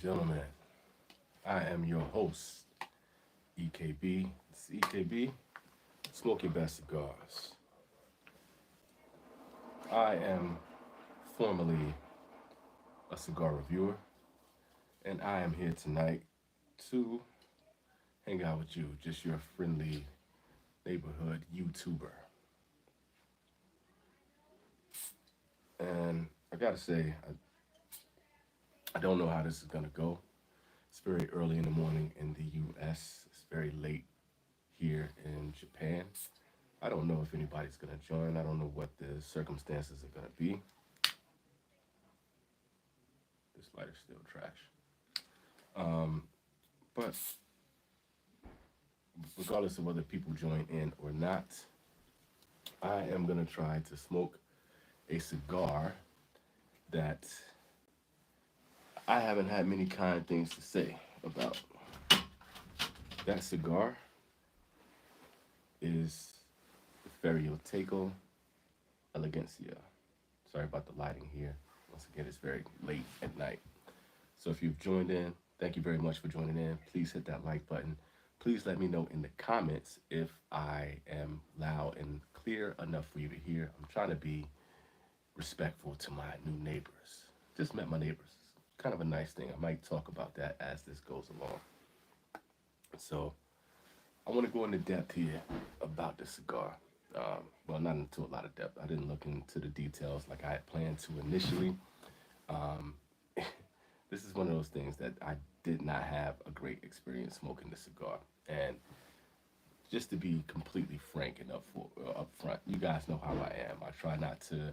Gentlemen, I am your host, EKB. It's EKB. Smoke your best cigars. I am formerly a cigar reviewer, and I am here tonight to hang out with you, just your friendly neighborhood YouTuber. And I gotta say, I don't know how this is gonna go. It's very early in the morning in the US, it's very late here in Japan. I don't know if anybody's gonna join. I don't know what the circumstances are gonna be. This lighter's still trash. Um, but regardless of whether people join in or not, I am gonna try to smoke a cigar that I haven't had many kind things to say about. That cigar is the Ferio Tego Elegancia. Sorry about the lighting here. Once again, it's very late at night. So if you've joined in, thank you very much for joining in. Please hit that like button. Please let me know in the comments if I am loud and clear enough for you to hear. I'm trying to be respectful to my new neighbors. Just met my neighbors. Kind of a nice thing. I might talk about that as this goes along. So I want to go into depth here about the cigar. Well, not into a lot of depth. I didn't look into the details like I had planned to initially. Um, this is one of those things that I did not have a great experience smoking the cigar. And just to be completely frank and up front, you guys know how I am. I try not to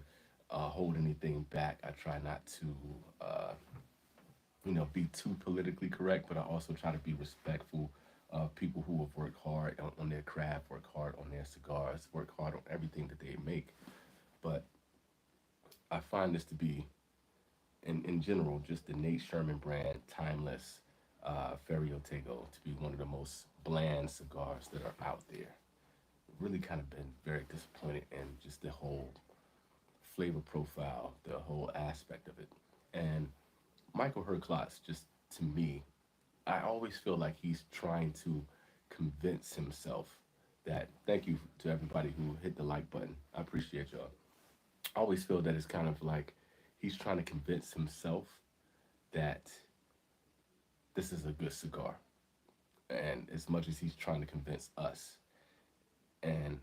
hold anything back. I try not to, be too politically correct, but I also try to be respectful of people who have worked hard on their craft, work hard on their cigars, work hard on everything that they make. But I find this to be, in general, just the Nate Sherman brand, timeless Ferio Tego to be one of the most bland cigars that are out there. Really kind of been very disappointed in just the whole flavor profile, the whole aspect of it. And Michael Herklotz, just to me, I always feel like he's trying to convince himself that, thank you to everybody who hit the like button. I appreciate y'all. I always feel that it's kind of like he's trying to convince himself that this is a good cigar. And as much as he's trying to convince us. And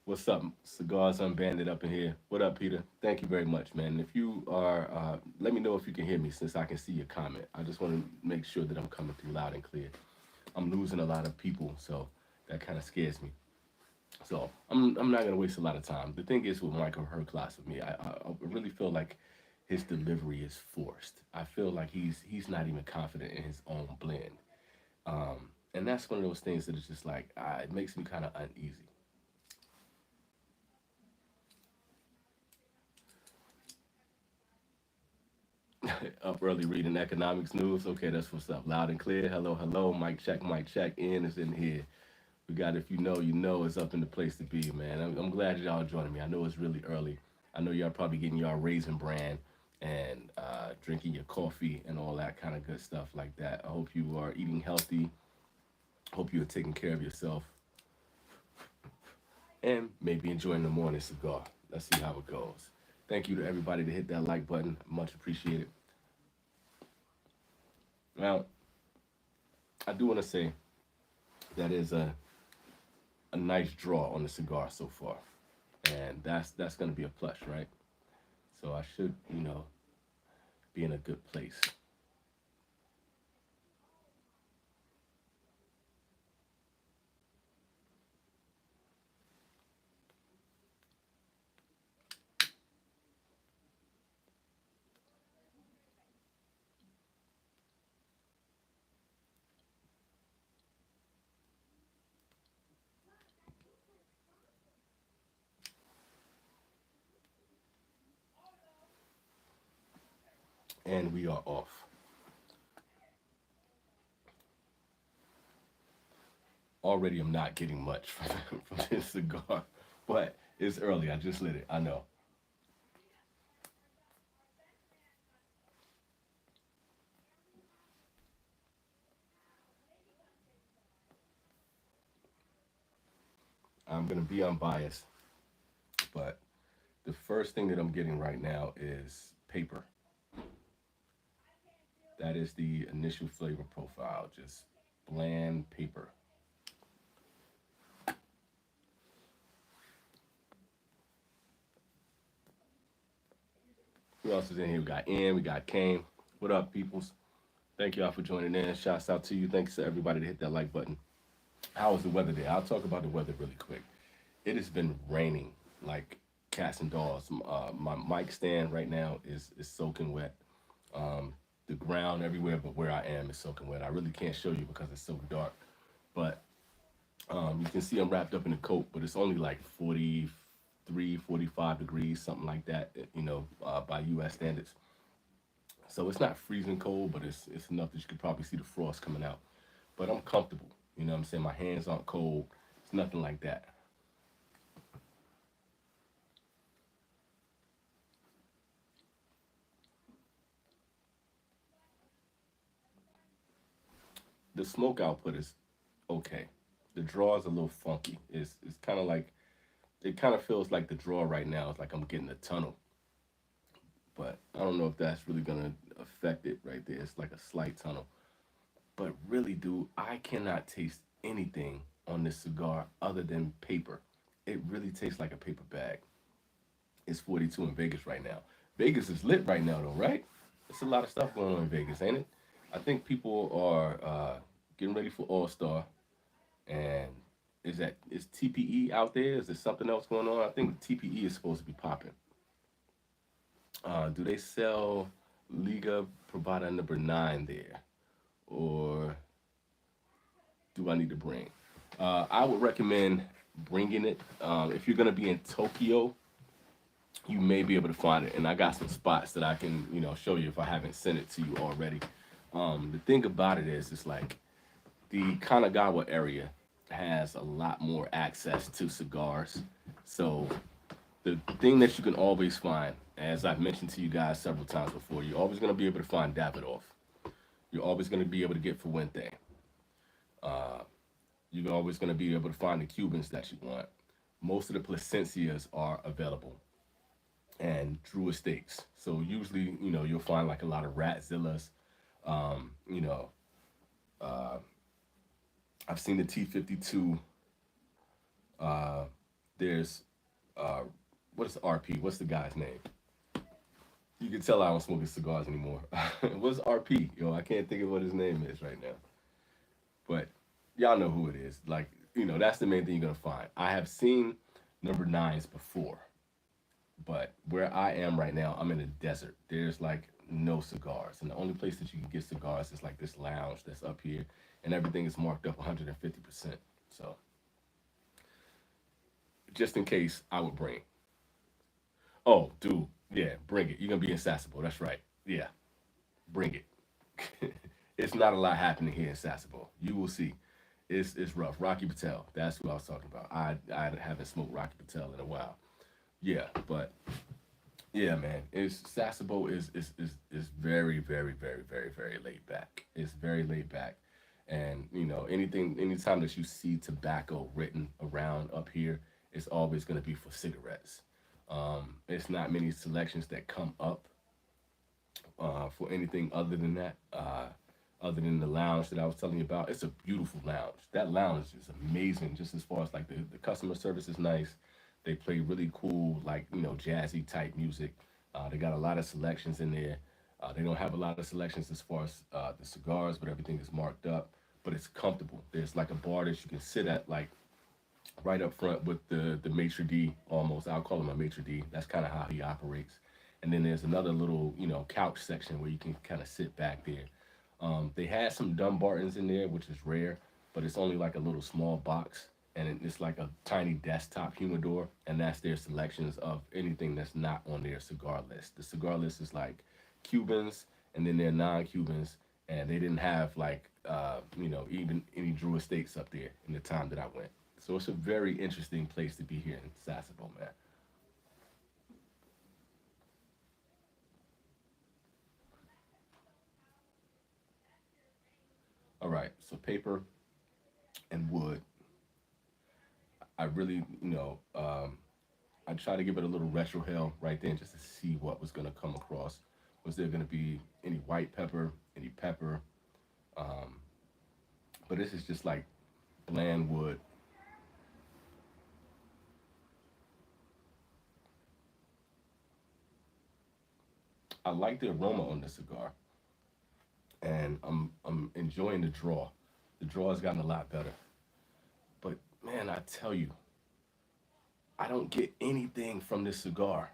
what's up, Cigars Unbanded up in here? What up, Peter? Thank you very much, man. If you are, let me know if you can hear me since I can see your comment. I just want to make sure that I'm coming through loud and clear. I'm losing a lot of people, so that kind of scares me. So I'm not gonna waste a lot of time. The thing is with Michael Herklotz with me, I really feel like his delivery is forced. I feel like he's not even confident in his own blend, and that's one of those things that is just like it makes me kind of uneasy. Up early reading economics news. Okay, that's what's up. Loud and clear. Hello, hello. Mic check. In is in here. We got if you know, you know it's up in the place to be, man. I'm glad y'all joining me. I know it's really early. I know y'all probably getting y'all raisin bran and drinking your coffee and all that kind of good stuff like that. I hope you are eating healthy. Hope you are taking care of yourself and maybe enjoying the morning cigar. Let's see how it goes. Thank you to everybody that hit that like button. Much appreciated. Now, I do want to say that is a nice draw on the cigar so far, and that's gonna be a plus, right? So I should, be in a good place. And we are off. Already, I'm not getting much from this cigar, but it's early. I just lit it. I know. I'm gonna be unbiased, but the first thing that I'm getting right now is paper. That is the initial flavor profile, just bland paper. Who else is in here? We got Ian, we got Kane. What up, peoples? Thank y'all for joining in. Shouts out to you. Thanks to everybody to hit that like button. How was the weather there? I'll talk about the weather really quick. It has been raining like cats and dogs. My mic stand right now is soaking wet. The ground everywhere but where I am is soaking wet. I really can't show you because it's so dark. But you can see I'm wrapped up in a coat, but it's only like 43, 45 degrees, something like that, by US standards. So it's not freezing cold, but it's enough that you could probably see the frost coming out. But I'm comfortable. You know what I'm saying? My hands aren't cold. It's nothing like that. The smoke output is okay. The draw is a little funky. It's kind of like it kind of feels like the draw right now is like I'm getting a tunnel, but I don't know if that's really gonna affect it right there. It's like a slight tunnel, but really, dude, I cannot taste anything on this cigar other than paper. It really tastes like a paper bag. It's 42 in Vegas right now. Vegas is lit right now, though, right? There's a lot of stuff going on in Vegas, ain't it? I think people are getting ready for All Star, and is TPE out there? Is there something else going on? I think TPE is supposed to be popping. Do they sell Liga Privada number 9 there, or do I need to bring? I would recommend bringing it. If you're gonna be in Tokyo, you may be able to find it, and I got some spots that I can, show you if I haven't sent it to you already. The thing about it is, it's like the Kanagawa area has a lot more access to cigars. So the thing that you can always find, as I've mentioned to you guys several times before, you're always going to be able to find Davidoff. You're always going to be able to get Fuente. Uh, you're always going to be able to find the Cubans that you want. Most of the Placencias are available, and Drew Estates. So usually, you'll find like a lot of Ratzillas. Um, you know, uh, I've seen the T52. Uh, there's uh, what is RP? What's the guy's name? You can tell I don't smoke his cigars anymore. What's RP? I can't think of what his name is right now. But y'all know who it is. Like, that's the main thing you're gonna find. I have seen number 9s before, but where I am right now, I'm in a desert. There's like no cigars, and the only place that you can get cigars is like this lounge that's up here, and everything is marked up 150%. So, just in case, I would bring. Oh, dude, yeah, bring it. You're gonna be in Sasebo. That's right. Yeah, bring it. It's not a lot happening here in Sasebo. You will see. It's rough. Rocky Patel. That's who I was talking about. I haven't smoked Rocky Patel in a while. Yeah, but yeah, man. It's Sasebo is very, very, very, very, very laid back. It's very laid back. And anytime that you see tobacco written around up here, it's always gonna be for cigarettes. It's not many selections that come up for anything other than that. Other than the lounge that I was telling you about, it's a beautiful lounge. That lounge is amazing, just as far as like the customer service is nice. They play really cool, like jazzy type music. They got a lot of selections in there. They don't have a lot of selections as far as the cigars, but everything is marked up. But it's comfortable. There's like a bar that you can sit at, like right up front with the maitre d. Almost, I'll call him a maitre d. That's kind of how he operates. And then there's another little couch section where you can kind of sit back there. They had some Dunbartons in there, which is rare, but it's only like a little small box, and it's like a tiny desktop humidor, and that's their selections of anything that's not on their cigar list. The cigar list is like Cubans, and then they're non-Cubans, and they didn't have like even any Drew Estates up there in the time that I went. So it's a very interesting place to be here in Sasebo, man. All right, so paper and wood. I really, I tried to give it a little retro hell right then just to see what was going to come across. Was there going to be any white pepper, any pepper? Um, but this is just like bland wood. I like the aroma on the cigar, and I'm enjoying the draw. The draw has gotten a lot better. But man, I tell you, I don't get anything from this cigar.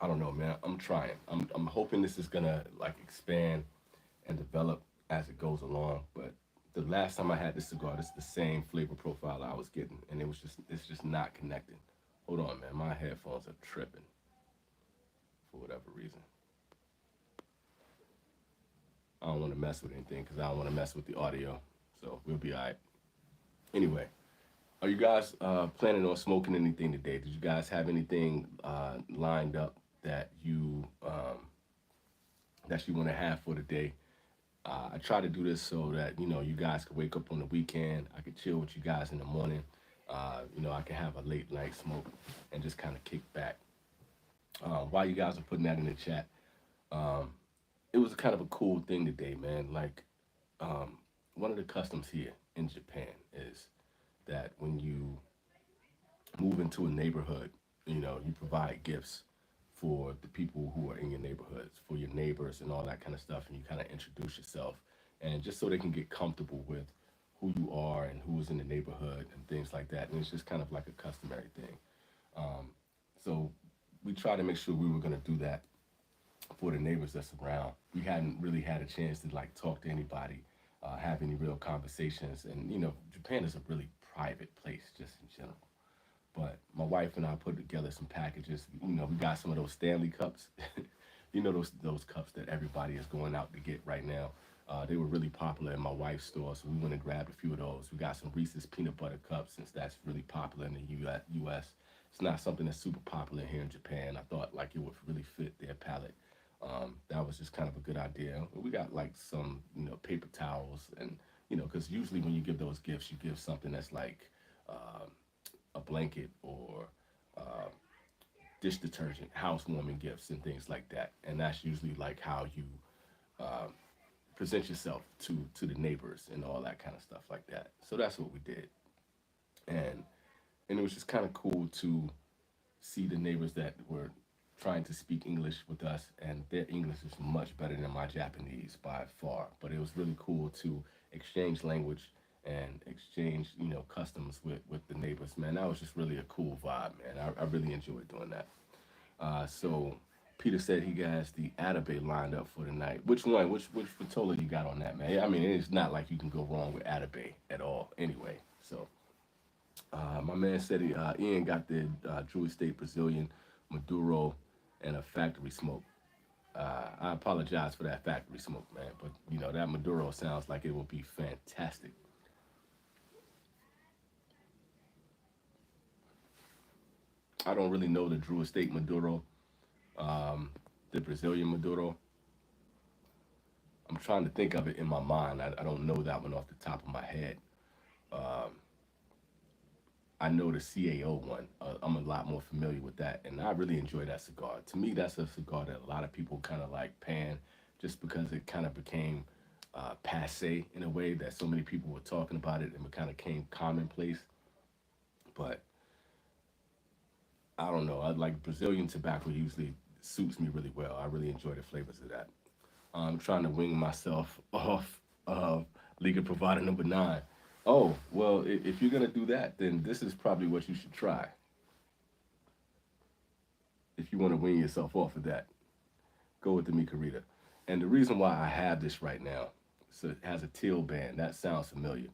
I don't know, man. I'm trying. I'm hoping this is gonna like expand and develop as it goes along. But the last time I had this cigar, this is the same flavor profile I was getting, and it's just not connecting. Hold on, man. My headphones are tripping for whatever reason. I don't want to mess with anything because I don't want to mess with the audio. So we'll be all right. Anyway, are you guys planning on smoking anything today? Did you guys have anything lined up that you want to have for the day? I try to do this so that you guys can wake up on the weekend. I could chill with you guys in the morning. I can have a late night smoke and just kind of kick back. While you guys are putting that in the chat, um, it was kind of a cool thing today, man. Like one of the customs here in Japan is that when you move into a neighborhood, you provide gifts for the people who are in your neighborhoods, for your neighbors and all that kind of stuff, and you kind of introduce yourself, and just so they can get comfortable with who you are and who's in the neighborhood and things like that. And it's just kind of like a customary thing. Um, so we try to make sure we were going to do that for the neighbors that's around. We hadn't really had a chance to like talk to anybody, have any real conversations, and Japan is a really private place just in general. But my wife and I put together some packages. We got some of those Stanley cups. those cups that everybody is going out to get right now. They were really popular in my wife's store, so we went and grabbed a few of those. We got some Reese's peanut butter cups since that's really popular in the U.S. It's not something that's super popular here in Japan. I thought like it would really fit their palate. That was just kind of a good idea. We got like some paper towels and because usually when you give those gifts, you give something that's like uh, a blanket or uh, dish detergent, housewarming gifts, and things like that. And that's usually like how you uh, present yourself to the neighbors and all that kind of stuff like that. So that's what we did, and it was just kind of cool to see the neighbors that were trying to speak English with us, and their English is much better than my Japanese by far. But it was really cool to exchange language and exchange, customs with the neighbors. Man, that was just really a cool vibe, man. I really enjoyed doing that. So Peter said he has the Atabe lined up for tonight. Which one? Which Fatola you got on that, man? I mean, it's not like you can go wrong with Atabe at all. Anyway, so my man said Ian got the Drew Estate Brazilian Maduro and a factory smoke. I apologize for that factory smoke, man, but that Maduro sounds like it will be fantastic. I don't really know the Drew Estate Maduro, um, the Brazilian Maduro. I'm trying to think of it in my mind. I don't know that one off the top of my head. Um, I know the CAO one. I'm a lot more familiar with that, and I really enjoy that cigar. To me, that's a cigar that a lot of people kind of like pan, just because it kind of became passe in a way that so many people were talking about it and it kind of came commonplace. But I don't know. I like Brazilian tobacco usually suits me really well. I really enjoy the flavors of that. I'm trying to wing myself off of Liga Provider number nine. Oh, well, if you're going to do that, then this is probably what you should try if you want to wing yourself off of that. Go with the Mikarita. And the reason why I have this right now, so it has a teal band. That sounds familiar.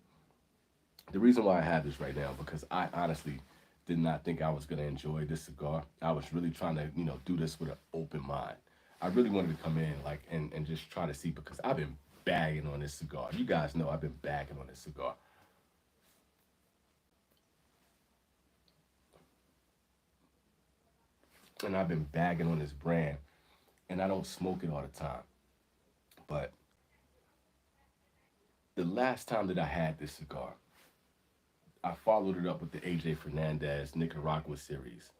The reason why I have this right now, because I honestly did not think I was going to enjoy this cigar. I was really trying to, do this with an open mind. I really wanted to come in like and just try to see because I've been bagging on this cigar. You guys know I've been bagging on this cigar, and I've been bagging on this brand, and I don't smoke it all the time. But the last time that I had this cigar, I followed it up with the AJ Fernandez Nicaragua series,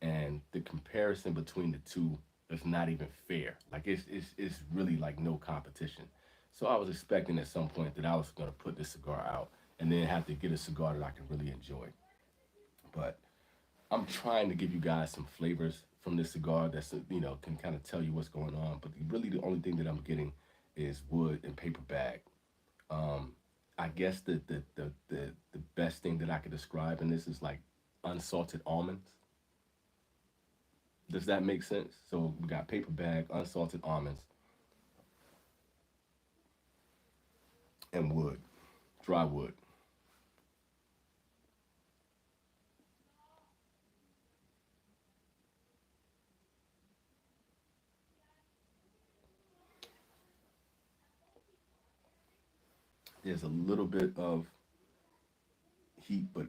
and the comparison between the two is not even fair. Like it's really like no competition. So I was expecting at some point that I was gonna put this cigar out and then have to get a cigar that I can really enjoy. But I'm trying to give you guys some flavors from this cigar that's can kind of tell you what's going on. But really the only thing that I'm getting is wood and paper bag. Um, I guess the best thing that I could describe in this is like unsalted almonds. Does that make sense? So we got paper bag, unsalted almonds, and wood, dry wood. There's a little bit of heat, but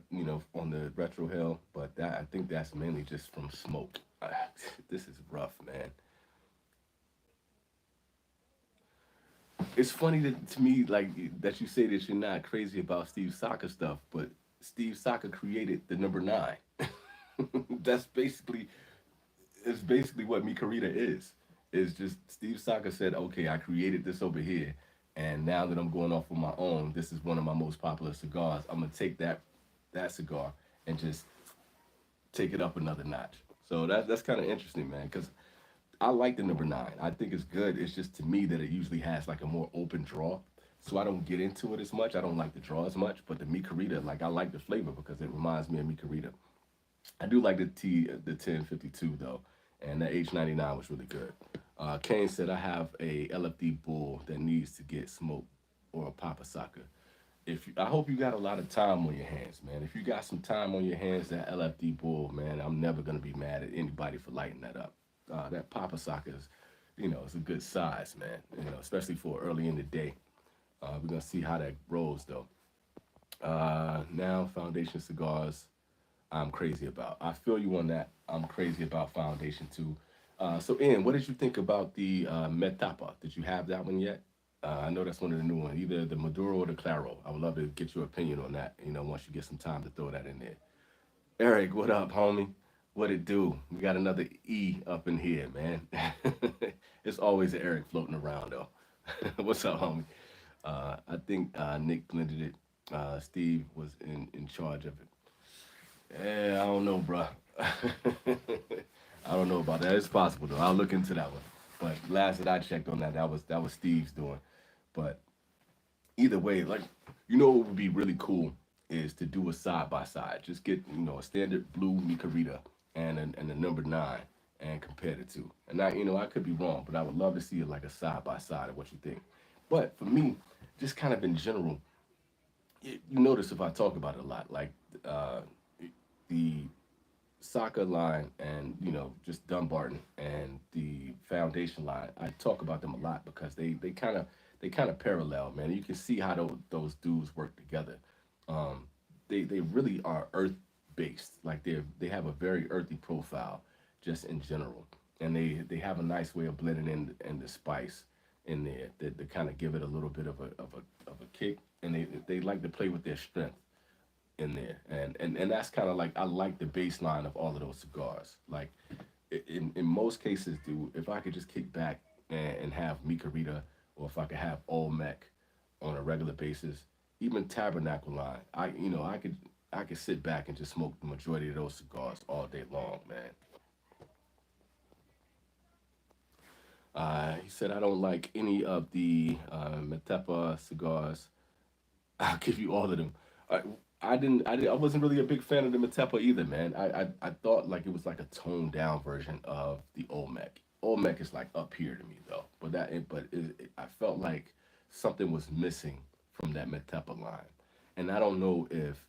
on the retro hell, but that I think that's mainly just from smoke. This is rough, man. It's funny to me like that you say that you're not crazy about Steve Saka stuff, but Steve Saka created the number nine. That's basically it's basically what Mikarita is. It's just Steve Saka said, okay, I created this over here, and now that I'm going off on my own, this is one of my most popular cigars. I'm gonna take that cigar and just take it up another notch. So that's kind of interesting, man, because I like the number nine. I think it's good. It's just to me that it usually has like a more open draw. So I don't get into it as much. I don't like the draw as much. But the Mikarita, like I like the flavor because it reminds me of Mikarita. I do like the 1052 though, and the H99 was really good. Kane said I have a LFD bull that needs to get smoked or a Papa Saka. I hope you got a lot of time on your hands, man. If you got some time on your hands, that LFD bull, man, I'm never gonna be mad at anybody for lighting that up. That Papa Saka is, it's a good size, man. Especially for early in the day. We're gonna see how that rolls though. Now Foundation cigars I'm crazy about. I feel you on that. I'm crazy about Foundation too. So, Ian, what did you think about the Metapa? Did you have that one yet? I know that's one of the new ones, either the Maduro or the Claro. I would love to get your opinion on that. Once you get some time to throw that in there. Eric, what up, homie? What it do? We got another E up in here, man. It's always an Eric floating around though. What's up, homie? I think Nick blended it. Steve was in charge of it. Yeah, I don't know, bro. I don't know about that. It's possible though. I'll look into that one. But last that I checked on that, that was Steve's doing. But either way, like what would be really cool is to do a side by side. Just get a standard blue Mikarita and the number nine and compare the two. And I could be wrong, but I would love to see it like a side by side of what you think. But for me, just kind of in general, you notice if I talk about it a lot, like uh, the Soccer line and just Dunbarton and the Foundation line. I talk about them a lot because they kind of parallel, man. You can see how those dudes work together. Um, they really are earth based. Like they have a very earthy profile, just in general, and they have a nice way of blending in the spice in there that kind of give it a little bit of a kick, and they like to play with their strength in there, and that's kind of like I like the baseline of all of those cigars. Like in most cases, dude, if I could just kick back and have Mikarita, or if I could have Olmec on a regular basis, even Tabernacle line, I could sit back and just smoke the majority of those cigars all day long, man. He said I don't like any of the Matepa cigars. I'll give you all of them. I, I wasn't really a big fan of the Matepa either, man. I thought like it was like a toned down version of the Olmec. Olmec is like up here to me though, I felt like something was missing from that Matepa line, and I don't know if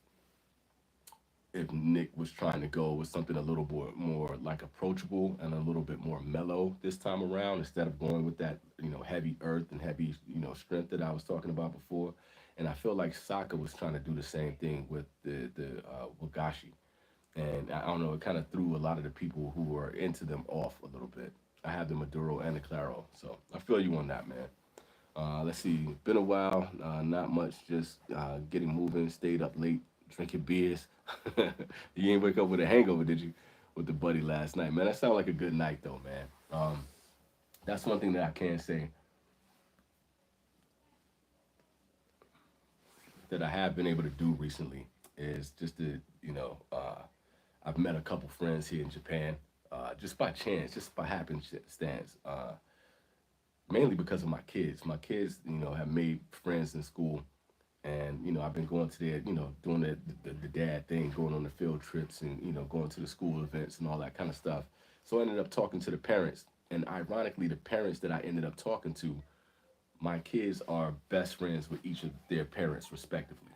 if Nick was trying to go with something a little bit more like approachable and a little bit more mellow this time around, instead of going with that, heavy earth and heavy, strength that I was talking about before. And I feel like Saka was trying to do the same thing with the Wagashi. And I don't know, it kind of threw a lot of the people who were into them off a little bit. I have the Maduro and the Claro, so I feel you on that, man. Let's see, been a while, not much, just getting moving, stayed up late, drinking beers. You ain't wake up with a hangover, did you? With the buddy last night, man. That sounded like a good night, though, man. That's one thing that I can say that I have been able to do recently is just to, I've met a couple friends here in Japan, just by chance, just by happenstance. Mainly because of my kids. My kids, have made friends in school, and I've been going to their, doing the dad thing, going on the field trips, and going to the school events and all that kind of stuff. So I ended up talking to the parents, and ironically, the parents that I ended up talking to, my kids are best friends with each of their parents respectively.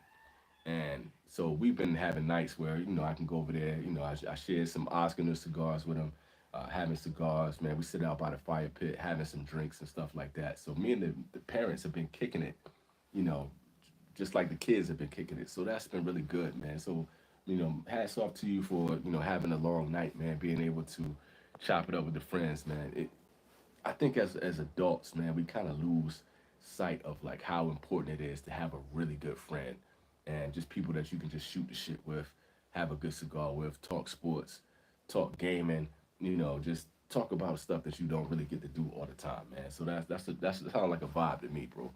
And so we've been having nights where, I can go over there, I shared some Oscar and cigars with them, having cigars, man. We sit out by the fire pit, having some drinks and stuff like that. So me and the parents have been kicking it, you know, just like the kids have been kicking it. So that's been really good, man. So, hats off to you for, having a long night, man, being able to chop it up with the friends, man. I think as adults, man, we kind of lose sight of like how important it is to have a really good friend and just people that you can just shoot the shit with, have a good cigar with, talk sports, talk gaming, just talk about stuff that you don't really get to do all the time, man. So that's sound like a vibe to me, bro.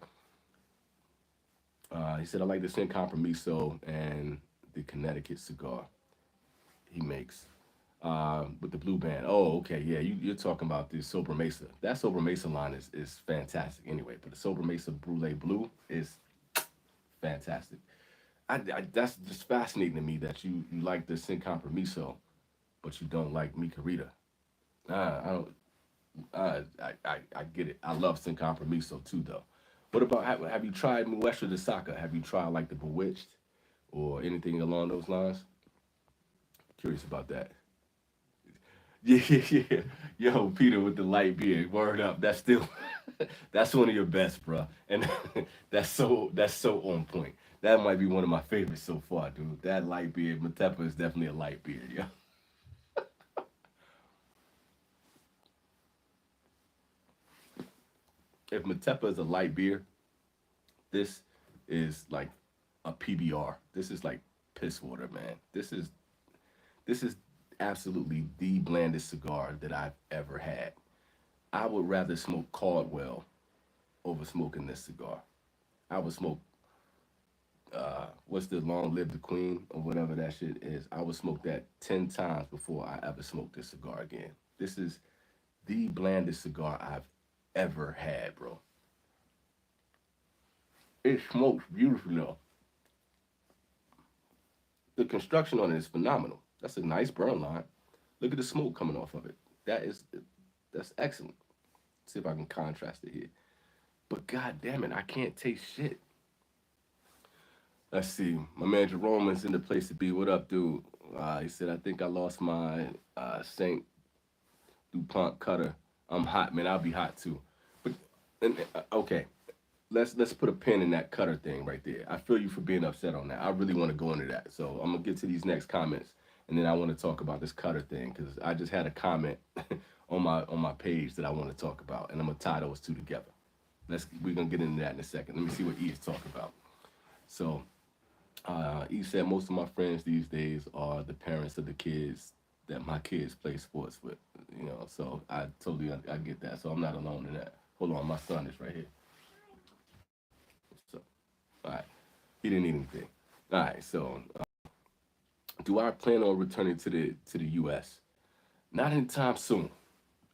He said I like the Sin Compromiso and the Connecticut cigar he makes. With the blue band. Oh, okay, yeah, you're talking about the Sober Mesa. That Sober Mesa line is fantastic anyway, but the Sober Mesa Brulee Blue is fantastic. That's just fascinating to me that you like the Sin Compromiso, but you don't like Mi Querida. I don't. I get it. I love Sin Compromiso too, though. What about have you tried Muestra de Saka? Have you tried like the Bewitched or anything along those lines? Curious about that. Yeah, yeah, yeah. Yo, Peter with the light beard. Word up. That's still that's one of your best, bro. And that's so on point. That might be one of my favorites so far, dude. That light beard, Matepa is definitely a light beard, yeah. If Matepa is a light beer, this is like a PBR. This is like piss water, man. This is absolutely the blandest cigar that I've ever had. I would rather smoke Caldwell over smoking this cigar. I would smoke what's the Long Live the Queen or whatever that shit is. I would smoke that 10 times before I ever smoke this cigar again. This is the blandest cigar I've ever had, bro. It smokes beautifully though. The construction on it is phenomenal. That's a nice burn line. Look at the smoke coming off of it. That is that's excellent. See if I can contrast it here. But god damn it, I can't taste shit. Let's see. My man Jerome is in the place to be. What up, dude? He said, I think I lost my Saint DuPont cutter. I'm hot, man. I'll be hot too. But okay, let's put a pin in that cutter thing right there. I feel you for being upset on that. I really want to go into that. So I'm gonna get to these next comments, and then I want to talk about this cutter thing because I just had a comment on my page that I want to talk about, and I'm gonna tie those two together. We're gonna get into that in a second. Let me see what E is talking about. So he said most of my friends these days are the parents of the kids that my kids play sports with. So I totally I get that. So I'm not alone in that. Hold on, my son is right here. So, all right, he didn't need anything. All right, so do I plan on returning to the U.S.? Not anytime soon.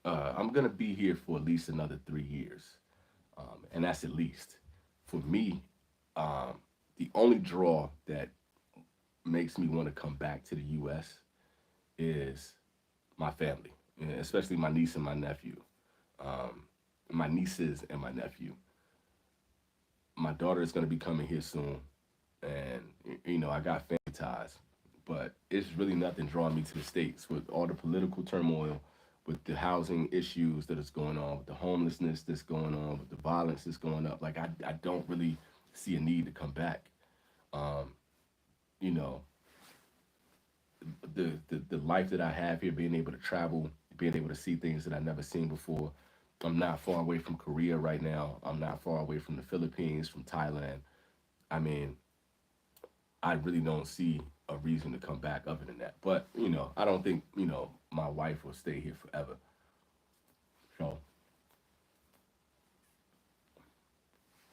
I'm gonna be here for at least another 3 years, and that's at least. For me, the only draw that makes me want to come back to the U.S. is my family, especially my niece and my nephew, my nieces and my nephew. My daughter is going to be coming here soon, and I got family ties, but it's really nothing drawing me to the States with all the political turmoil, with the housing issues that is going on, with the homelessness that's going on, with the violence that's going up. Like I don't really see a need to come back. Um, you know, the life that I have here, being able to travel, being able to see things that I've never seen before. I'm not far away from Korea right now. I'm not far away from the Philippines, from Thailand. I mean, I really don't see a reason to come back other than that. But, I don't think, my wife will stay here forever. So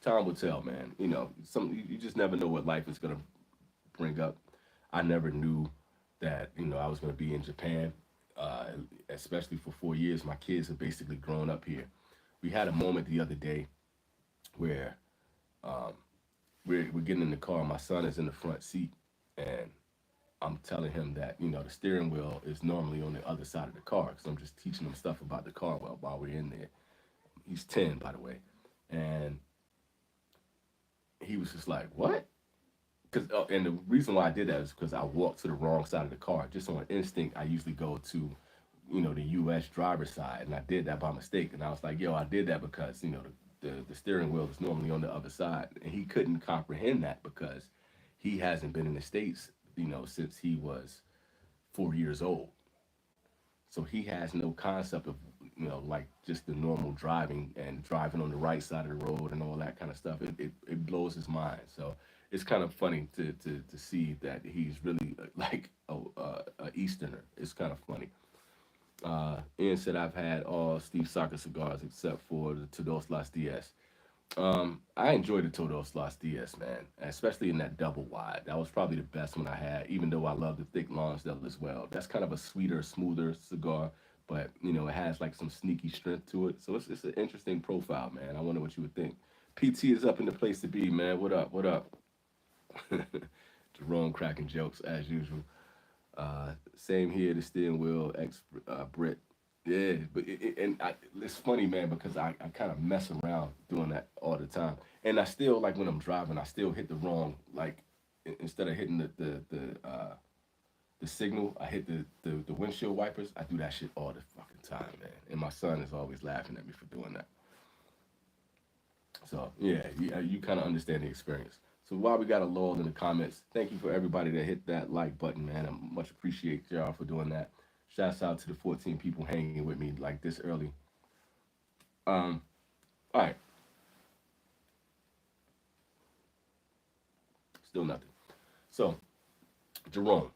time will tell, man. You just never know what life is gonna bring up. I never knew that, I was gonna be in Japan, uh, especially for 4 years. My kids have basically grown up here. We had a moment the other day where um, we're getting in the car. My son is in the front seat, and I'm telling him that the steering wheel is normally on the other side of the car because I'm just teaching him stuff about the car while we're in there. He's 10, by the way, and he was just like, "What?" Because and the reason why I did that is because I walked to the wrong side of the car. Just on instinct, I usually go to the U.S. driver's side, and I did that by mistake. And I was like, "Yo, I did that because the steering wheel is normally on the other side," and he couldn't comprehend that because he hasn't been in the states, since he was 4 years old. So he has no concept of like just the normal driving and driving on the right side of the road and all that kind of stuff. It blows his mind. So it's kind of funny to see that he's really like a Easterner. It's kind of funny. Ian said I've had all Steve Saka cigars except for the Todos Las Diaz. I enjoyed the Todos Las Diaz, man, especially in that double wide. That was probably the best one I had, even though I love the thick Lonsdale as well. That's kind of a sweeter, smoother cigar, but it has like some sneaky strength to it. So it's an interesting profile, man. I wonder what you would think. PT is up in the place to be, man. What up? What up? Jerome cracking jokes as usual. Same here, the steering wheel, ex Brit. Yeah, but it's funny, man, because I kind of mess around doing that all the time, and I still like when I'm driving, I still hit the wrong like instead of hitting the signal, I hit the windshield wipers. I do that shit all the fucking time, man, and my son is always laughing at me for doing that. So yeah, you kind of understand the experience. So while we got a lull in the comments, thank you for everybody that hit that like button, man. I much appreciate y'all for doing that. Shouts out to the 14 people hanging with me like this early. Um, all right, still nothing. So Jerome,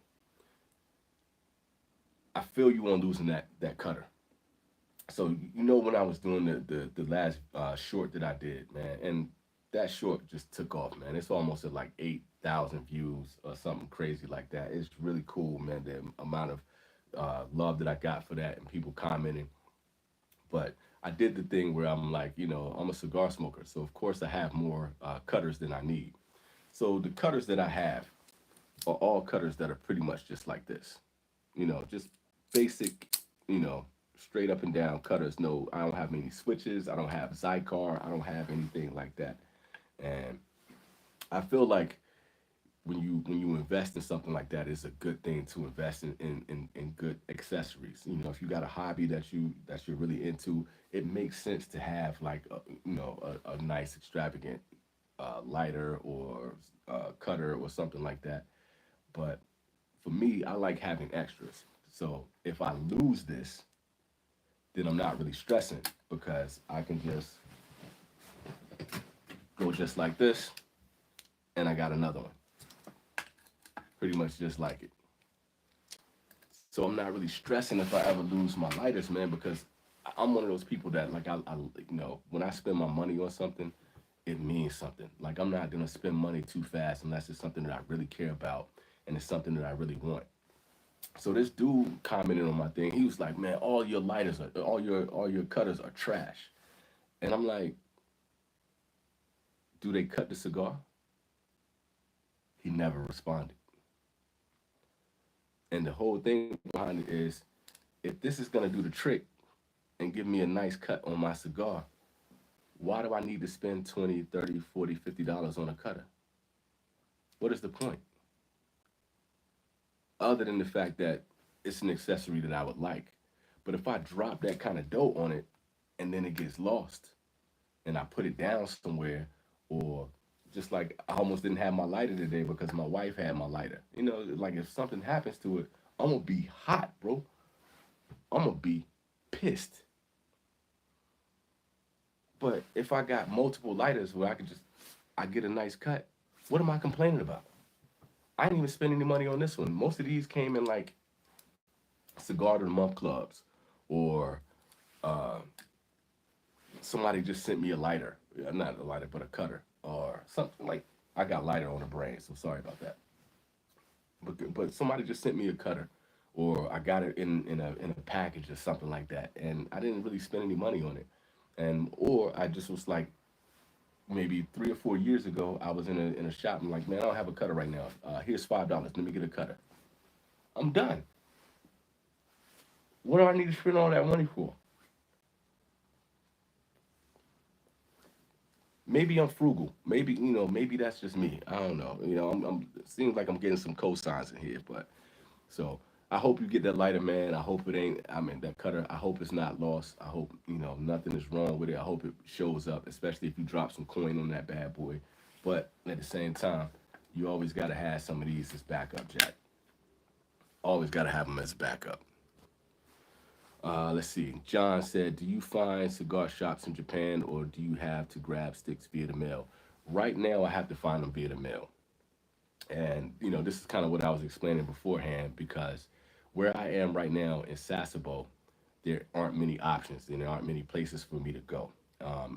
I feel you on losing that cutter. So when I was doing the last short that I did, man, and that short just took off, man. It's almost at like 8,000 views or something crazy like that. It's really cool, man. The amount of love that I got for that and people commenting. But I did the thing where I'm like, I'm a cigar smoker, so of course I have more cutters than I need. So the cutters that I have are all cutters that are pretty much just like this, just basic, you know, straight up and down cutters. No, I don't have any switches. I don't have Zycar. I don't have anything like that. And I feel like when you invest in something like that, it's a good thing to invest in good accessories. If you got a hobby that you're really into, it makes sense to have like a nice extravagant lighter or cutter or something like that. But for me, I like having extras. So if I lose this, then I'm not really stressing because I can just go just like this, and I got another one, pretty much just like it. So I'm not really stressing if I ever lose my lighters, man, because I'm one of those people that like when I spend my money on something, it means something. Like I'm not gonna spend money too fast unless it's something that I really care about and it's something that I really want. So this dude commented on my thing. He was like, "Man, all your cutters are trash." And I'm like, "Do they cut the cigar?" He never responded. And the whole thing behind it is, if this is gonna do the trick and give me a nice cut on my cigar, why do I need to spend 20, 30, 40, $50 on a cutter? What is the point? other than the fact that it's an accessory that I would like. But if I drop that kind of dough on it and then it gets lost and I put it down somewhere, or just like I almost didn't have my lighter today because my wife had my lighter. You know, like if something happens to it, I'm gonna be hot, bro. I'm gonna be pissed. But if I got multiple lighters where I get a nice cut, what am I complaining about? I didn't even spend any money on this one. Most of these came in like cigar of the month clubs, or uh, somebody just sent me a lighter, not a lighter, but a cutter, or something like. I got lighter on the brain, so sorry about that. But somebody just sent me a cutter, or I got it in a package or something like that, and I didn't really spend any money on it, and or I just was like maybe 3 or 4 years ago, I was in a shop and like, man, I don't have a cutter right now. Here's $5. Let me get a cutter. I'm done. What do I need to spend all that money for? Maybe I'm frugal. Maybe maybe that's just me. I don't know. It seems like I'm getting some cosigns in here, but so I hope you get that lighter, man. I hope it ain't. I mean, that cutter. I hope it's not lost. I hope nothing is wrong with it. I hope it shows up, especially if you drop some coin on that bad boy. But at the same time, you always gotta have some of these as backup, Jack. Always gotta have them as backup. Let's see. John said, "Do you find cigar shops in Japan, or do you have to grab sticks via the mail?" Right now, I have to find them via the mail. And this is kind of what I was explaining beforehand, because where I am right now in Sasebo, there aren't many options and there aren't many places for me to go.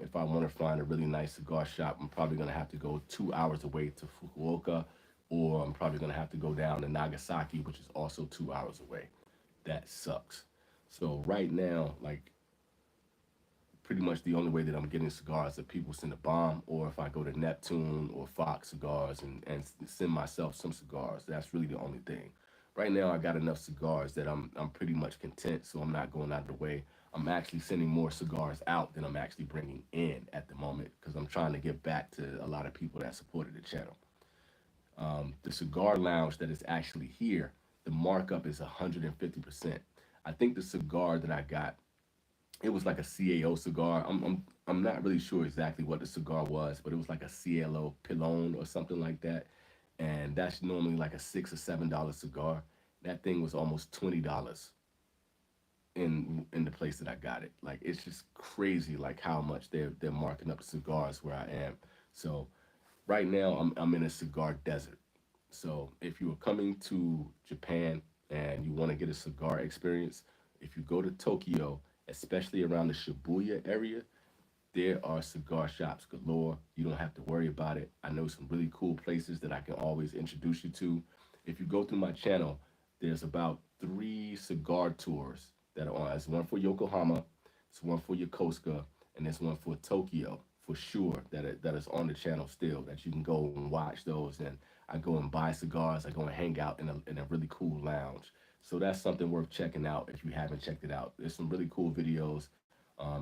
If I want to find a really nice cigar shop, I'm probably going to have to go 2 hours away to Fukuoka, or I'm probably going to have to go down to Nagasaki, which is also 2 hours away. That sucks. So right now, like, pretty much the only way that I'm getting cigars if people send a bomb, or if I go to Neptune or Fox Cigars and send myself some cigars. That's really the only thing. Right now, I got enough cigars that I'm pretty much content, so I'm not going out of the way. I'm actually sending more cigars out than I'm actually bringing in at the moment, because I'm trying to give back to a lot of people that supported the channel. The cigar lounge that is actually here, the markup is 150%. I think the cigar that I got, it was like a CAO cigar. I'm not really sure exactly what the cigar was, but it was like a CLO Pilon or something like that. And that's normally like a $6 or $7 cigar. That thing was almost $20 in the place that I got it. Like, it's just crazy, like how much they're marking up the cigars where I am. So right now I'm in a cigar desert. So if you are coming to Japan and you want to get a cigar experience, if you go to Tokyo, especially around the Shibuya area, there are cigar shops galore. You don't have to worry about it. I know some really cool places that I can always introduce you to. If you go through my channel, there's about 3 cigar tours that are on. There's one for Yokohama, there's one for Yokosuka, and there's one for Tokyo for sure that is on the channel still, that you can go and watch those. And I go and buy cigars. I go and hang out in a really cool lounge. So that's something worth checking out if you haven't checked it out. There's some really cool videos.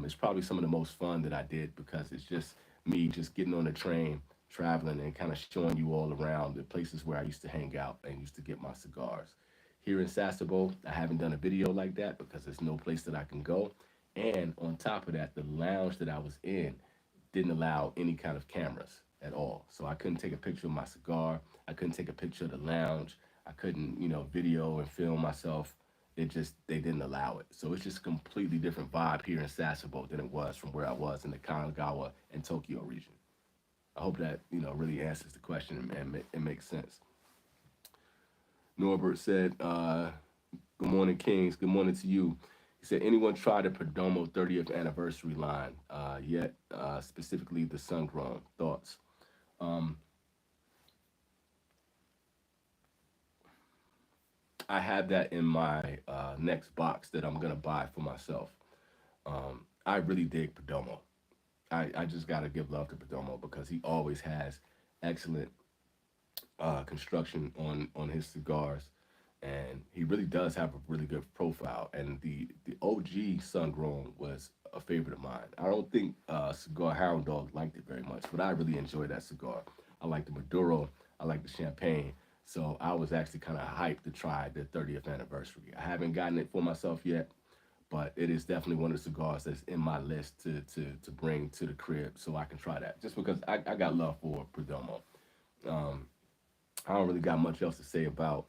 It's probably some of the most fun that I did, because it's just me just getting on the train, traveling, and kind of showing you all around the places where I used to hang out and used to get my cigars. Here in Sasebo, I haven't done a video like that because there's no place that I can go. And on top of that, the lounge that I was in didn't allow any kind of cameras at all. So I couldn't take a picture of my cigar. I couldn't take a picture of the lounge. I couldn't, video and film myself. They didn't allow it. So it's just a completely different vibe here in Sasebo than it was from where I was in the Kanagawa and Tokyo region. I hope that, really answers the question and it makes sense. Norbert said, good morning, Kings. Good morning to you. He said, anyone try the Perdomo 30th anniversary line yet? Specifically the sun-grown. Thoughts? Um, I have that in my next box that I'm gonna buy for myself. I really dig Perdomo. I just gotta give love to Perdomo because he always has excellent construction on his cigars, and he really does have a really good profile. And the OG Sun Grown was a favorite of mine. I don't think Cigar Hound Dog liked it very much, but I really enjoyed that cigar. I like the Maduro. I like the Champagne. So I was actually kind of hyped to try the 30th anniversary. I haven't gotten it for myself yet, but it is definitely one of the cigars that's in my list to bring to the crib so I can try that. Just because I got love for Perdomo. Um, I don't really got much else to say about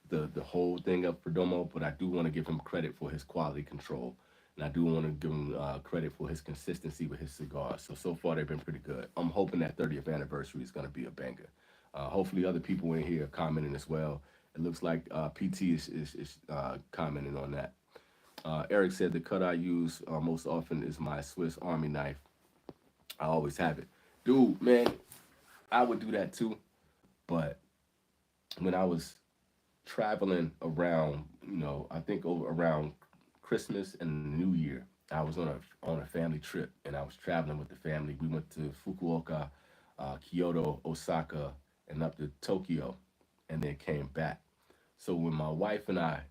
the whole thing of Perdomo, but I do want to give him credit for his quality control, and I do want to give him credit for his consistency with his cigars. So far they've been pretty good. I'm hoping that 30th anniversary is going to be a banger. Hopefully other people in here are commenting as well. It looks like PT is commenting on that. Eric said the cut I use most often is my Swiss Army knife. I always have it. Dude, man, I would do that too, but when I was traveling around, I think over around Christmas and New Year. I was on a family trip and I was traveling with the family. We went to Fukuoka, Kyoto, Osaka, and up to Tokyo, and then came back. So when my wife and I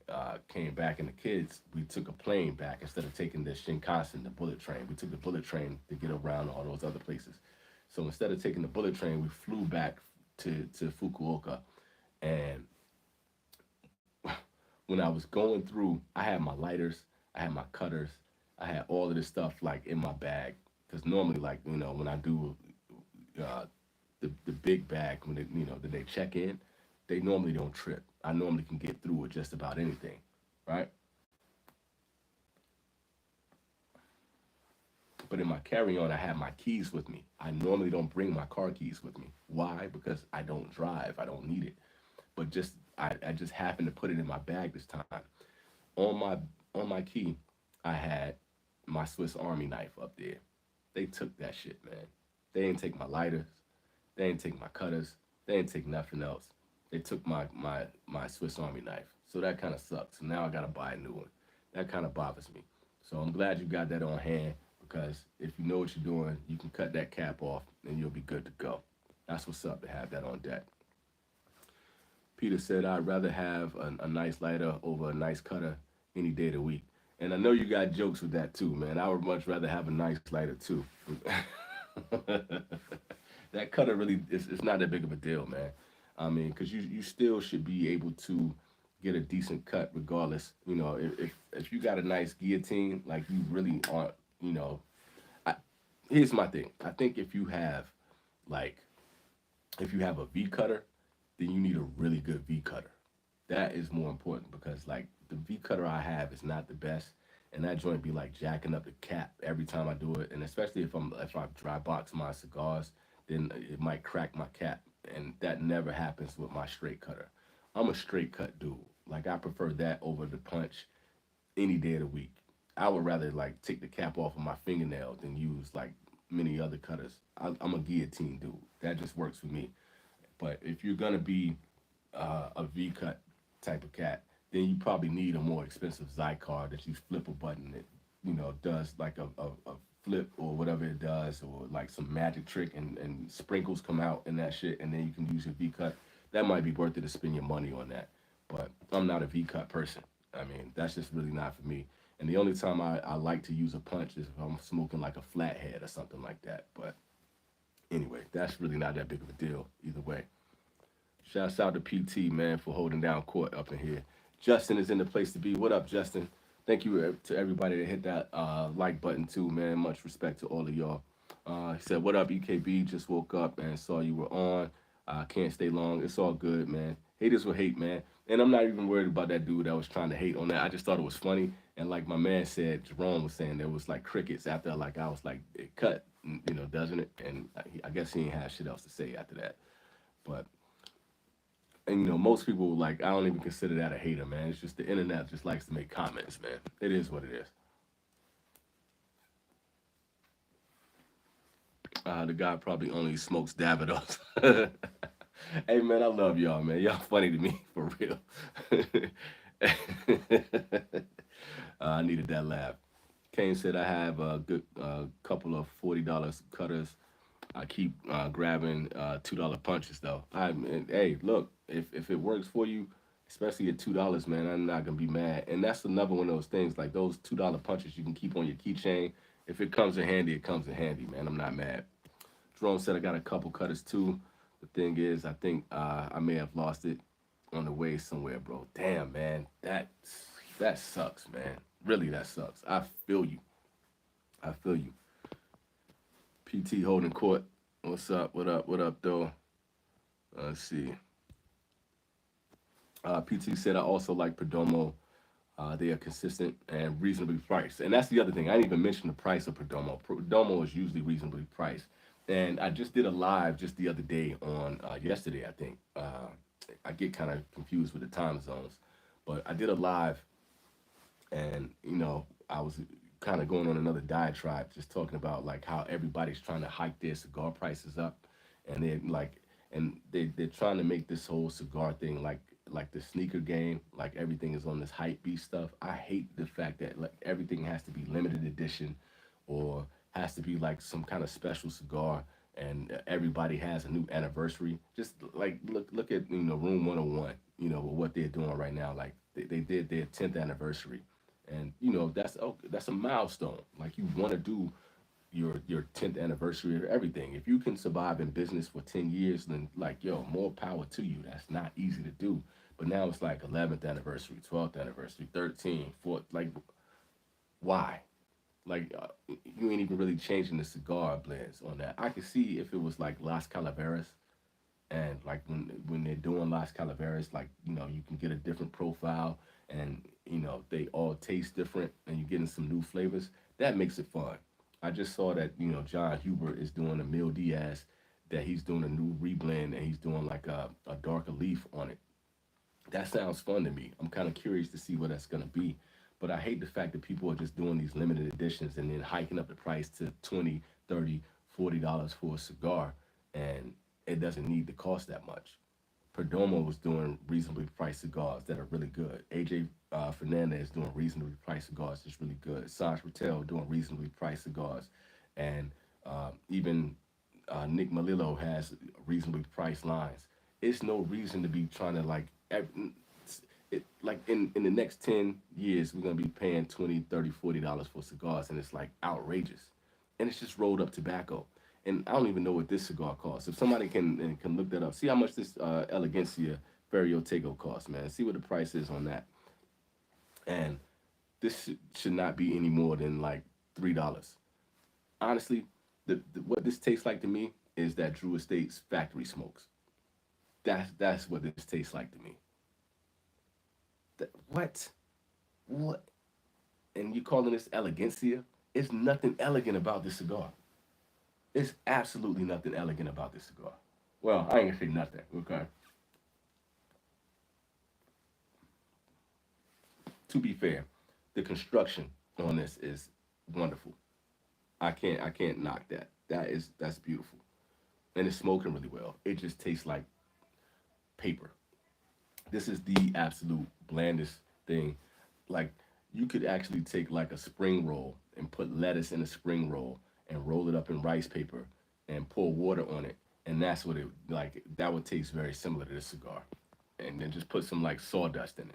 came back and the kids, we took a plane back instead of taking the Shinkansen, the bullet train. We took the bullet train to get around all those other places. So instead of taking the bullet train, we flew back to Fukuoka, and when I was going through, I had my lighters, I had my cutters, I had all of this stuff like in my bag. Because normally, like when I do uh, the big bag when they check in, they normally don't trip. I normally can get through with just about anything, right? But in my carry-on, I have my keys with me. I normally don't bring my car keys with me. Why? Because I don't drive. I don't need it. But I just happened to put it in my bag this time. On my on my key, I had my Swiss Army knife up there. They took that shit, man. They didn't take my lighters. They didn't take my cutters. They didn't take nothing else. They took my Swiss Army knife. So that kind of sucks. So now I gotta buy a new one. That kind of bothers me. So I'm glad you got that on hand because if you know what you're doing, you can cut that cap off and you'll be good to go. That's what's up to have that on deck. Peter said, I'd rather have a nice lighter over a nice cutter any day of the week. And I know you got jokes with that too, man. I would much rather have a nice lighter too. That cutter really it's not that big of a deal, man. I mean, because you still should be able to get a decent cut regardless. If you got a nice guillotine, like you really aren't, you know. I, here's my thing. I think like if you have a V cutter, then you need a really good V cutter. That is more important because like the V cutter I have is not the best, and that joint be like jacking up the cap every time I do it, and especially if I dry box my cigars, then it might crack my cap, and that never happens with my straight cutter. I'm a straight cut dude. Like I prefer that over the punch any day of the week. I would rather like take the cap off of my fingernail than use like many other cutters. I'm a guillotine dude. That just works for me. But if you're gonna be a V cut type of cat, then you probably need a more expensive Zycar that you flip a button that does like a flip or whatever it does, or like some magic trick and sprinkles come out and that shit, and then you can use your V cut. That might be worth it to spend your money on that. But I'm not a V cut person. I mean, that's just really not for me. And the only time I like to use a punch is if I'm smoking like a flathead or something like that. But anyway, that's really not that big of a deal either way. Shouts out to PT, man, for holding down court up in here. Justin is in the place to be. What up, Justin? Thank you to everybody that hit that like button too, man. Much respect to all of y'all. He said, what up, EKB? Just woke up and saw you were on. Can't stay long. It's all good, man. Haters will hate, man. And I'm not even worried about that dude that was trying to hate on that. I just thought it was funny. And like my man said, Jerome was saying there was like crickets after like I was like, it cut, doesn't it? And I guess he ain't have shit else to say after that. But and most people like I don't even consider that a hater, man. It's just the internet just likes to make comments, man. It is what it is. The guy probably only smokes Davidoff. Hey man, I love y'all, man. Y'all funny to me for real. I needed that laugh. Kane said I have a good couple of $40 cutters. I keep grabbing $2 punches though. Hey, look, if it works for you, especially at $2, man, I'm not gonna be mad. And that's another one of those things, like those $2 punches you can keep on your keychain. If it comes in handy, it comes in handy, man. I'm not mad. Jerome said I got a couple cutters too. The thing is, I think I may have lost it on the way somewhere, bro. Damn, man, that sucks, man. Really, that sucks. I feel you. I feel you. PT holding court. What's up? What up? What up, though? Let's see. PT said I also like Perdomo. They are consistent and reasonably priced. And that's the other thing. I didn't even mention the price of Perdomo. Perdomo is usually reasonably priced. And I just did a live just the other day on yesterday, I think. I get kind of confused with the time zones. But I did a live, and I was kind of going on another diatribe, just talking about like how everybody's trying to hike their cigar prices up, and they're trying to make this whole cigar thing like the sneaker game, like everything is on this hype beast stuff. I hate the fact that like everything has to be limited edition, or has to be like some kind of special cigar, and everybody has a new anniversary. Just like look at Room 101, with what they're doing right now. Like they did their 10th anniversary, and that's a milestone. Like you want to do your 10th anniversary of everything. If you can survive in business for 10 years, then like more power to you. That's not easy to do. But now it's like 11th anniversary, 12th anniversary, 13th, 4th. Like why? Like you ain't even really changing the cigar blends on that. I could see if it was like Las Calaveras, and like when they're doing Las Calaveras, like you can get a different profile, and they all taste different, and you're getting some new flavors. That makes it fun. I just saw that John Huber is doing a Mil Diaz, that he's doing a new reblend, and he's doing like a darker leaf on it. That sounds fun to me. I'm kind of curious to see what that's gonna be. But I hate the fact that people are just doing these limited editions and then hiking up the price to 20, 30, $40 for a cigar, and it doesn't need to cost that much. Perdomo was doing reasonably priced cigars that are really good. AJ Fernandez doing reasonably priced cigars that's really good. Sanj Patel doing reasonably priced cigars, and even Nick Melillo has reasonably priced lines. It's no reason to be trying to like in the next 10 years we're going to be paying 20, 30, $40 for cigars, and it's like outrageous, and it's just rolled up tobacco. And I don't even know what this cigar costs. If somebody can look that up, see how much this Elegancia Ferio Tego costs, man. See what the price is on that. And this should not be any more than like $3. Honestly, what this tastes like to me is that Drew Estate's factory smokes. That's what this tastes like to me. What? What? And you calling this elegancia? It's nothing elegant about this cigar. It's absolutely nothing elegant about this cigar. Well, I ain't gonna say nothing. Okay. To be fair, the construction on this is wonderful. I can't knock that. That's beautiful, and it's smoking really well. It just tastes like paper. This is the absolute blandest thing. Like you could actually take like a spring roll and put lettuce in a spring roll and roll it up in rice paper and pour water on it, and that's what it like. That would taste very similar to this cigar, and then just put some like sawdust in it.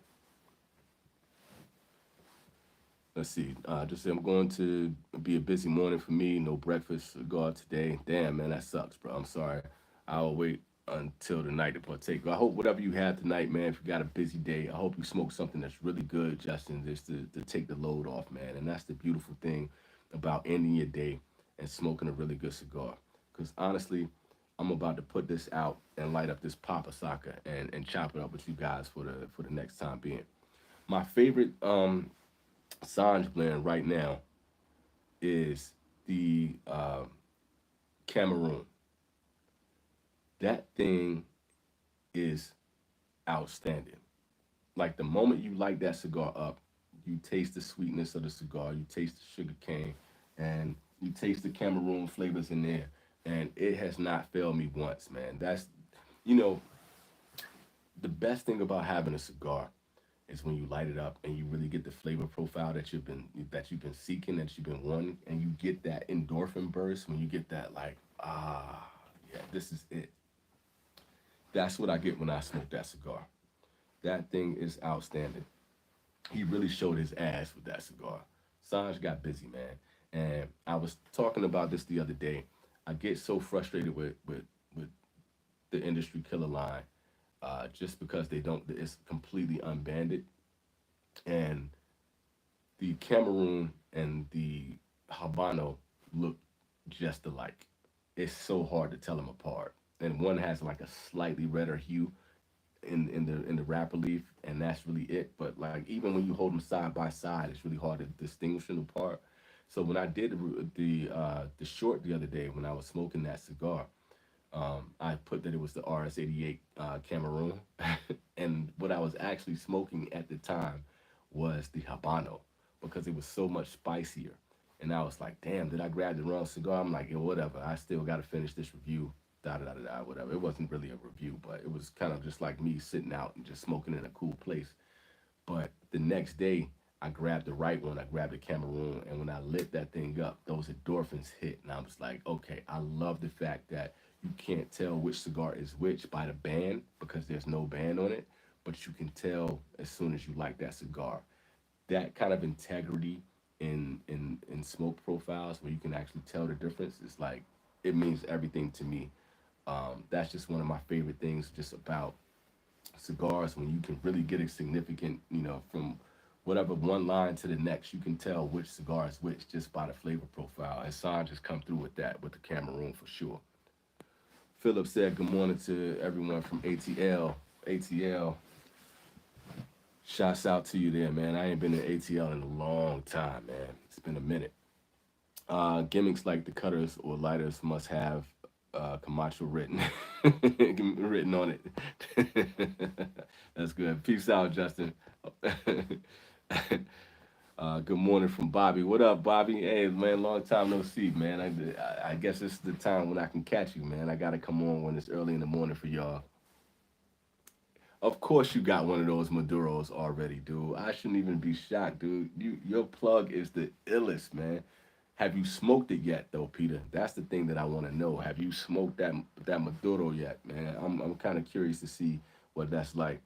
Let's see. Just say I'm going to be a busy morning for me. No breakfast cigar today. Damn, man, that sucks, bro. I'm sorry. I'll wait until the night to partake. I hope whatever you have tonight, man, if you got a busy day, I hope you smoke something that's really good, Justin, just to take the load off, man. And that's the beautiful thing about ending your day and smoking a really good cigar. Because honestly, I'm about to put this out and light up this Papa Saka and chop it up with you guys for the next time being. My favorite Sanj blend right now is the Cameroon. That thing is outstanding. Like the moment you light that cigar up, you taste the sweetness of the cigar, you taste the sugar cane, and you taste the Cameroon flavors in there. And it has not failed me once, man. That's, you know, the best thing about having a cigar is when you light it up and you really get the flavor profile that you've been seeking, that you've been wanting, and you get that endorphin burst when you get that like, yeah, this is it. That's what I get when I smoke that cigar. That thing is outstanding. He really showed his ass with that cigar. Sanj got busy, man. And I was talking about this the other day. I get so frustrated with the industry killer line, just because they don't. It's completely unbanded, and the Cameroon and the Habano look just alike. It's so hard to tell them apart. And one has like a slightly redder hue in the wrapper leaf, and that's really it. But like even when you hold them side by side, it's really hard to distinguish them apart. So when I did the short the other day when I was smoking that cigar, I put that it was the RS88 Cameroon, and what I was actually smoking at the time was the Habano because it was so much spicier. And I was like, damn, did I grab the wrong cigar? I'm like, yo, whatever. I still got to finish this review. Da da da da da. Whatever. It wasn't really a review, but it was kind of just like me sitting out and just smoking in a cool place. But the next day, I grabbed the right one. I grabbed the Cameroon, and when I lit that thing up, those endorphins hit, and I was like, okay, I love the fact that you can't tell which cigar is which by the band because there's no band on it, but you can tell as soon as you light that cigar. That kind of integrity in smoke profiles where you can actually tell the difference is like it means everything to me. That's just one of my favorite things just about cigars when you can really get a significant, from whatever one line to the next, you can tell which cigar is which just by the flavor profile. And San just come through with that with the Cameroon for sure. Philip said good morning to everyone from ATL. ATL, shouts out to you there, man. I ain't been in ATL in a long time, man. It's been a minute. Gimmicks like the cutters or lighters must have Camacho written written on it. That's good. Peace out, Justin. Good morning from Bobby. What up, Bobby? Hey, man, long time no see, man. I guess this is the time when I can catch you, man. I gotta come on when it's early in the morning for y'all. Of course, you got one of those Maduros already, dude. I shouldn't even be shocked, dude. Your plug is the illest, man. Have you smoked it yet, though, Peter? That's the thing that I want to know. Have you smoked that Maduro yet, man? I'm kind of curious to see what that's like.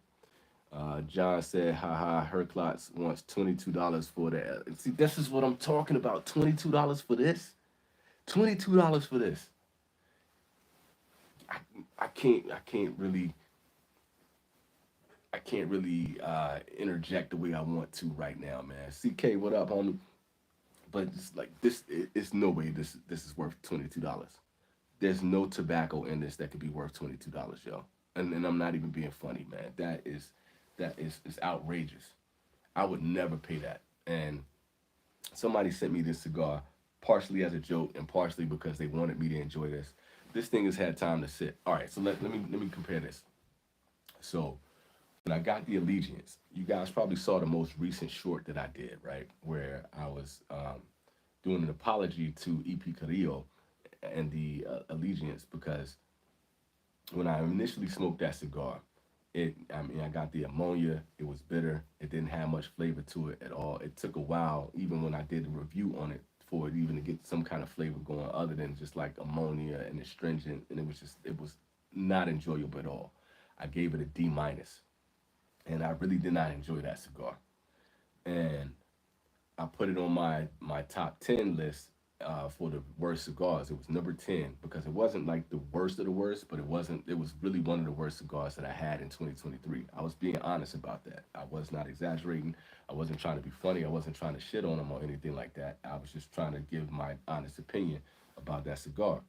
John said, haha, Herclots wants $22 for that. See, this is what I'm talking about. $22 for this? $22 for this. I, I can't really interject the way I want to right now, man. CK, what up, homie? But it's like this, it's no way this is worth $22. There's no tobacco in this that could be worth $22, yo. And I'm not even being funny, man. That is outrageous. I would never pay that. And somebody sent me this cigar partially as a joke and partially because they wanted me to enjoy this. This thing has had time to sit. All right, so let me compare this. So when I got the Allegiance, you guys probably saw the most recent short that I did, right? Where I was doing an apology to EP Carrillo and the Allegiance because when I initially smoked that cigar, I got the ammonia. It was bitter. It didn't have much flavor to it at all. It took a while, even when I did the review on it, for it even to get some kind of flavor going, other than just like ammonia and astringent, and it was not enjoyable at all. I gave it a D minus, and I really did not enjoy that cigar. And I put it on my top 10 list for the worst cigars. It was number 10 because it wasn't like the worst of the worst, but it wasn't. It was really one of the worst cigars that I had in 2023. I was being honest about that. I was not exaggerating. I wasn't trying to be funny. I wasn't trying to shit on them or anything like that. I was just trying to give my honest opinion about that cigar.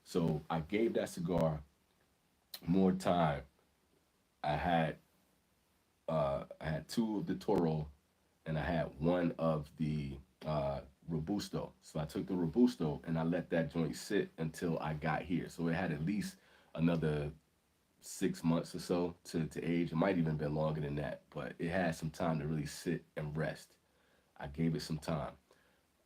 So I gave that cigar more time. I had I had two of the Toro and I had one of the Robusto. So I took the Robusto and I let that joint sit until I got here. So it had at least another 6 months or so to age. It might even been longer than that, but it had some time to really sit and rest. I gave it some time.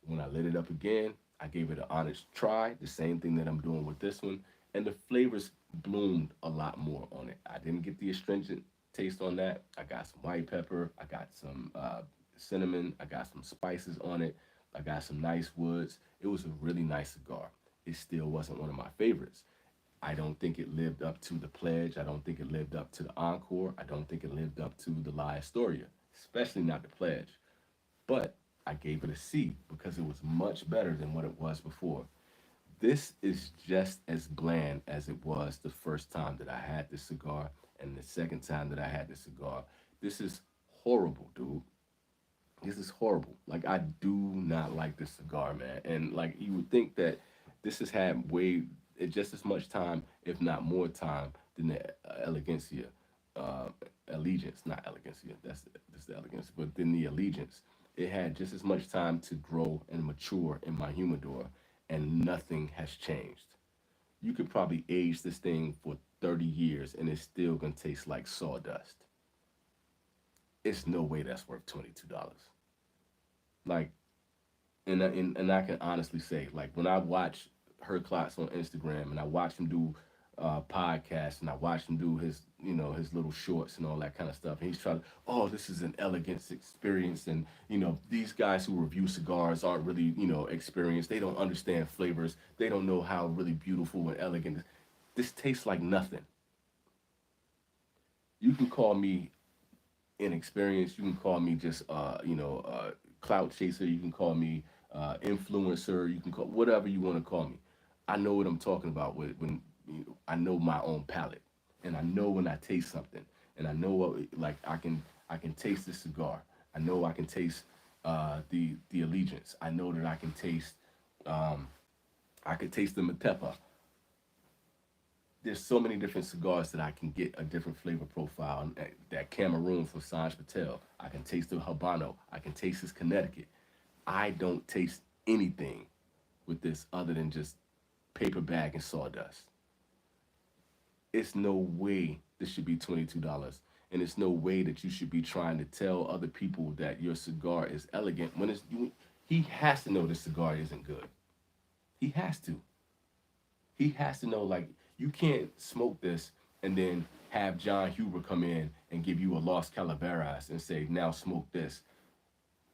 When I lit it up again, I gave it an honest try, the same thing that I'm doing with this one, and the flavors bloomed a lot more on it. I didn't get the astringent taste on that. I got some white pepper, I got some cinnamon, I got some spices on it, I got some nice woods. It was a really nice cigar. It still wasn't one of my favorites. I don't think it lived up to the pledge. I don't think it lived up to the encore. I don't think it lived up to the La Historia, especially not the pledge. But I gave it a C because it was much better than what it was before. This is just as bland as it was the first time that I had this cigar and the second time that I had this cigar. This is horrible, dude. This is horrible. Like, I do not like this cigar, man. And like, you would think that this has had way just as much time, if not more time, than the Elegancia, uh, Allegiance, not Elegancia. That's the Elegance, but then the Allegiance. It had just as much time to grow and mature in my humidor, and nothing has changed. You could probably age this thing for 30 years, and it's still gonna taste like sawdust. It's no way that's worth $22. Like, and I can honestly say, like, when I watch her clocks on Instagram and I watch him do podcasts and I watch him do his, his little shorts and all that kind of stuff, and he's trying to, oh, this is an elegance experience, and these guys who review cigars aren't really, experienced. They don't understand flavors. They don't know how really beautiful and elegant. This tastes like nothing. You can call me inexperienced. You can call me just clout chaser. You can call me influencer. You can call whatever you want to call me. I know what I'm talking about when I know my own palate, and I know when I taste something, and I know what, like, I can taste the cigar. I know I can taste the allegiance. I know that um, I could taste the Matepa. There's so many different cigars that I can get a different flavor profile. And that Cameroon from Sanj Patel, I can taste the Habano. I can taste his Connecticut. I don't taste anything with this other than just paper bag and sawdust. It's no way this should be $22. And it's no way that you should be trying to tell other people that your cigar is elegant when he has to know this cigar isn't good. He has to. He has to know, like, you can't smoke this and then have John Huber come in and give you a Los Calaveras and say, now smoke this.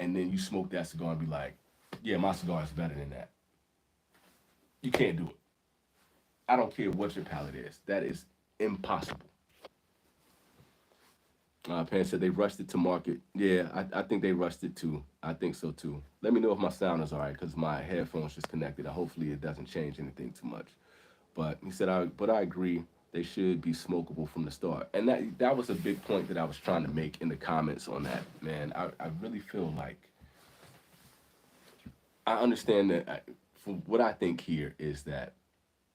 And then you smoke that cigar and be like, yeah, my cigar is better than that. You can't do it. I don't care what your palate is. That is impossible. Pan said they rushed it to market. Yeah, I think they rushed it too. I think so too. Let me know if my sound is all right because my headphones just connected. Hopefully it doesn't change anything too much. But he said, but I agree. They should be smokable from the start. And that was a big point that I was trying to make in the comments on that, man. I really feel like I understand that. From what I think here is that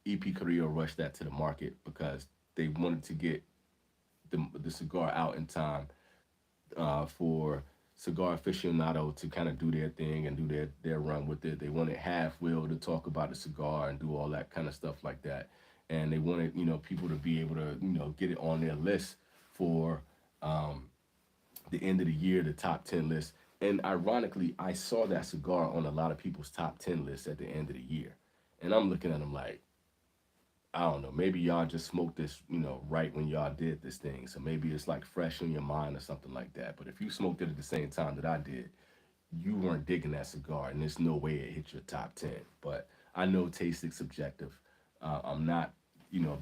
EP Carrillo rushed that to the market because they wanted to get the cigar out in time for cigar aficionado to kind of do their thing and do their run with it. They wanted Half Wheel to talk about the cigar and do all that kind of stuff like that. And they wanted, people to be able to, get it on their list for the end of the year, the top 10 list. And ironically, I saw that cigar on a lot of people's top 10 lists at the end of the year. And I'm looking at them like, I don't know, maybe y'all just smoked this, right when y'all did this thing. So maybe it's like fresh in your mind or something like that. But if you smoked it at the same time that I did, you weren't digging that cigar, and there's no way it hit your top 10. But I know taste is subjective. I'm not,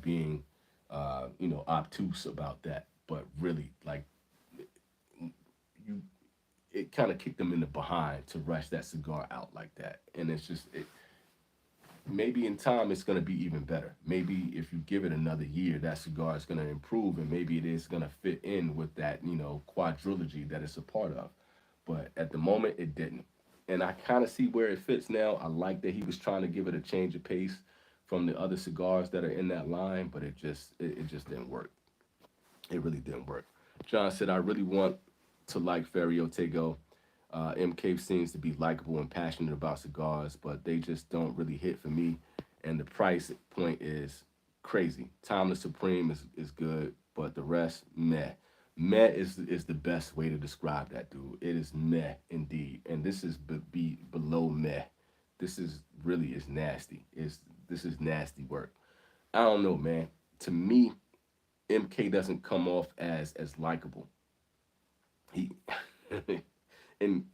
being, obtuse about that. But really, like, you, it kind of kicked them in the behind to rush that cigar out like that. And it's just, maybe in time it's going to be even better. Maybe if you give it another year, that cigar is going to improve, and maybe it is going to fit in with that, quadrilogy that it's a part of. But at the moment, it didn't. And I kind of see where it fits now. I like that he was trying to give it a change of pace from the other cigars that are in that line, but it just didn't work. It really didn't work. John said, I really want to like Ferio Tego. MK seems to be likable and passionate about cigars, but they just don't really hit for me. And the price point is crazy. Timeless Supreme is good, but the rest, meh. Meh is the best way to describe that, dude. It is meh indeed. And this is below meh. This is really is nasty. This is nasty work. I don't know, man. To me, MK doesn't come off as likable. He and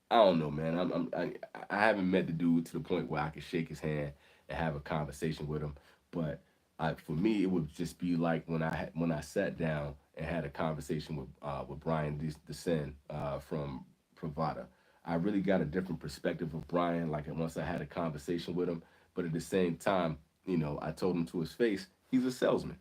I don't know, man. I haven't met the dude to the point where I could shake his hand and have a conversation with him. But for me, it would just be like when I sat down and had a conversation with Brian DeSen from Pravada. I really got a different perspective of Brian. Like once I had a conversation with him, But at the same time, I told him to his face, he's a salesman,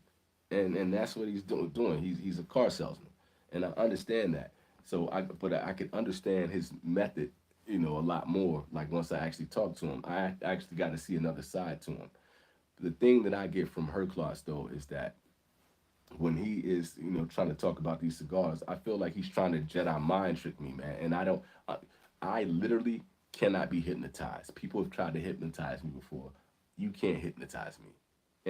and that's what he's doing. He's a car salesman, and I understand that. So but I could understand his method, a lot more. Like once I actually talked to him, I actually got to see another side to him. The thing that I get from her class though is that when he is, trying to talk about these cigars, I feel like he's trying to Jedi mind trick me, man. And I don't, I literally cannot be hypnotized. People have tried to hypnotize me before. You can't hypnotize me.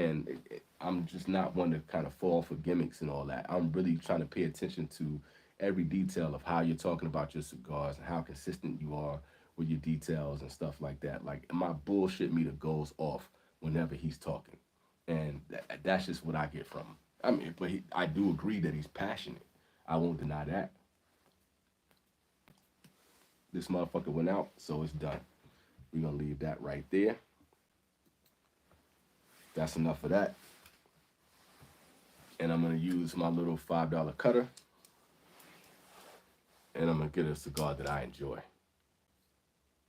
And I'm just not one to kind of fall for gimmicks and all that. I'm really trying to pay attention to every detail of how you're talking about your cigars and how consistent you are with your details and stuff like that. Like my bullshit meter goes off whenever he's talking, and that's just what I get from him. I mean, but I do agree that he's passionate. I won't deny that. This motherfucker went out, so it's done. We're gonna leave that right there. That's enough of that. And I'm gonna use my little $5 cutter, and I'm gonna get a cigar that I enjoy.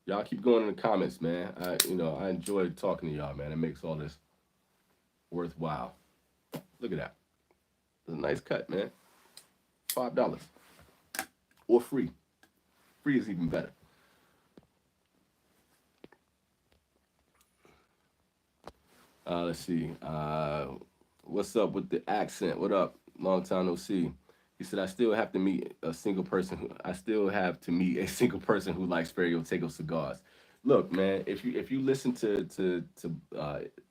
Y'all keep going in the comments, man. I enjoy talking to y'all, man. It makes all this worthwhile. Look at that. It's a nice cut, man. $5 or free. Free is even better. Let's see. What's up with the accent? What up? Long time no see. He said, I still have to meet a single person who likes Ferio Tego cigars. Look, man, if you listen to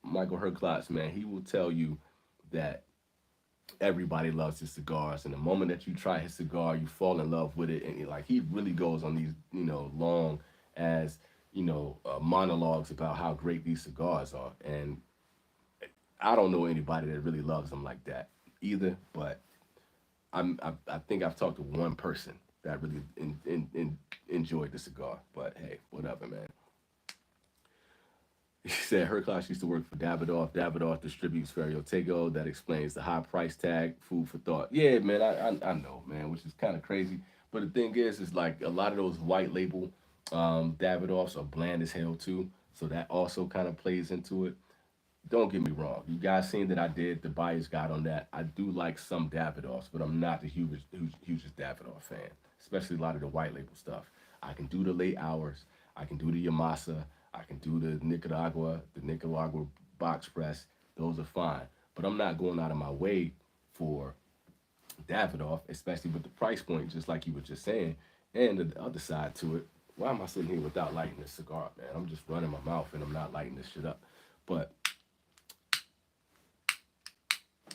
Michael Herklotz, man, he will tell you that everybody loves his cigars, and the moment that you try his cigar, you fall in love with it, and like he really goes on these long as monologues about how great these cigars are, and I don't know anybody that really loves them like that either, but I think I've talked to one person that really enjoyed the cigar. But hey, whatever, man. He said her class used to work for Davidoff. Davidoff distributes Ferio Tego. That explains the high price tag. Food for thought. Yeah, man, I know, man, which is kind of crazy. But the thing is like a lot of those white label Davidoffs are bland as hell too. So that also kind of plays into it. Don't get me wrong. You guys seen that I did the buyer's guide on that. I do like some Davidoffs, but I'm not the hugest Davidoff fan, especially a lot of the white label stuff. I can do the late hours. I can do the Yamasa. I can do the Nicaragua box press. Those are fine. But I'm not going out of my way for Davidoff, especially with the price point, just like you were just saying. And the other side to it, why am I sitting here without lighting this cigar, man? I'm just running my mouth and I'm not lighting this shit up. But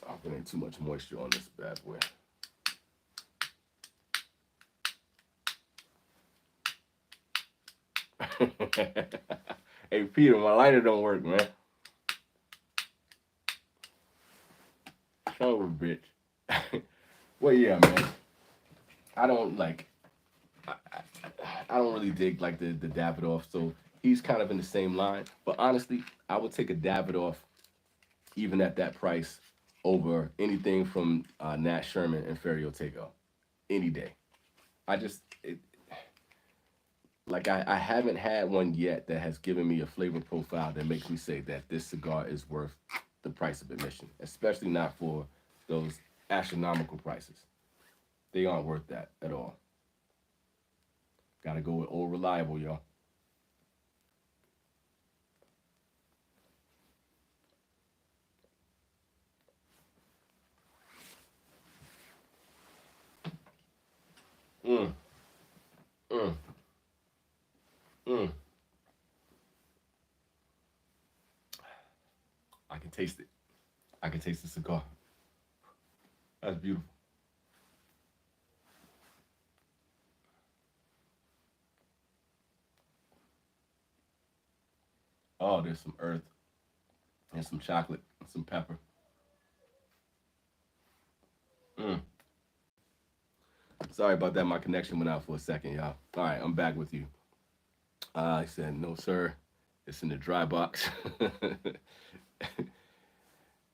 I'm putting too much moisture on this bad boy. Hey Peter, my lighter don't work, man. Son of a bitch. Well, yeah, man. I don't like. I don't really dig like the Davidoff, so he's kind of in the same line. But honestly, I would take a Davidoff, even at that price, over anything from Nat Sherman and Ferio Tego, any day. I just like I haven't had one yet that has given me a flavor profile that makes me say that this cigar is worth the price of admission, especially not for those astronomical prices. They aren't worth that at all. Gotta go with old reliable, y'all. Mm, mm, mm. I can taste it. I can taste the cigar. That's beautiful. Oh, there's some earth and some chocolate and some pepper. Mm. Sorry about that. My connection went out for a second, y'all. All right, I'm back with you. I said, no, sir. It's in the dry box.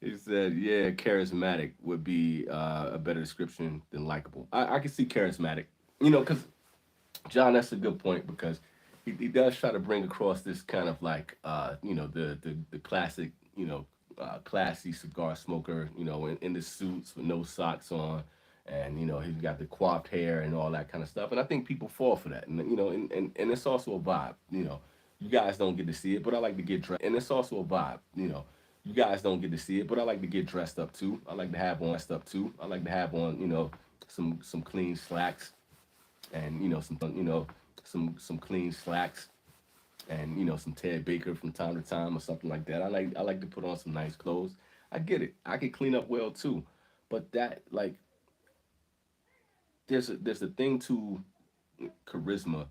He said, yeah, charismatic would be a better description than likable. I can see charismatic. Because, John, that's a good point because he does try to bring across this kind of like the classic classy cigar smoker, in the suits with no socks on, and he's got the coiffed hair and all that kind of stuff. And I think people fall for that, and and it's also a vibe. You guys don't get to see it, but I like to get dressed, and it's also a vibe. You guys don't get to see it, but I like to get dressed up too. I like to have on some clean slacks, and some clean slacks, and some Ted Baker from time to time or something like that. I like to put on some nice clothes. I get it. I can clean up well too, but that like there's a thing to charisma.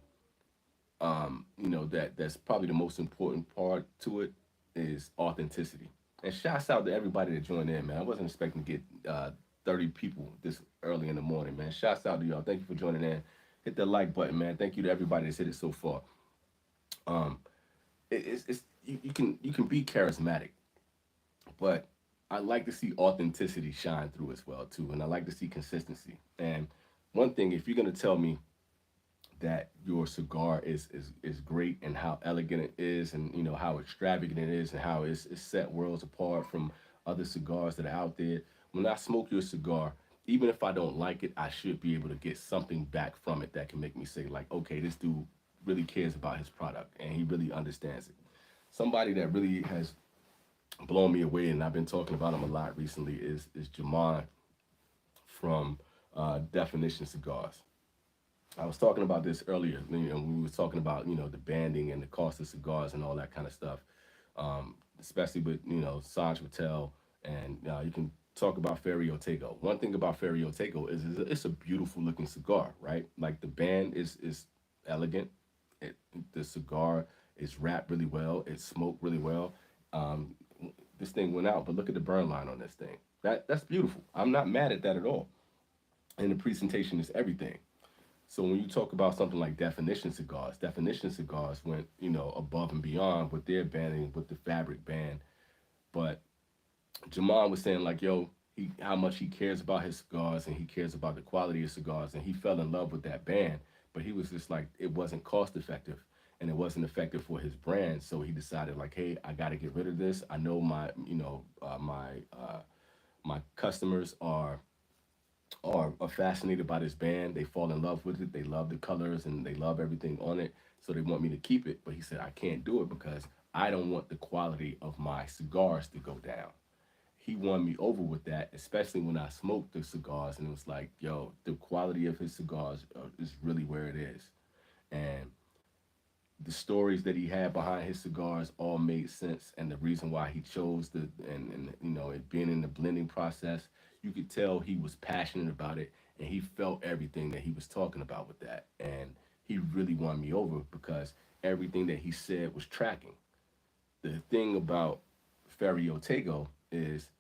That's probably the most important part to it is authenticity. And shouts out to everybody that joined in, man. I wasn't expecting to get 30 people this early in the morning, man. Shouts out to y'all. Thank you for joining in. Hit that like button, man. Thank you to everybody that's hit it so far. Um, it's you can be charismatic, but I like to see authenticity shine through as well too, and I like to see consistency. And one thing, if you're gonna tell me that your cigar is great and how elegant it is, and how extravagant it is, and how it's set worlds apart from other cigars that are out there, when I smoke your cigar, even if I don't like it, I should be able to get something back from it that can make me say like, okay, this dude really cares about his product and he really understands it. Somebody that really has blown me away, and I've been talking about him a lot recently, is Jamon from Definition Cigars. I was talking about this earlier. We were talking about the banding and the cost of cigars and all that kind of stuff, especially with Sanj Patel, and you can talk about Ferio Tego. One thing about Ferio Tego is it's a beautiful looking cigar, right? Like the band is elegant. The cigar is wrapped really well. It's smoked really well. Um, this thing went out, but look at the burn line on this thing. That's beautiful. I'm not mad at that at all. And the presentation is everything. So when you talk about something like Definition Cigars went, above and beyond with their banding, with the fabric band. But Jamal was saying like, yo, how much he cares about his cigars and he cares about the quality of cigars, and he fell in love with that band. But he was just like, it wasn't cost effective, and it wasn't effective for his brand. So he decided like, hey, I got to get rid of this. I know my customers are fascinated by this band. They fall in love with it. They love the colors and they love everything on it. So they want me to keep it. But he said, I can't do it because I don't want the quality of my cigars to go down. He won me over with that, especially when I smoked the cigars, and it was like, yo, the quality of his cigars is really where it is. And the stories that he had behind his cigars all made sense, and the reason why he chose and it being in the blending process, you could tell he was passionate about it, and he felt everything that he was talking about with that. And he really won me over because everything that he said was tracking. The thing about Ferio Tego is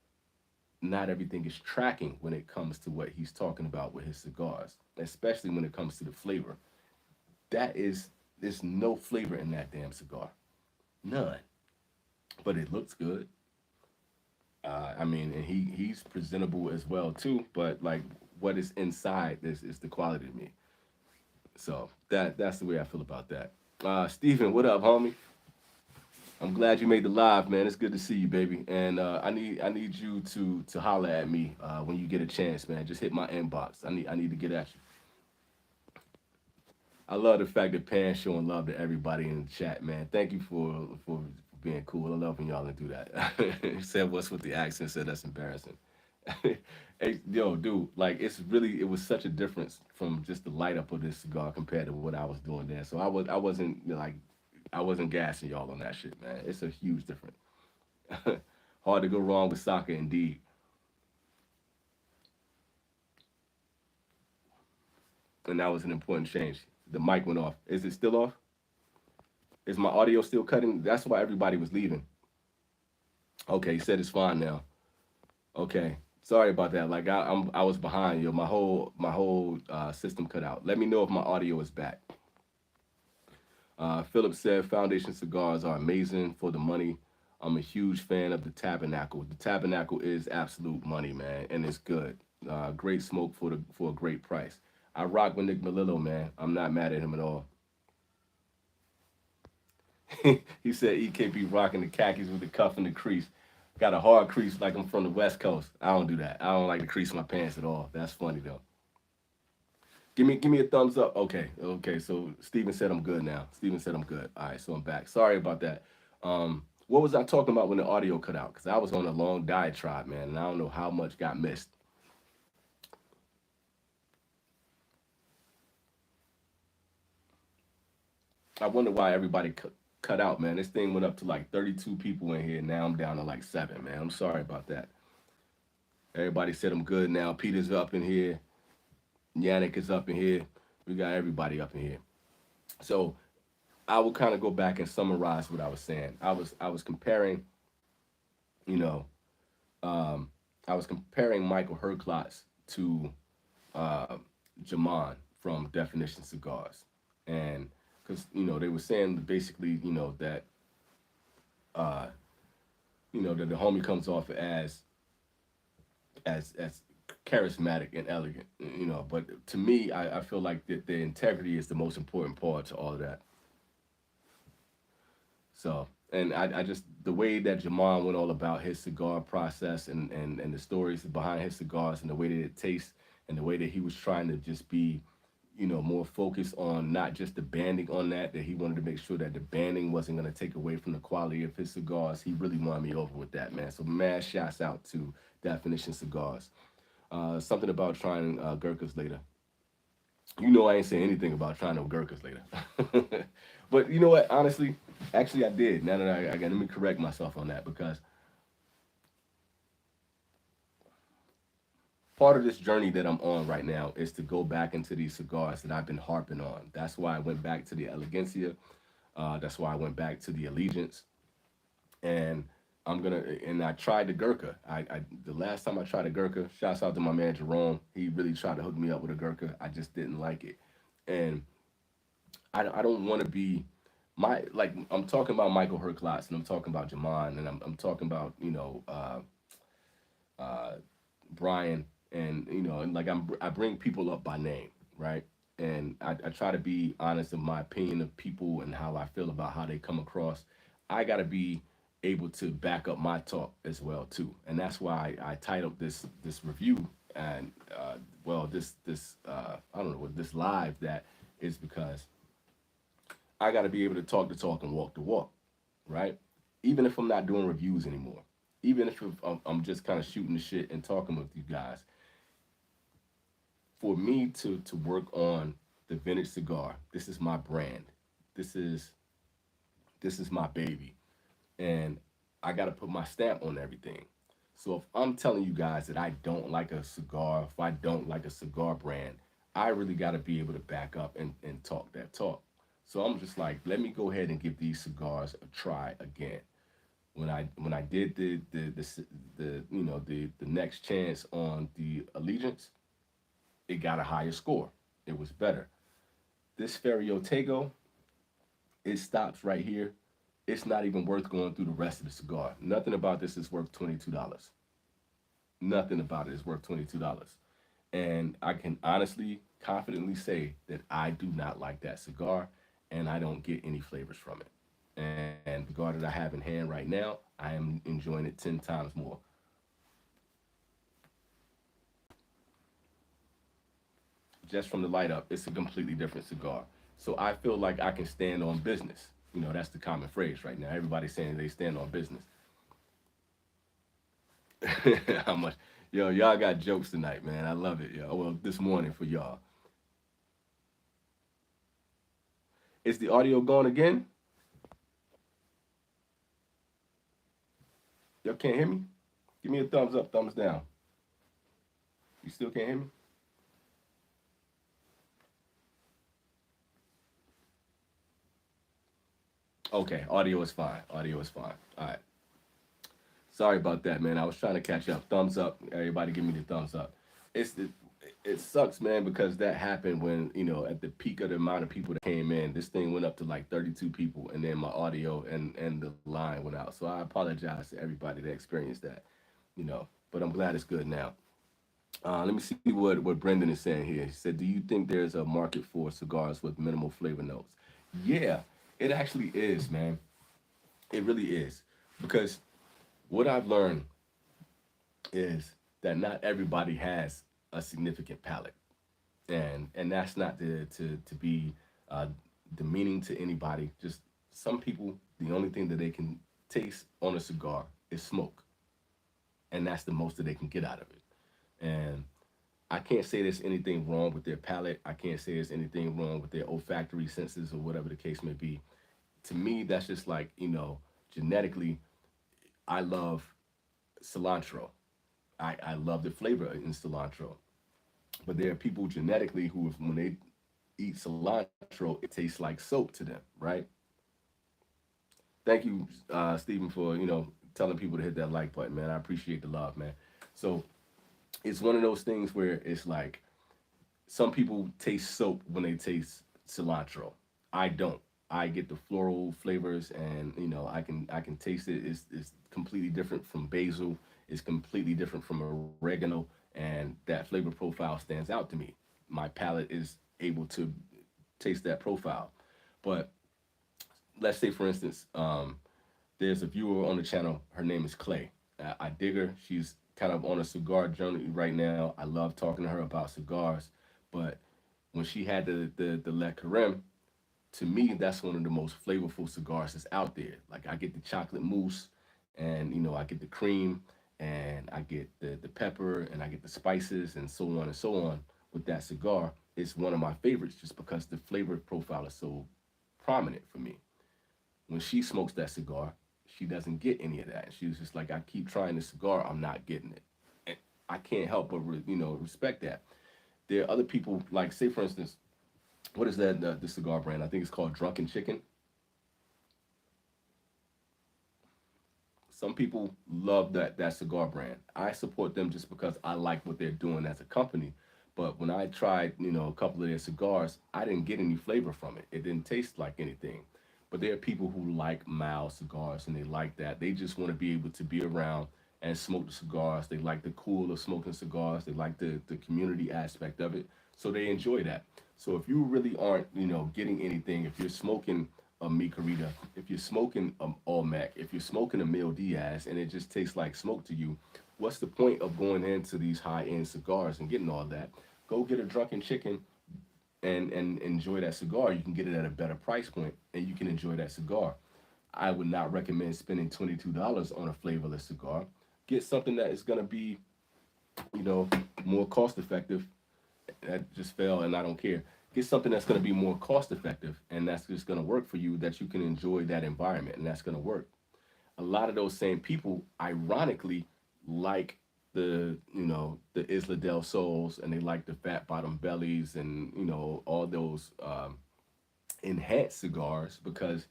not everything is tracking when it comes to what he's talking about with his cigars, especially when it comes to the flavor. That is, there's no flavor in that damn cigar, none. But it looks good. I mean, and he's presentable as well too. But like, what is inside this is the quality to me. So that's the way I feel about that. Steven, what up, homie? I'm glad you made the live, man. It's good to see you, baby. And I need you to holler at me when you get a chance, man. Just hit my inbox. I need to get at you. I love the fact that Pan's showing love to everybody in the chat, man. Thank you for being cool. I love when y'all do that. He said, "What's with the accent?" Said that's embarrassing. Hey, yo, dude, like it was such a difference from just the light up of this cigar compared to what I was doing there. So I wasn't gassing y'all on that shit, man. It's a huge difference. Hard to go wrong with Saka, indeed. And that was an important change. The mic went off. Is it still off? Is my audio still cutting? That's why everybody was leaving. Okay, he said it's fine now. Okay, sorry about that. Like I was behind you. My whole system cut out. Let me know if my audio is back. Philip said Foundation cigars are amazing for the money. I'm a huge fan of the Tabernacle. The Tabernacle is absolute money, man, and it's good. Great smoke for a great price. I rock with Nick Melillo, man. I'm not mad at him at all. He said EKB rocking the khakis with the cuff and the crease. Got a hard crease like I'm from the West Coast. I don't do that. I don't like to crease my pants at all. That's funny though. Give me a thumbs up. Okay. So Steven said I'm good now. Steven said I'm good. All right, so I'm back. Sorry about that. What was I talking about when the audio cut out? Because I was on a long diatribe, man, and I don't know how much got missed. I wonder why everybody cut out, man. This thing went up to like 32 people in here. Now I'm down to like seven, man. I'm sorry about that. Everybody said I'm good now. Peter's up in here. Yannick is up in here. We got everybody up in here. So I will kind of go back and summarize what I was saying. I was comparing, you know, um, I was comparing Michael Herklotz to uh, Jaman from Definition Cigars, and because they were saying basically that uh, that the homie comes off as charismatic and elegant, but to me I feel like that the integrity is the most important part to all of that. So, and I just the way that Jamal went all about his cigar process and the stories behind his cigars and the way that it tastes and the way that he was trying to just be, more focused on not just the banding on that he wanted to make sure that the banding wasn't going to take away from the quality of his cigars. He really won me over with that, man. So, mad shouts out to Definition Cigars. Something about trying Gurkhas later. I ain't saying anything about trying no Gurkhas later. But you know what? Honestly, actually, I did. Now that I got, let me correct myself on that because part of this journey that I'm on right now is to go back into these cigars that I've been harping on. That's why I went back to the Elegancia. That's why I went back to the Allegiance. And and I tried the Gurkha. The last time I tried a Gurkha, shouts out to my man Jerome. He really tried to hook me up with a Gurkha. I just didn't like it. And I don't want to be like I'm talking about Michael Herklotz and I'm talking about Jaman and I'm talking about uh, Brian and and like I bring people up by name, right? And I try to be honest in my opinion of people and how I feel about how they come across. I got to be able to back up my talk as well too, and that's why I titled this review and this I don't know what this live that is because I got to be able to talk the talk and walk the walk, right? Even if I'm not doing reviews anymore, even if I'm just kind of shooting the shit and talking with you guys, for me to work on the vintage cigar, this is my brand. This is this is my baby, and I got to put my stamp on everything. So if I'm telling you guys that I don't like a cigar, if I don't like a cigar brand, I really got to be able to back up and talk that talk. So I'm just like, let me go ahead and give these cigars a try again. When I did the next chance on the Allegiance, it got a higher score. It was better. This Ferio Tego, it stops right here. It's not even worth going through the rest of the cigar. Nothing about this is worth $22. Nothing about it is worth $22. And I can honestly, confidently say that I do not like that cigar and I don't get any flavors from it. And the cigar that I have in hand right now, I am enjoying it 10 times more. Just from the light up, it's a completely different cigar. So I feel like I can stand on business. That's the common phrase right now. Everybody's saying they stand on business. How much? Yo, y'all got jokes tonight, man. I love it, yo. Well, this morning for y'all. Is the audio gone again? Y'all can't hear me? Give me a thumbs up, thumbs down. You still can't hear me? Okay, audio is fine. Audio is fine. All right. Sorry about that, man. I was trying to catch up. Thumbs up. Everybody give me the thumbs up. It's the it sucks, man, because that happened when, at the peak of the amount of people that came in, this thing went up to like 32 people, and then my audio and the line went out. So I apologize to everybody that experienced that, but I'm glad it's good now. Let me see what Brendan is saying here. He said, "Do you think there's a market for cigars with minimal flavor notes?" Yeah, It actually is, man. It really is. Because what I've learned is that not everybody has a significant palate. And that's not to be uh, demeaning to anybody. Just some people, the only thing that they can taste on a cigar is smoke, and that's the most that they can get out of it. And I can't say there's anything wrong with their palate. I can't say there's anything wrong with their olfactory senses or whatever the case may be. To me, that's just like, genetically, I love cilantro. I love the flavor in cilantro. But there are people genetically who, when they eat cilantro, it tastes like soap to them, right? Thank you, Stephen, for telling people to hit that like button, man. I appreciate the love, man. So it's one of those things where it's like some people taste soap when they taste cilantro. I don't. I get the floral flavors, and I can taste it. It's completely different from basil. It's completely different from oregano, and that flavor profile stands out to me. My palate is able to taste that profile. But let's say, for instance, there's a viewer on the channel. Her name is Clay. I dig her. She's kind of on a cigar journey right now. I love talking to her about cigars. But when she had the Le Carême, to me, that's one of the most flavorful cigars that's out there. Like, I get the chocolate mousse, and I get the cream, and I get the pepper, and I get the spices, and so on and so on with that cigar. It's one of my favorites just because the flavor profile is so prominent for me. When she smokes that cigar, she doesn't get any of that. She was just like, I keep trying the cigar, I'm not getting it. And I can't help but respect that. There are other people, like, say for instance, what is that the cigar brand? I think it's called Drunken Chicken. Some people love that cigar brand. I support them just because I like what they're doing as a company. But when I tried, a couple of their cigars, I didn't get any flavor from it. It didn't taste like anything. But there are people who like mild cigars, and they like that. They just want to be able to be around and smoke the cigars. They like the cool of smoking cigars. They like the community aspect of it. So they enjoy that. So if you really aren't, getting anything, if you're smoking a Micarita, if you're smoking Olmec, if you're smoking a Mil Diaz, and it just tastes like smoke to you, what's the point of going into these high end cigars and getting all that? Go get a Drunken Chicken and enjoy that cigar. You can get it at a better price point, and you can enjoy that cigar. I would not recommend spending $22 on a flavorless cigar. Get something that is going to be, you know, more cost effective. That just fell, and I don't care. Get something that's going to be more cost effective, and that's just going to work for you. That you can enjoy that environment, and that's going to work. A lot of those same people, ironically, like the Isla del Sols, and they like the fat bottom bellies, and all those enhanced cigars because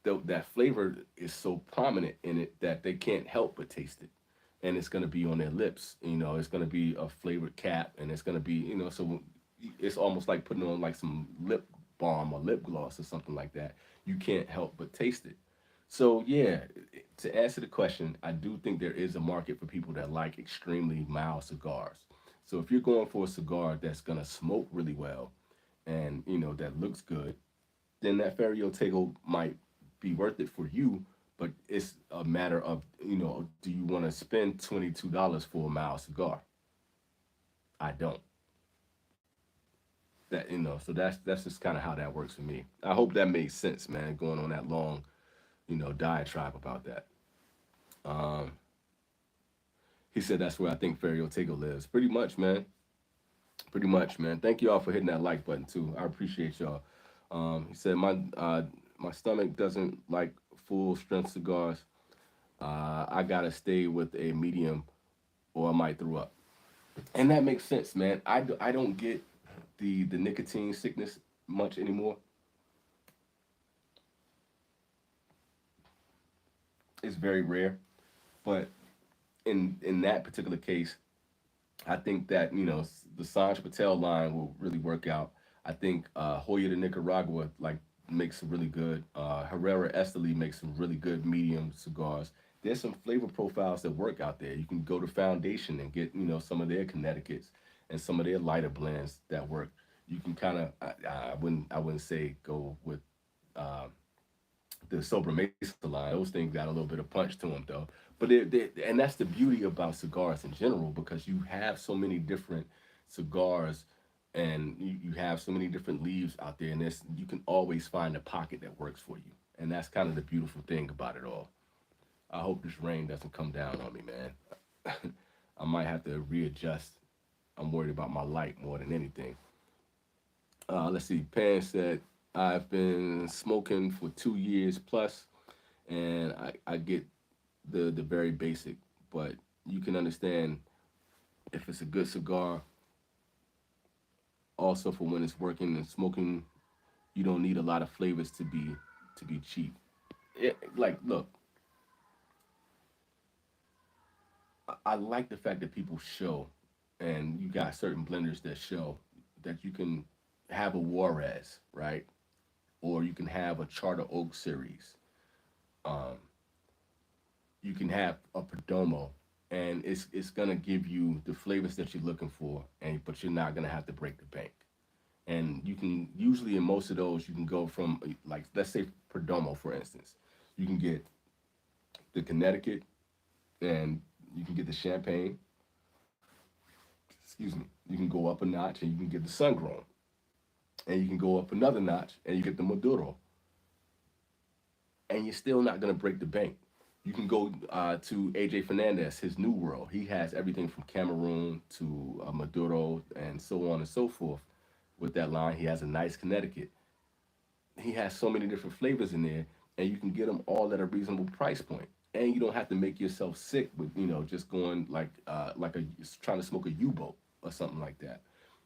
that flavor is so prominent in it that they can't help but taste it, and it's going to be on their lips. It's going to be a flavored cap, and it's going to be so it's almost like putting on like some lip balm or lip gloss or something like that. You can't help but taste it. So yeah, to answer the question, I do think there is a market for people that like extremely mild cigars. So if you're going for a cigar that's gonna smoke really well and that looks good, then that Ferio Tego might be worth it for you. But it's a matter of do you want to spend $22 for a mild cigar? I don't. So that's just kind of how that works for me. I hope that makes sense, man. Going on that long diatribe about that. Um, he said that's where I think Ferio Tego lives. Pretty much, man. Pretty much, man. Thank you all for hitting that like button too. I appreciate y'all. He said my stomach doesn't like full strength cigars. I gotta stay with a medium, or I might throw up. And that makes sense, man. I don't get the nicotine sickness much anymore. It's very rare, but in that particular case, I think that the Sanj Patel line will really work out. I think Hoya de Nicaragua like makes some really good. Herrera Esteli makes some really good medium cigars. There's some flavor profiles that work out there. You can go to Foundation and get some of their Connecticut's and some of their lighter blends that work. You can kind of I wouldn't say go with the Sobremesa line. Those things got a little bit of punch to them though. But and that's the beauty about cigars in general, because you have so many different cigars, and you have so many different leaves out there, and you can always find a pocket that works for you. And that's kind of the beautiful thing about it all. I hope this rain doesn't come down on me, man. I might have to readjust. I'm worried about my light more than anything. Let's see. Pan said, I've been smoking for 2 years plus, and I get the very basic, but you can understand if it's a good cigar. Also, for when it's working and smoking, you don't need a lot of flavors to be cheap. Like, look, I like the fact that people show, and you got certain blenders that show that you can have a Juarez, right? Or you can have a Charter Oak series. Um, you can have a Perdomo, and it's gonna give you the flavors that you're looking for, and but you're not gonna have to break the bank. And you can usually in most of those you can go from, like, let's say Perdomo for instance, you can get the Connecticut, and you can get the Champagne. Excuse me. You can go up a notch and you can get the sun grown, and you can go up another notch and you get the Maduro, and you're still not gonna break the bank. You can go to AJ Fernandez, his New World. He has everything from Cameroon to Maduro and so on and so forth. With that line, he has a nice Connecticut. He has so many different flavors in there, and you can get them all at a reasonable price point. And you don't have to make yourself sick with just going like a trying to smoke a U-boat or something like that.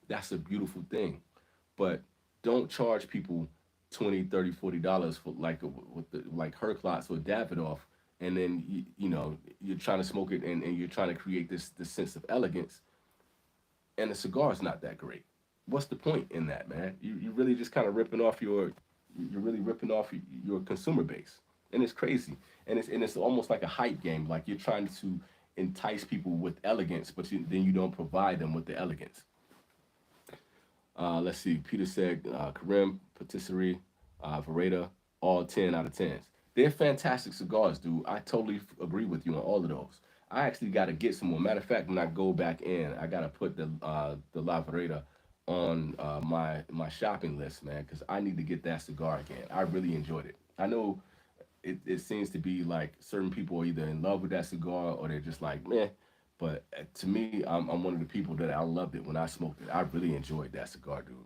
That's a beautiful thing. But don't charge people 20, 30, $40 for with the like Herklots or Davidoff, and then you're trying to smoke it, and you're trying to create this sense of elegance, and the cigar is not that great. What's the point in that, man? You really just kind of ripping off you're really ripping off your consumer base, and it's crazy, and it's almost like a hype game. Like you're trying to entice people with elegance, but then you don't provide them with the elegance. Let's see. Peter said, Karim, Patisserie, Vereda, all 10 out of 10s. They're fantastic cigars, dude. I totally agree with you on all of those. I actually got to get some more. Matter of fact, when I go back in, I got to put the La Vereda on my shopping list, man, because I need to get that cigar again. I really enjoyed it. I know it seems to be like certain people are either in love with that cigar or they're just like, meh. But to me, I'm one of the people that I loved it when I smoked it. I really enjoyed that cigar, dude.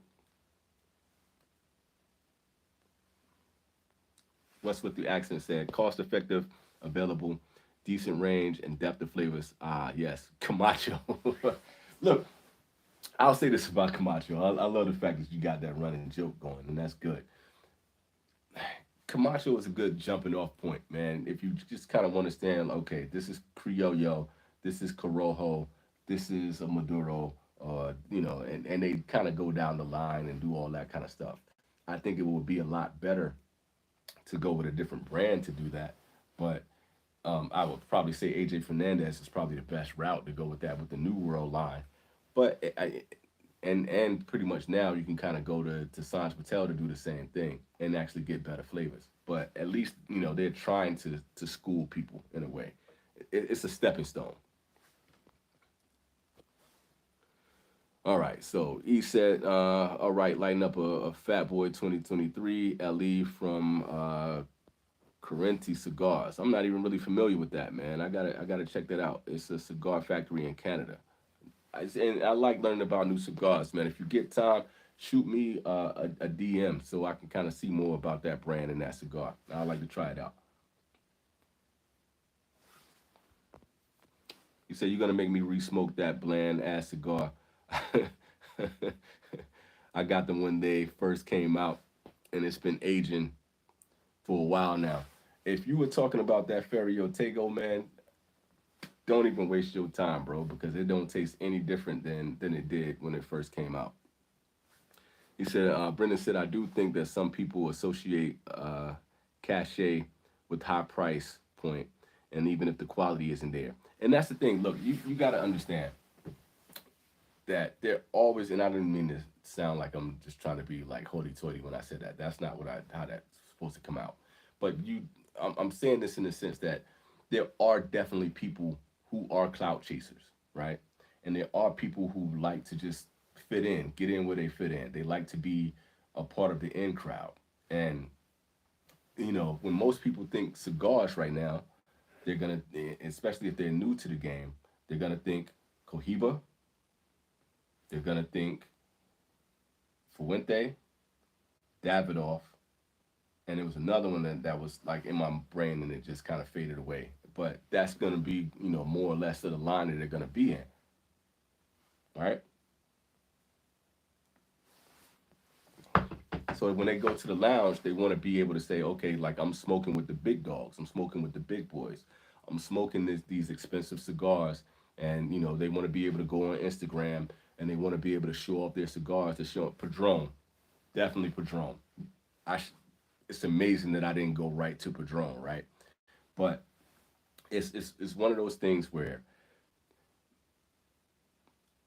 What's with the accent said? Cost effective, available, decent range, and depth of flavors. Ah, yes, Camacho. Look, I'll say this about Camacho. I love the fact that you got that running joke going, and that's good. Camacho is a good jumping off point, man. If you just kind of understand, okay, this is Criollo, this is Corojo, this is a Maduro, and they kind of go down the line and do all that kind of stuff. I think it would be a lot better to go with a different brand to do that. But I would probably say AJ Fernandez is probably the best route to go with that with the New World line. But and pretty much now you can kind of go to Sanj Patel to do the same thing and actually get better flavors. But at least they're trying to school people in a way. It's a stepping stone. All right, so he said, all right, lighting up a Fat Boy 2023 LE from Correnti Cigars. I'm not even really familiar with that, man. I gotta check that out. It's a cigar factory in Canada. And I like learning about new cigars, man. If you get time, shoot me a DM so I can kind of see more about that brand and that cigar. I'd like to try it out. You said you're gonna make me re-smoke that bland ass cigar. I got them when they first came out, and it's been aging for a while now. If you were talking about that Ferio Tego, man, don't even waste your time, bro, because it don't taste any different than it did when it first came out. He said, Brendan said, I do think that some people associate cachet with high price point, and even if the quality isn't there. And that's the thing. Look, you got to understand that they're always, and I didn't mean to sound like I'm just trying to be like hoity-toity when I said that. That's not how that's supposed to come out. But I'm saying this in the sense that there are definitely people who are clout chasers, right? And there are people who like to just fit in, get in where they fit in. They like to be a part of the in crowd. And when most people think cigars right now, they're gonna, especially if they're new to the game, they're gonna think Cohiba, they're gonna think Fuente, Davidoff, and there was another one that was like in my brain and it just kind of faded away. But that's gonna be, more or less of the line that they're gonna be in, right? So when they go to the lounge, they want to be able to say, okay, like I'm smoking with the big dogs, I'm smoking with the big boys, I'm smoking these expensive cigars, and they want to be able to go on Instagram and they want to be able to show off their cigars, to show Padron, definitely Padron. I sh- it's amazing that I didn't go right to Padron, right? But it's one of those things where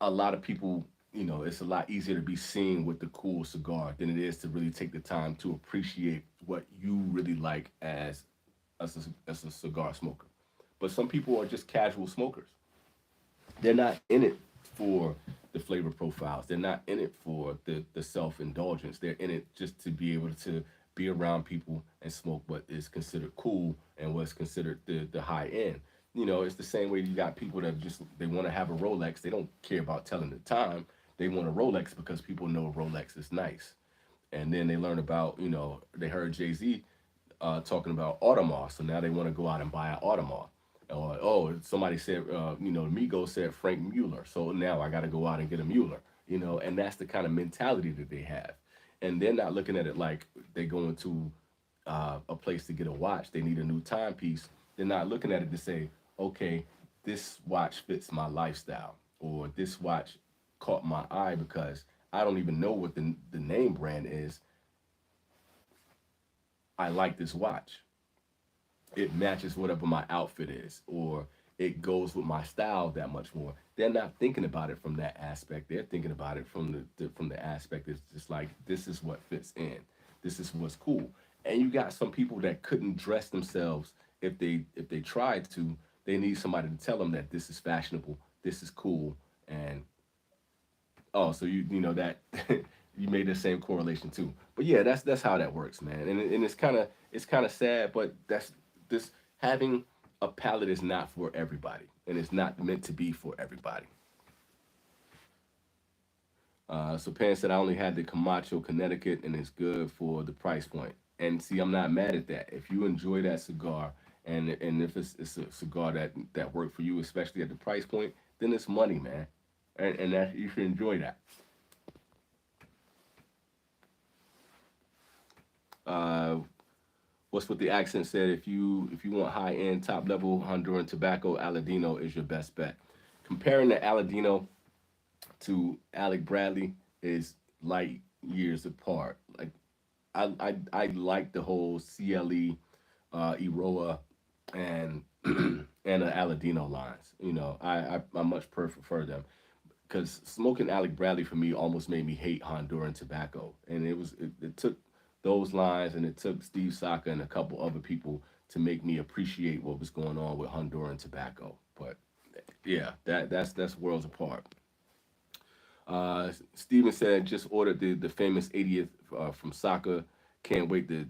a lot of people, it's a lot easier to be seen with the cool cigar than it is to really take the time to appreciate what you really like as a cigar smoker. But some people are just casual smokers. They're not in it for the flavor profiles. They're not in it for the self indulgence. They're in it just to be able to be around people and smoke what is considered cool and what's considered the high end. It's the same way you got people that just they want to have a Rolex. They don't care about telling the time. They want a Rolex because people know Rolex is nice. And then they learn about, they heard Jay-Z talking about Audemars, so now they want to go out and buy an Audemars. Or somebody said, Migos said Frank Mueller, so now I got to go out and get a Mueller. And that's the kind of mentality that they have, and they're not looking at it like they go into a place to get a watch. They need a new timepiece. They're not looking at it to say, okay, this watch fits my lifestyle, or this watch caught my eye because I don't even know what the name brand is. I like this watch. It matches whatever my outfit is, or it goes with my style that much more. They're not thinking about it from that aspect. They're thinking about it from the aspect that's just like, this is what fits in. This is what's cool. And you got some people that couldn't dress themselves if they tried to. They need somebody to tell them that this is fashionable, this is cool, and oh, so that you made the same correlation too. But yeah, that's how that works, man. And it's kind of sad, but that's this having a palate is not for everybody, and it's not meant to be for everybody. So Pan said I only had the Camacho, Connecticut, and it's good for the price point. And see, I'm not mad at that. If you enjoy that cigar, and if it's a cigar that worked for you, especially at the price point, then it's money, man, and that you should enjoy that. Uh, what's what the accent said? If you want high end, top level Honduran tobacco, Aladino is your best bet. Comparing the Aladino to Alec Bradley is light years apart. Like I like the whole CLE, Eroa, and and the Aladino lines. I much prefer them because smoking Alec Bradley for me almost made me hate Honduran tobacco, and it took those lines and it took Steve Saka and a couple other people to make me appreciate what was going on with Honduran tobacco. But yeah, that's worlds apart. Steven said just ordered the famous 80th from Saka. Can't wait to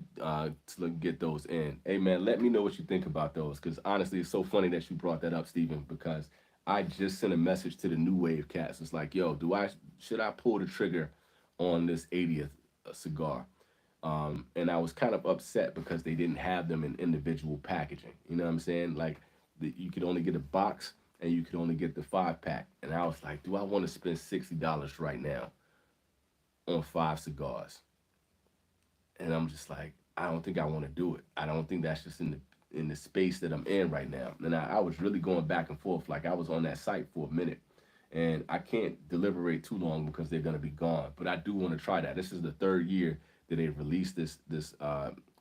get those in. Hey man, let me know what you think about those because honestly, it's so funny that you brought that up, Steven, because I just sent a message to the New Wave cats. It's like, yo, do I should I pull the trigger on this 80th cigar? And I was kind of upset because they didn't have them in individual packaging. You know what I'm saying? Like you could only get a box and you could only get the 5 pack. And I was like, do I want to spend $60 right now on 5 cigars? And I'm just like, I don't think I want to do it. I don't think that's just in the space that I'm in right now. And I was really going back and forth. Like I was on that site for a minute. And I can't deliberate too long because they're gonna be gone. But I do want to try that. This is the third year that they've released this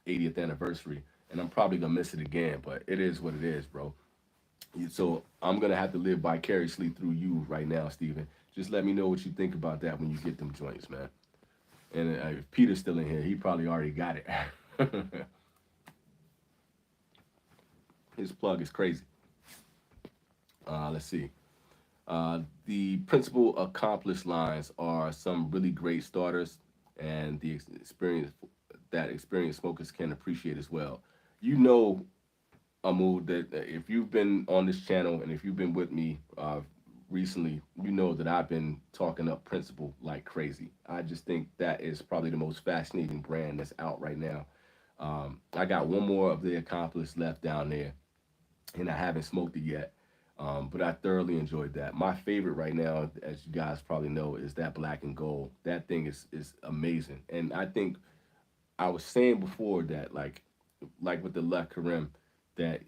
80th anniversary, and I'm probably gonna miss it again. But it is what it is, bro. So I'm gonna have to live vicariously through you right now, Steven. Just let me know what you think about that when you get them joints, man. And if Peter's still in here, he probably already got it. His plug is crazy. Let's see. The principal accomplished lines are some really great starters, and the experience that experienced smokers can appreciate as well. You know, Amu, that if you've been on this channel and if you've been with me recently, you know that I've been talking up Principal like crazy. I just think that is probably the most fascinating brand that's out right now. I got one more of the accomplished left down there, and I haven't smoked it yet. But I thoroughly enjoyed that. My favorite right now, as you guys probably know, is that black and gold. That thing is amazing. And I think I was saying before that like with the Le Carême, that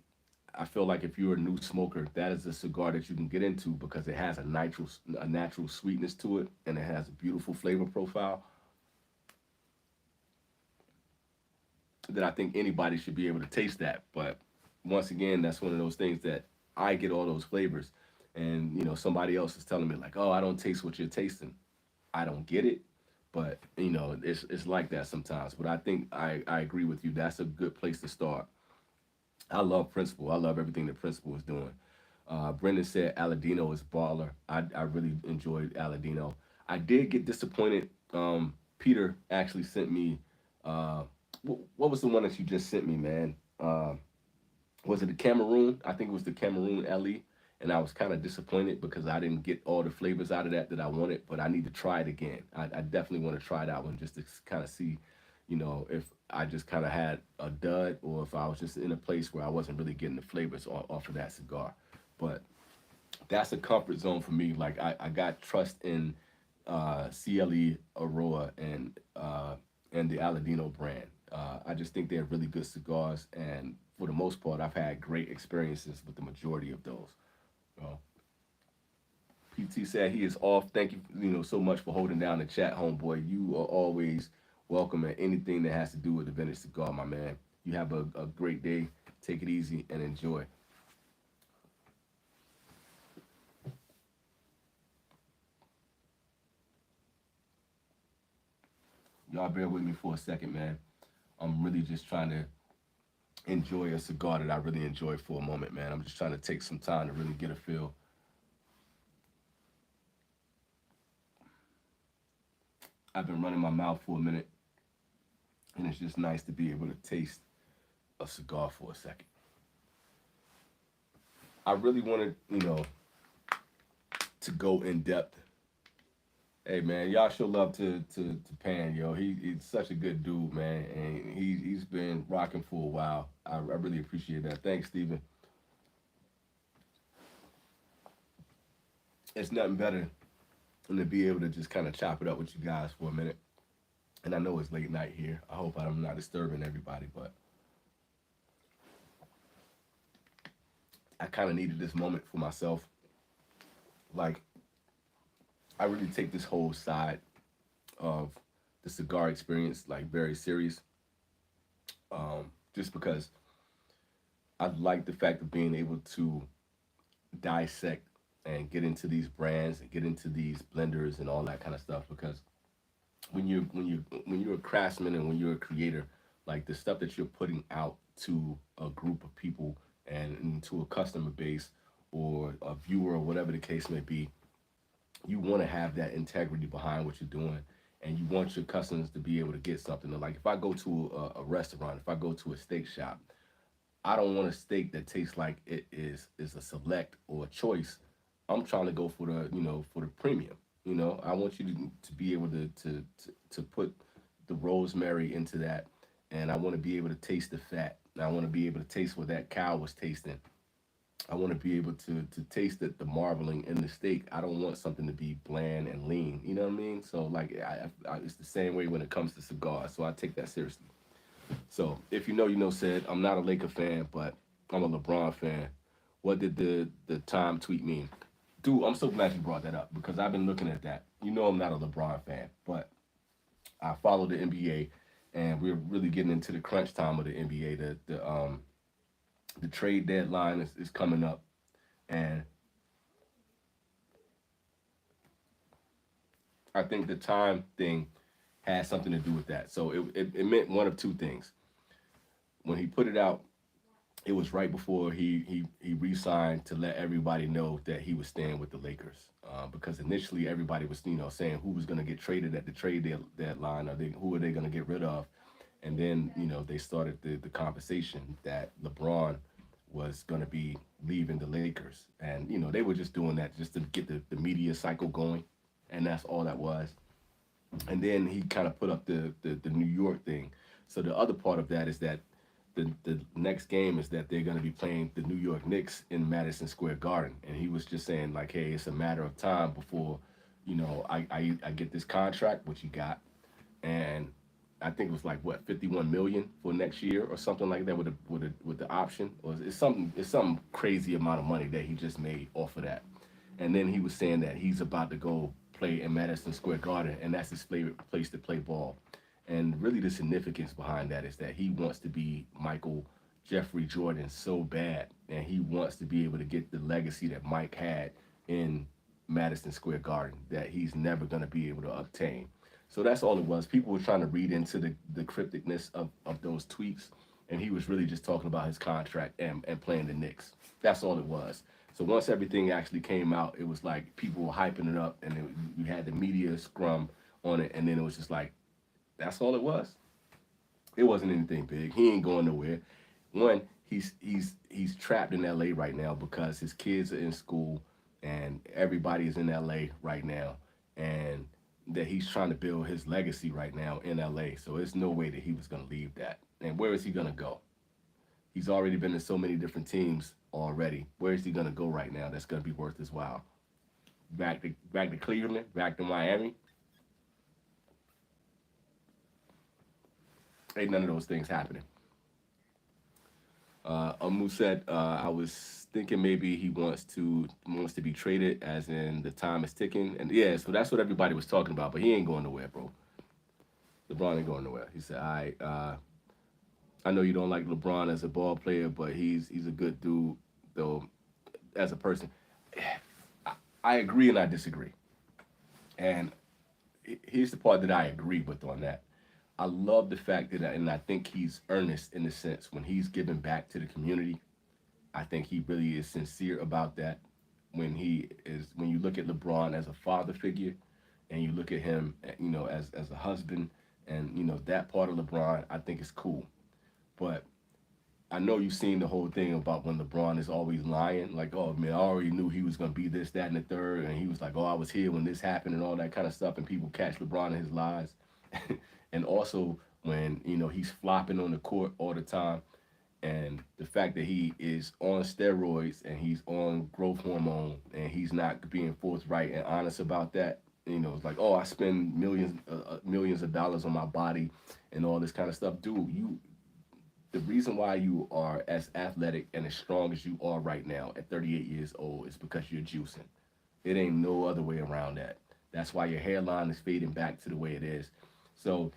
I feel like if you're a new smoker, that is a cigar that you can get into because it has a natural sweetness to it, and it has a beautiful flavor profile that I think anybody should be able to taste that. But once again, that's one of those things that I get all those flavors, and somebody else is telling me like, "Oh, I don't taste what you're tasting." I don't get it, but it's like that sometimes. But I think I agree with you. That's a good place to start. I love Principal. I love everything that Principal is doing. Brendan said Aladino is baller. I really enjoyed Aladino. I did get disappointed. Peter actually sent me. What was the one that you just sent me, man? Was it the Cameroon? I think it was the Cameroon LE, and I was kind of disappointed because I didn't get all the flavors out of that I wanted. But I need to try it again. I definitely want to try that one just to kind of see, if I just kind of had a dud or if I was just in a place where I wasn't really getting the flavors off of that cigar. But that's a comfort zone for me. Like I got trust in CLE Aroa and the Aladino brand. I just think they're really good cigars, and for the most part, I've had great experiences with the majority of those. Uh, PT said he is off. Thank you, so much for holding down the chat, homeboy. You are always welcome at anything that has to do with the vintage cigar, my man. You have a great day. Take it easy and enjoy. Y'all bear with me for a second, man. I'm really just trying to enjoy a cigar that I really enjoy for a moment, man. I'm just trying to take some time to really get a feel. I've been running my mouth for a minute, and it's just nice to be able to taste a cigar for a second. I really wanted, to go in depth. Hey man, y'all show love to Pan, yo. He's such a good dude, man, and he's been rocking for a while. I really appreciate that. Thanks, Steven. It's nothing better than to be able to just kind of chop it up with you guys for a minute. And I know it's late night here. I hope I'm not disturbing everybody, but I kind of needed this moment for myself. Like, I really take this whole side of the cigar experience like very serious. Just because I like the fact of being able to dissect and get into these brands and get into these blenders and all that kind of stuff. Because when you're a craftsman and when you're a creator, like the stuff that you're putting out to a group of people and to a customer base or a viewer or whatever the case may be, you want to have that integrity behind what you're doing, and you want your customers to be able to get something. Like if I go to a restaurant, if I go to a steak shop, I don't want a steak that tastes like it is a select or a choice. I'm trying to go for the for the premium. I want you to be able to put the rosemary into that, and I want to be able to taste the fat. And I want to be able to taste what that cow was tasting. I want to be able to taste the marbling in the steak. I don't want something to be bland and lean. You know what I mean? So like, it's the same way when it comes to cigars. So I take that seriously. So if you know, you know. Said I'm not a Laker fan, but I'm a LeBron fan. What did the time tweet mean? Dude, I'm so glad you brought that up because I've been looking at that. I'm not a LeBron fan, but I follow the NBA, and we're really getting into the crunch time of the NBA. The trade deadline is coming up, and I think the time thing has something to do with that. So it meant one of two things. When he put it out, It was right before he re-signed to let everybody know that he was staying with the Lakers. Because initially everybody was saying who was going to get traded at the deadline, or who are they going to get rid of, and then they started the conversation that LeBron was going to be leaving the Lakers, and they were just doing that just to get the media cycle going, and that's all that was. And then he kind of put up the New York thing. So the other part of that is that the next game is that they're going to be playing the New York Knicks in Madison Square Garden, and he was just saying like, hey, it's a matter of time before, I get this contract, which he got, and I think it was like what 51 million for next year or something like that with the option, or it's some crazy amount of money that he just made off of that. And then he was saying that he's about to go play in Madison Square Garden, and that's his favorite place to play ball. And really, the significance behind that is that he wants to be Michael Jeffrey Jordan so bad, and he wants to be able to get the legacy that Mike had in Madison Square Garden that he's never going to be able to obtain. So that's all it was. People were trying to read into the crypticness of those tweets, and he was really just talking about his contract and playing the Knicks. That's all it was. So once everything actually came out, it was like people were hyping it up, and you had the media scrum on it, and then it was just like, that's all it was. It wasn't anything big. He ain't going nowhere. One, he's trapped in LA right now because his kids are in school and everybody is in LA right now, and that he's trying to build his legacy right now in LA. So there's no way that he was going to leave that. And where is he going to go? He's already been in so many different teams already. Where is he going to go right now that's going to be worth his while? Back to Cleveland, back to Miami. Ain't none of those things happening. Amu said, I was thinking maybe he wants to be traded, as in the time is ticking, and yeah, so that's what everybody was talking about. But he ain't going nowhere, bro. LeBron ain't going nowhere. He said, I know you don't like LeBron as a ball player, but he's a good dude though, as a person. I agree and I disagree. And here's the part that I agree with on that. I love the fact that, and I think he's earnest in the sense when he's giving back to the community. I think he really is sincere about that. When you look at LeBron as a father figure, and you look at him, as a husband, and that part of LeBron, I think is cool. But I know you've seen the whole thing about when LeBron is always lying, like, oh man, I already knew he was gonna be this, that, and the third, and he was like, oh, I was here when this happened, and all that kind of stuff, and people catch LeBron in his lies, and also when he's flopping on the court all the time, and the fact that he is on steroids and he's on growth hormone and he's not being forthright and honest about that. It's like, oh, I spend millions of dollars on my body and all this kind of stuff. Dude, the reason why you are as athletic and as strong as you are right now at 38 years old is because you're juicing. It ain't no other way around that. That's why your hairline is fading back to the way it is. So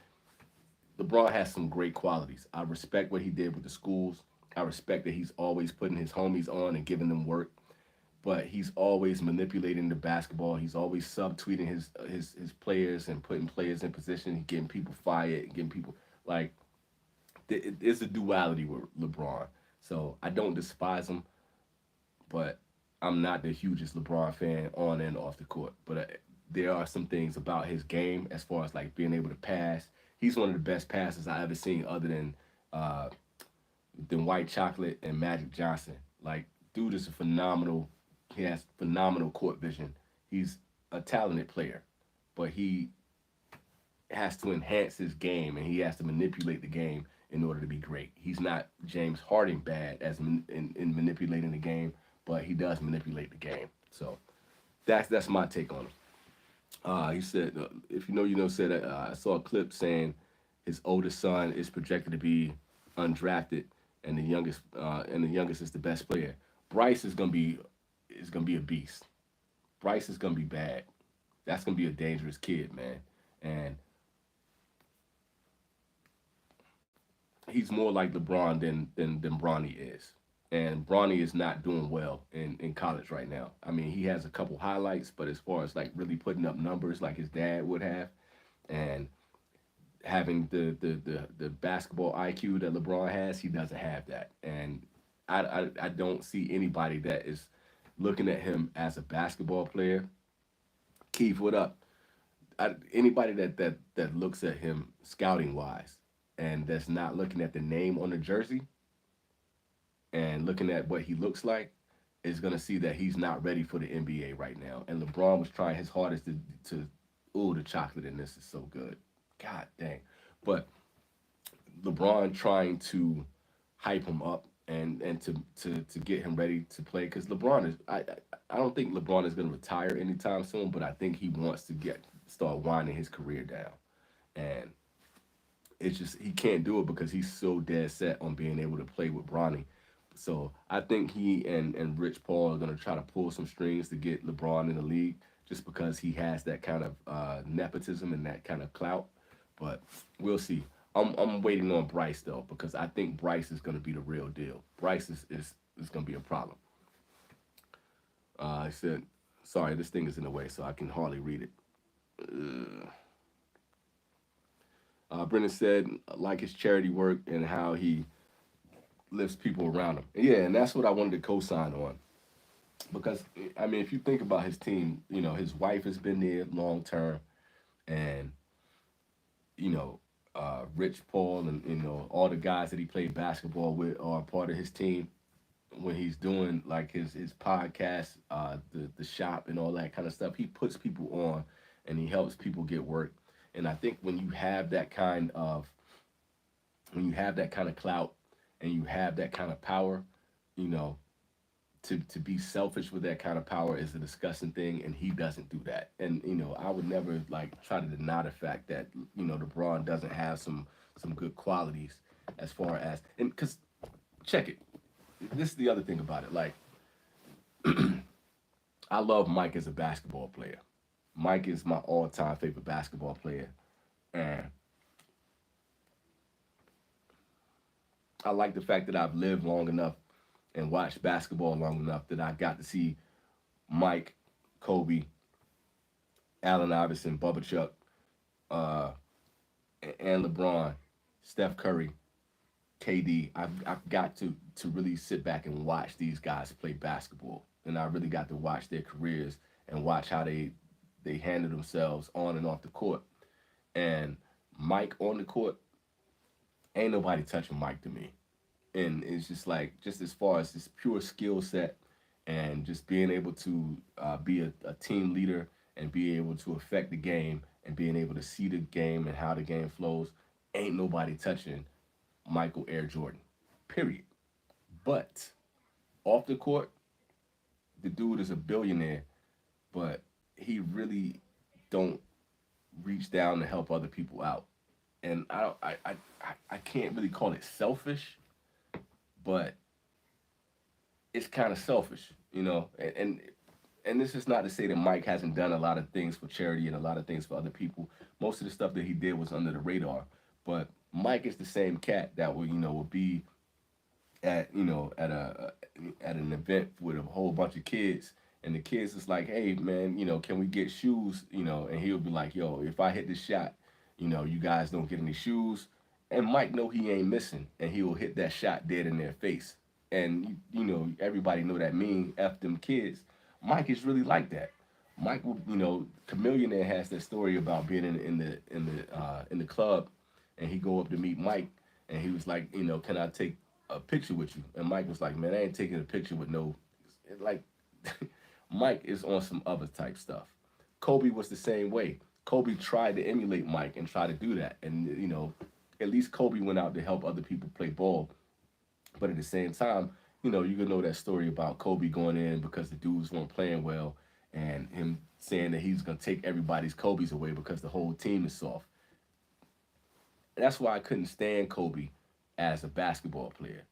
LeBron has some great qualities. I respect what he did with the schools. I respect that he's always putting his homies on and giving them work. But he's always manipulating the basketball. He's always subtweeting his players and putting players in position, getting people fired, getting people like it's a duality with LeBron. So I don't despise him, but I'm not the hugest LeBron fan on and off the court. But there are some things about his game as far as like being able to pass. He's one of the best passers I ever seen, other uh, than White Chocolate and Magic Johnson. Like, dude is a phenomenal. He has phenomenal court vision. He's a talented player, but he has to enhance his game and he has to manipulate the game in order to be great. He's not James Harden bad as in manipulating the game, but he does manipulate the game. So that's my take on him. He said, if you know, you know, said I saw a clip saying his oldest son is projected to be undrafted, and the youngest is the best player. Bryce is gonna be a beast. Bryce is gonna be bad. That's gonna be a dangerous kid, man. And he's more like LeBron than Bronny is. And Bronny is not doing well in college right now. I mean, he has a couple highlights, but as far as like really putting up numbers like his dad would have, and having the basketball IQ that LeBron has, he doesn't have that. And I don't see anybody that is looking at him as a basketball player. Keith, what up? Anybody that looks at him scouting wise and that's not looking at the name on the jersey and looking at what he looks like is gonna see that he's not ready for the NBA right now. And LeBron was trying his hardest to ooh, the chocolate in this is so good. God dang. But LeBron trying to hype him up and to get him ready to play because LeBron is I don't think LeBron is going to retire anytime soon, but I think he wants to get start winding his career down, and it's just he can't do it because he's so dead set on being able to play with Bronny. So I think he and Rich Paul are going to try to pull some strings to get LeBron in the league just because he has that kind of nepotism and that kind of clout. But we'll see. I'm waiting on Bryce though because I think Bryce is going to be the real deal. Bryce is going to be a problem. I said, sorry, this thing is in the way, so I can hardly read it. Brendan said like his charity work and how he lifts people around him. Yeah, and that's what I wanted to co-sign on because I mean, if you think about his team, you know, his wife has been there long term, and you know, Rich Paul and you know all the guys that he played basketball with are part of his team. When he's doing like his podcast, the shop and all that kind of stuff, he puts people on and he helps people get work. And I think when you have that kind of clout and you have that kind of power, you know, to be selfish with that kind of power is a disgusting thing, and he doesn't do that. And you know, I would never like try to deny the fact that you know LeBron doesn't have some good qualities as far as and because check it. This is the other thing about it. Like I love Mike as a basketball player. Mike is my all-time favorite basketball player, and I like the fact that I've lived long enough and watched basketball long enough that I got to see Mike, Kobe, Allen Iverson, Bubba Chuck, uh, and LeBron, Steph Curry, KD. I've got to really sit back and watch these guys play basketball, and I really got to watch their careers and watch how they handle themselves on and off the court. And Mike on the court, ain't nobody touching Mike to me. And it's just like just as far as this pure skill set and just being able to be a team leader and be able to affect the game and being able to see the game and how the game flows, ain't nobody touching Michael Air Jordan. Period. But off the court, the dude is a billionaire, but he really don't reach down to help other people out. And I don't I can't really call it selfish, but it's kind of selfish, you know. And this is not to say that Mike hasn't done a lot of things for charity and a lot of things for other people. Most of the stuff that he did was under the radar. But Mike is the same cat that will be at at an event with a whole bunch of kids, and the kids is like, hey man, can we get shoes? And he'll be like, yo, if I hit this shot, you guys don't get any shoes. And Mike know he ain't missing, and he will hit that shot dead in their face. And everybody know that mean F them kids. Mike is really like that. Mike will, Chameleon has that story about being in the club, and he go up to meet Mike, and he was like, can I take a picture with you? And Mike was like, man, I ain't taking a picture with no, like, Mike is on some other type stuff. Kobe was the same way. Kobe tried to emulate Mike and try to do that, and at least Kobe went out to help other people play ball. But at the same time, you can know that story about Kobe going in because the dudes weren't playing well, and him saying that he's gonna take everybody's Kobe's away because the whole team is soft. That's why I couldn't stand Kobe as a basketball player.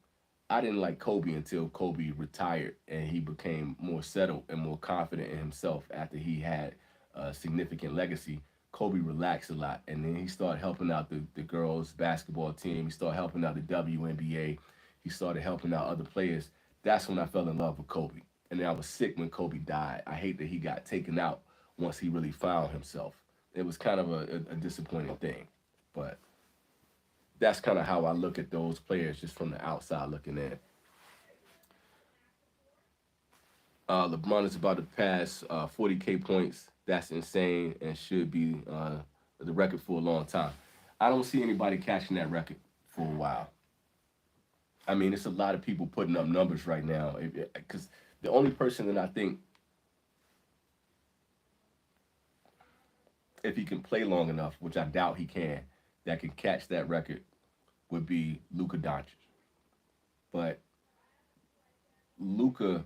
I didn't like Kobe until Kobe retired and he became more settled and more confident in himself after he had a significant legacy. Kobe relaxed a lot, and then he started helping out the girls basketball team. He started helping out the WNBA. He started helping out other players. That's when I fell in love with Kobe. And then I was sick when Kobe died. I hate that he got taken out once he really found himself. It was kind of a disappointing thing. But that's kind of how I look at those players just from the outside looking in. LeBron is about to pass 40K points. That's insane and should be the record for a long time. I don't see anybody catching that record for a while. I mean, it's a lot of people putting up numbers right now. Because the only person that I think, if he can play long enough, which I doubt he can, that can catch that record would be Luka Doncic. But Luka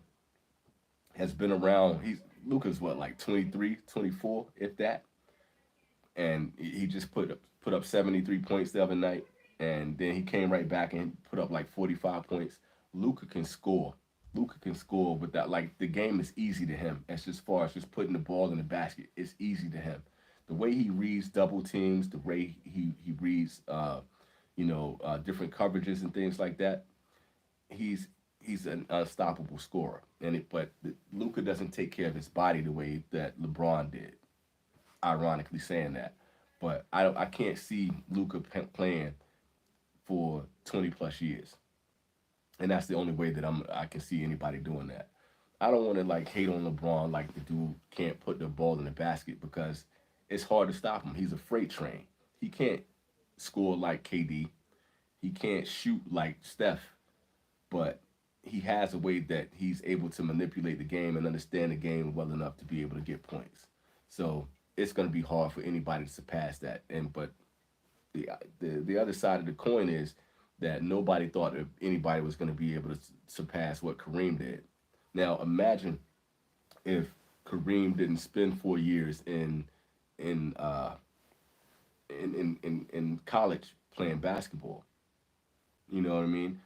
has been around. Luka's what, like 23, 24, if that. And he just put up 73 points the other night, and then he came right back and put up like 45 points. Luka can score. Luka can score with that. Like, the game is easy to him. As far as just putting the ball in the basket, it's easy to him. The way he reads double teams, the way he reads, different coverages and things like that, he's he's an unstoppable scorer. But Luka doesn't take care of his body the way that LeBron did. Ironically saying that, but I can't see Luka playing for 20 plus years, and that's the only way that I can see anybody doing that. I don't want to like hate on LeBron like the dude can't put the ball in the basket because it's hard to stop him. He's a freight train. He can't score like KD. He can't shoot like Steph, but he has a way that he's able to manipulate the game and understand the game well enough to be able to get points. So it's going to be hard for anybody to surpass that. But the other side of the coin is that nobody thought that anybody was going to be able to surpass what Kareem did. Now imagine if Kareem didn't spend 4 years in uh, in college playing basketball. You know what I mean?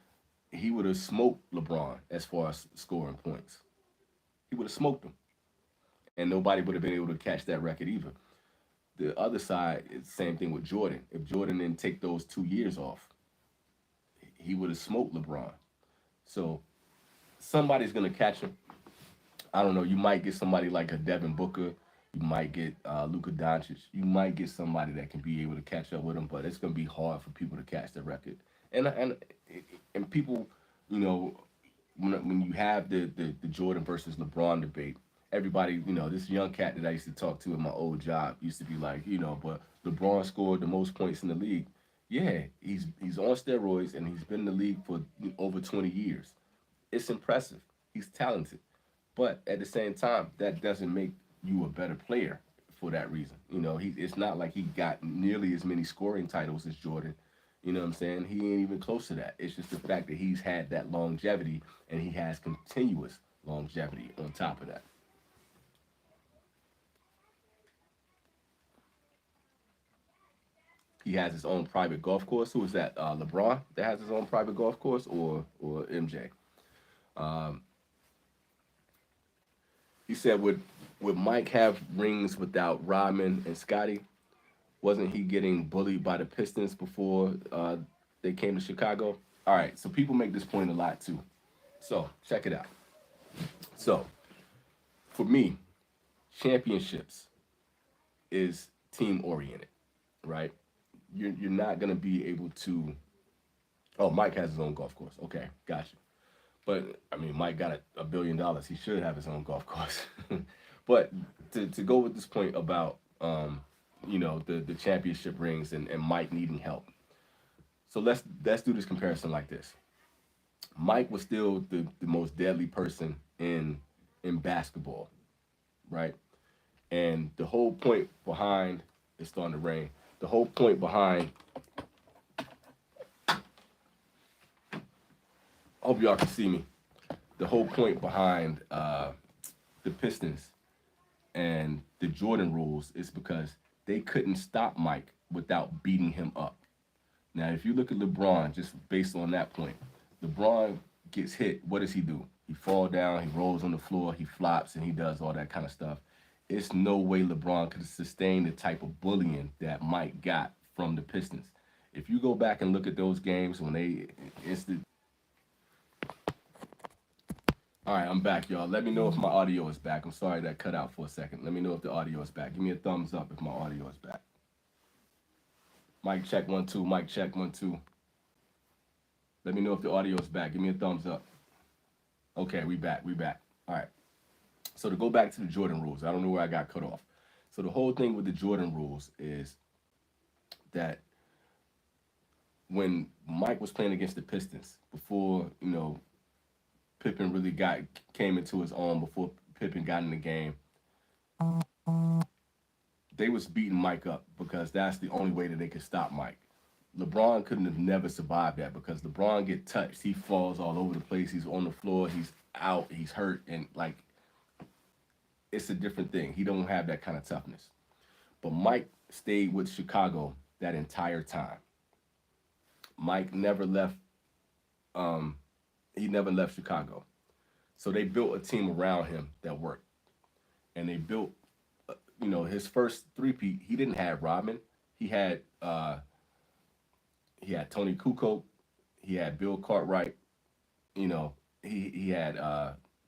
He would have smoked LeBron as far as scoring points. He would have smoked him, and nobody would have been able to catch that record either. The other side is the same thing with Jordan. If Jordan didn't take those 2 years off, he would have smoked LeBron. So somebody's gonna catch him. I don't know. You might get somebody like a Devin Booker. You might get Luka Doncic. You might get somebody that can be able to catch up with him, but it's gonna be hard for people to catch the record. And people, you know, when you have the Jordan versus LeBron debate, everybody, this young cat that I used to talk to at my old job used to be like, but LeBron scored the most points in the league. Yeah, he's on steroids and he's been in the league for over 20 years. It's impressive. He's talented. But at the same time, that doesn't make you a better player for that reason. It's not like he got nearly as many scoring titles as Jordan. You know what I'm saying? He ain't even close to that. It's just the fact that he's had that longevity and he has continuous longevity on top of that. He has his own private golf course. Who is that? LeBron that has his own private golf course, or MJ? Um, he said, would Mike have rings without Rodman and Scotty? Wasn't he getting bullied by the Pistons before they came to Chicago? All right, so people make this point a lot too. So check it out. So for me, championships is team oriented, right? You're not gonna be able to. Oh, Mike has his own golf course. Okay, gotcha. But I mean, Mike got $1 billion. He should have his own golf course. But to go with this point about the championship rings and Mike needing help. So let's do this comparison like this. Mike was still the most deadly person in basketball, right? And the whole point behind it's starting to rain. The whole point behind I hope y'all can see me. The whole point behind the Pistons and the Jordan rules is because they couldn't stop Mike without beating him up. Now, if you look at LeBron, just based on that point, LeBron gets hit. What does he do? He falls down, he rolls on the floor, he flops, and he does all that kind of stuff. It's no way LeBron could sustain the type of bullying that Mike got from the Pistons. If you go back and look at those games when they instant. All right, I'm back, y'all. Let me know if my audio is back. I'm sorry that cut out for a second. Let me know if the audio is back. Give me a thumbs up if my audio is back. Mic check 1 2. Mic check 1 2. Let me know if the audio is back. Give me a thumbs up. Okay, we back. We back. All right. So to go back to the Jordan rules, I don't know where I got cut off. So the whole thing with the Jordan rules is that when Mike was playing against the Pistons, before Pippen really got came into his own, before Pippen got in the game, they was beating Mike up because that's the only way that they could stop Mike. LeBron couldn't have never survived that because LeBron get touched, he falls all over the place, he's on the floor, he's out, he's hurt, and like it's a different thing. He don't have that kind of toughness. But Mike stayed with Chicago that entire time. Mike never left. Um, he never left Chicago. So they built a team around him that worked, and they built. His first three-peat, he didn't have Rodman. He had Tony Kukoc. He had Bill Cartwright. He had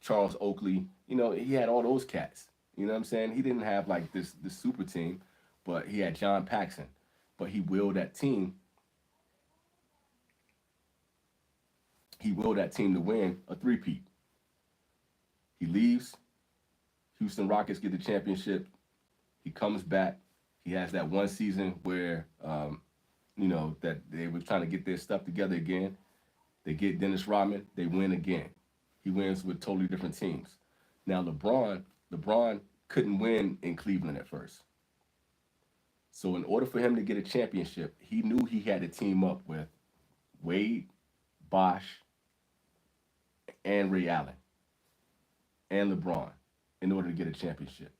Charles Oakley. He had all those cats. You know what I'm saying? He didn't have like this super team, but he had John Paxson. But he willed that team. He willed that team to win a three-peat. He leaves. Houston Rockets get the championship. He comes back. He has that one season where, that they were trying to get their stuff together again. They get Dennis Rodman. They win again. He wins with totally different teams. Now LeBron couldn't win in Cleveland at first. So in order for him to get a championship, he knew he had to team up with Wade, Bosh, and Ray Allen, and LeBron in order to get a championship.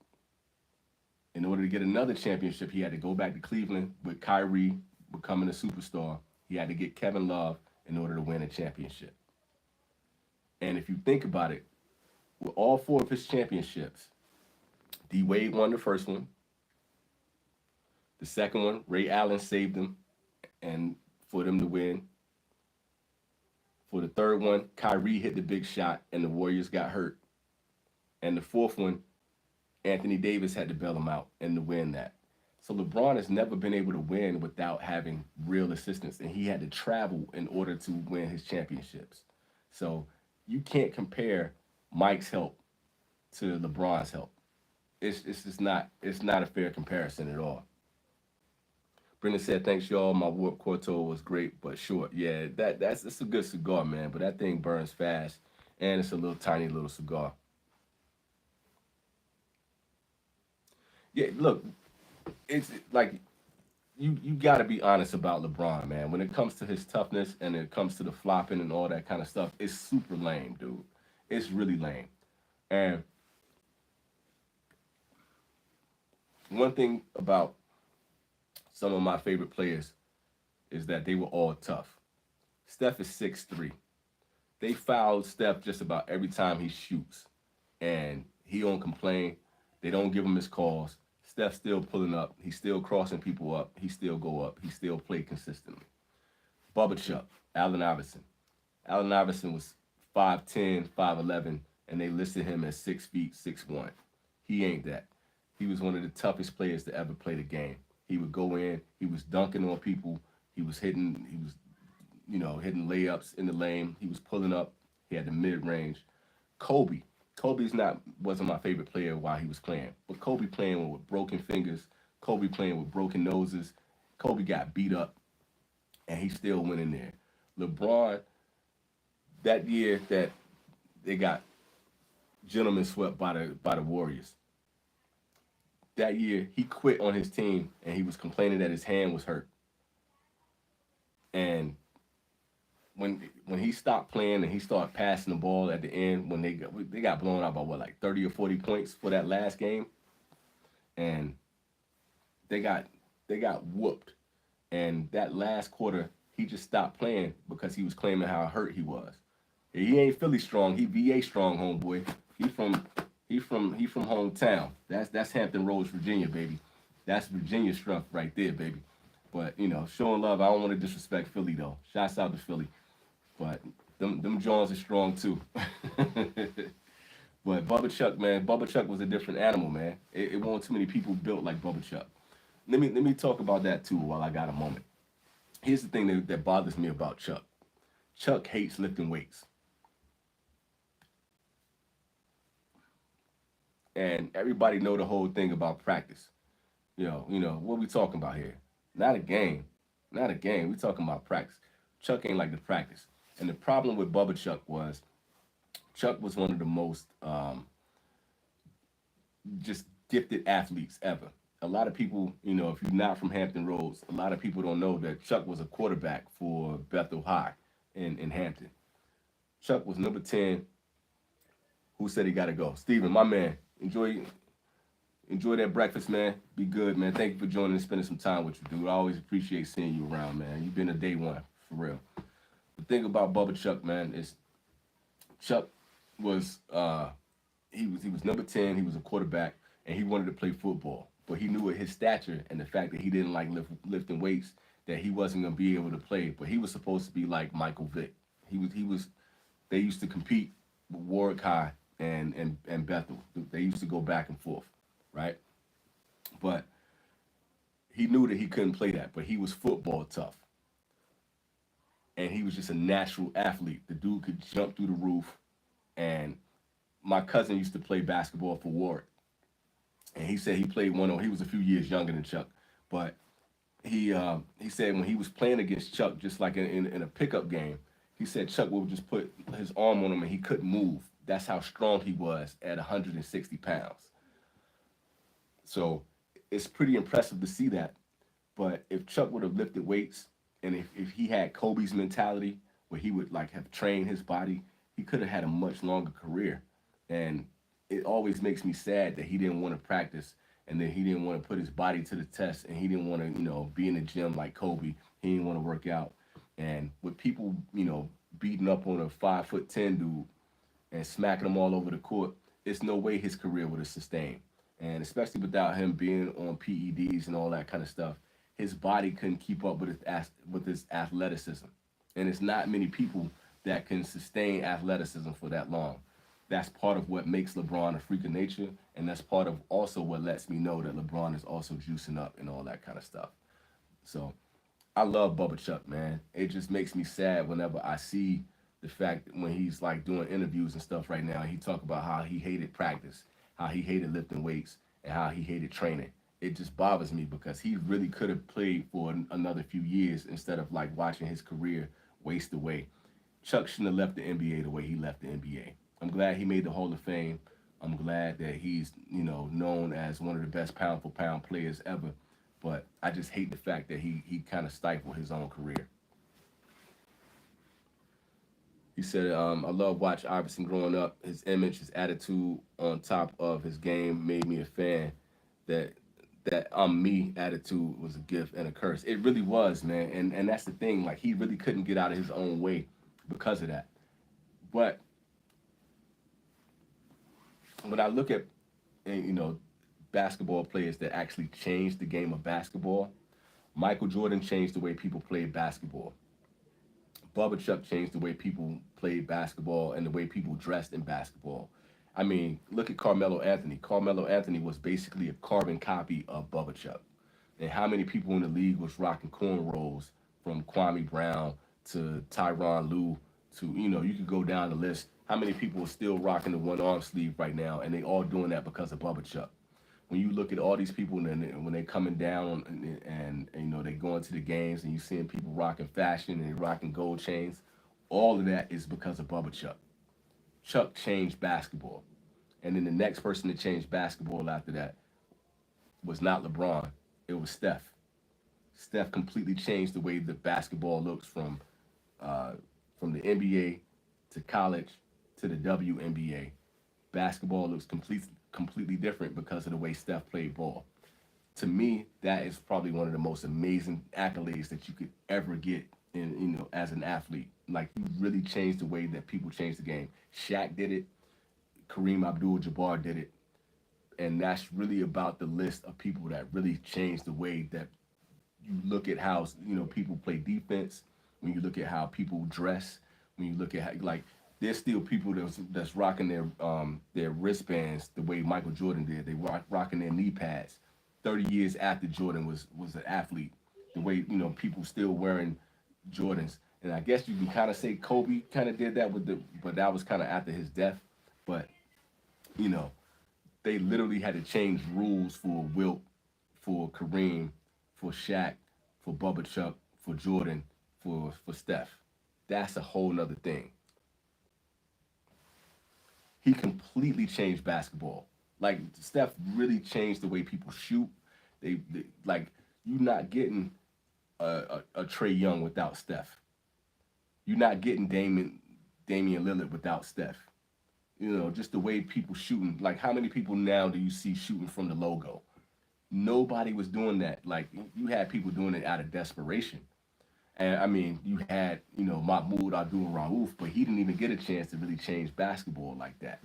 In order to get another championship, he had to go back to Cleveland with Kyrie becoming a superstar. He had to get Kevin Love in order to win a championship. And if you think about it, with all four of his championships, D Wade won the first one. The second one, Ray Allen saved them and for them to win. For the third one, Kyrie hit the big shot and the Warriors got hurt. And the fourth one, Anthony Davis had to bail him out and to win that. So LeBron has never been able to win without having real assistance, and he had to travel in order to win his championships. So you can't compare Mike's help to LeBron's help. It's just not a fair comparison at all. Brendan said, "Thanks y'all. My Warp Corto was great, but short. Yeah, that's a good cigar, man. But that thing burns fast, and it's a little tiny little cigar. Yeah, look, it's like you got to be honest about LeBron, man. When it comes to his toughness and it comes to the flopping and all that kind of stuff, it's super lame, dude. It's really lame. And one thing about some of my favorite players is that they were all tough. Steph is 6'3". They foul Steph just about every time he shoots, and he don't complain. They don't give him his calls. Steph still pulling up. He's still crossing people up. He still go up. He still play consistently. Bubba Chuck, Allen Iverson. Allen Iverson was 5'10", 5'11", and they listed him as 6 feet, 6'1". He ain't that. He was one of the toughest players to ever play the game. He would go in. He was dunking on people. He was hitting. He was, hitting layups in the lane. He was pulling up. He had the mid range. Kobe. Wasn't my favorite player while he was playing, but Kobe playing with broken fingers. Kobe playing with broken noses. Kobe got beat up, and he still went in there. LeBron, that year that they got gentlemen swept by the Warriors. That year he quit on his team and he was complaining that his hand was hurt. And when he stopped playing and he started passing the ball at the end, when they got blown out by what, like 30 or 40 points for that last game, and they got whooped. And that last quarter, he just stopped playing because he was claiming how hurt he was. He ain't Philly strong. He VA strong, homeboy. He from hometown. That's Hampton Roads, Virginia, baby. That's Virginia strength right there, baby. But showing love. I don't want to disrespect Philly though. Shouts out to Philly. But them Jones are strong too. But Bubba Chuck, man, Bubba Chuck was a different animal, man. It wasn't too many people built like Bubba Chuck. Let me talk about that too while I got a moment. Here's the thing that bothers me about Chuck. Chuck hates lifting weights. and everybody know the whole thing about practice. What we talking about here? Not a game, not a game. We talking about practice. Chuck ain't like to practice, and the problem with Bubba Chuck was Chuck was one of the most just gifted athletes ever. A lot of people, if you're not from Hampton Roads, a lot of people don't know that Chuck was a quarterback for Bethel High in Hampton. Chuck was number 10. Who said he got to go? Steven, my man, enjoy that breakfast, man. Be good, man. Thank you for joining and spending some time with you, dude. I always appreciate seeing you around, man. You've been a day one, for real. The thing about Bubba Chuck, man, is Chuck was he was number 10. He was a quarterback, and he wanted to play football. But he knew at his stature and the fact that he didn't like lifting weights that he wasn't gonna be able to play. But he was supposed to be like Michael Vick. He was. They used to compete with Warwick High and Bethel. They used to go back and forth, right? But he knew that he couldn't play that. But he was football tough, and he was just a natural athlete. The dude could jump through the roof. And my cousin used to play basketball for Warwick, and he said he played one on. He was a few years younger than Chuck, but he said when he was playing against Chuck, just like in a pickup game, he said Chuck would just put his arm on him and he couldn't move. That's how strong he was at 160 pounds. So it's pretty impressive to see that. But if Chuck would have lifted weights, and if he had Kobe's mentality where he would like have trained his body, he could have had a much longer career. And it always makes me sad that he didn't want to practice, and then he didn't want to put his body to the test, and he didn't want to, be in the gym like Kobe. He didn't want to work out. And with people, beating up on a 5'10" dude and smacking him all over the court, it's no way his career would have sustained. And especially without him being on PEDs and all that kind of stuff, his body couldn't keep up with his athleticism. And it's not many people that can sustain athleticism for that long. That's part of what makes LeBron a freak of nature, and that's part of also what lets me know that LeBron is also juicing up and all that kind of stuff. So I love Bubba Chuck, man. It just makes me sad whenever I see the fact that when he's like doing interviews and stuff right now, he talk about how he hated practice, how he hated lifting weights, and how he hated training. It just bothers me because he really could have played for another few years instead of like watching his career waste away. Chuck shouldn't have left the NBA the way he left the NBA. I'm glad he made the Hall of Fame. I'm glad that he's, known as one of the best pound for pound players ever. But I just hate the fact that he kind of stifled his own career. He said, I love watch Iverson growing up. His image, his attitude on top of his game made me a fan. That that I'm me attitude was a gift and a curse. It really was, man. And that's the thing. Like he really couldn't get out of his own way because of that. But when I look at basketball players that actually changed the game of basketball, Michael Jordan changed the way people played basketball. Bubba Chuck changed the way people played basketball and the way people dressed in basketball. I mean, look at Carmelo Anthony. Carmelo Anthony was basically a carbon copy of Bubba Chuck. And how many people in the league was rocking cornrows from Kwame Brown to Tyronn Lue to, you could go down the list. How many people are still rocking the one arm sleeve right now? And they all doing that because of Bubba Chuck. When you look at all these people and when they coming down and they going to the games and you seeing people rocking fashion and they rocking gold chains, all of that is because of Bubba Chuck. Chuck changed basketball. And then the next person to change basketball after that was not LeBron. It was Steph. Steph completely changed the way the basketball looks from the NBA to college to the WNBA. Basketball looks completely different because of the way Steph played ball. To me, that is probably one of the most amazing accolades that you could ever get in as an athlete. Like you really changed the way that people change the game. Shaq did it. Kareem Abdul-Jabbar did it. And that's really about the list of people that really changed the way that you look at how people play defense. When you look at how people dress. When you look at how, like there's still people that's rocking their wristbands the way Michael Jordan did. They rocking their knee pads. 30 years after Jordan was an athlete, the way people still wearing Jordans. And I guess you can kind of say Kobe kind of did that but that was kind of after his death. But you know, they literally had to change rules for Wilt, for Kareem, for Shaq, for Bubba Chuck, for Jordan, for Steph. That's a whole nother thing. He completely changed basketball. Like Steph really changed the way people shoot. They like you not getting a Trey Young without Steph. You're not getting Damian Lillard without Steph. You know, just the way people shooting. Like how many people now do you see shooting from the logo? Nobody was doing that. Like you had people doing it out of desperation. And I mean, you had, Mahmoud Abdul Rauf, but he didn't even get a chance to really change basketball like that.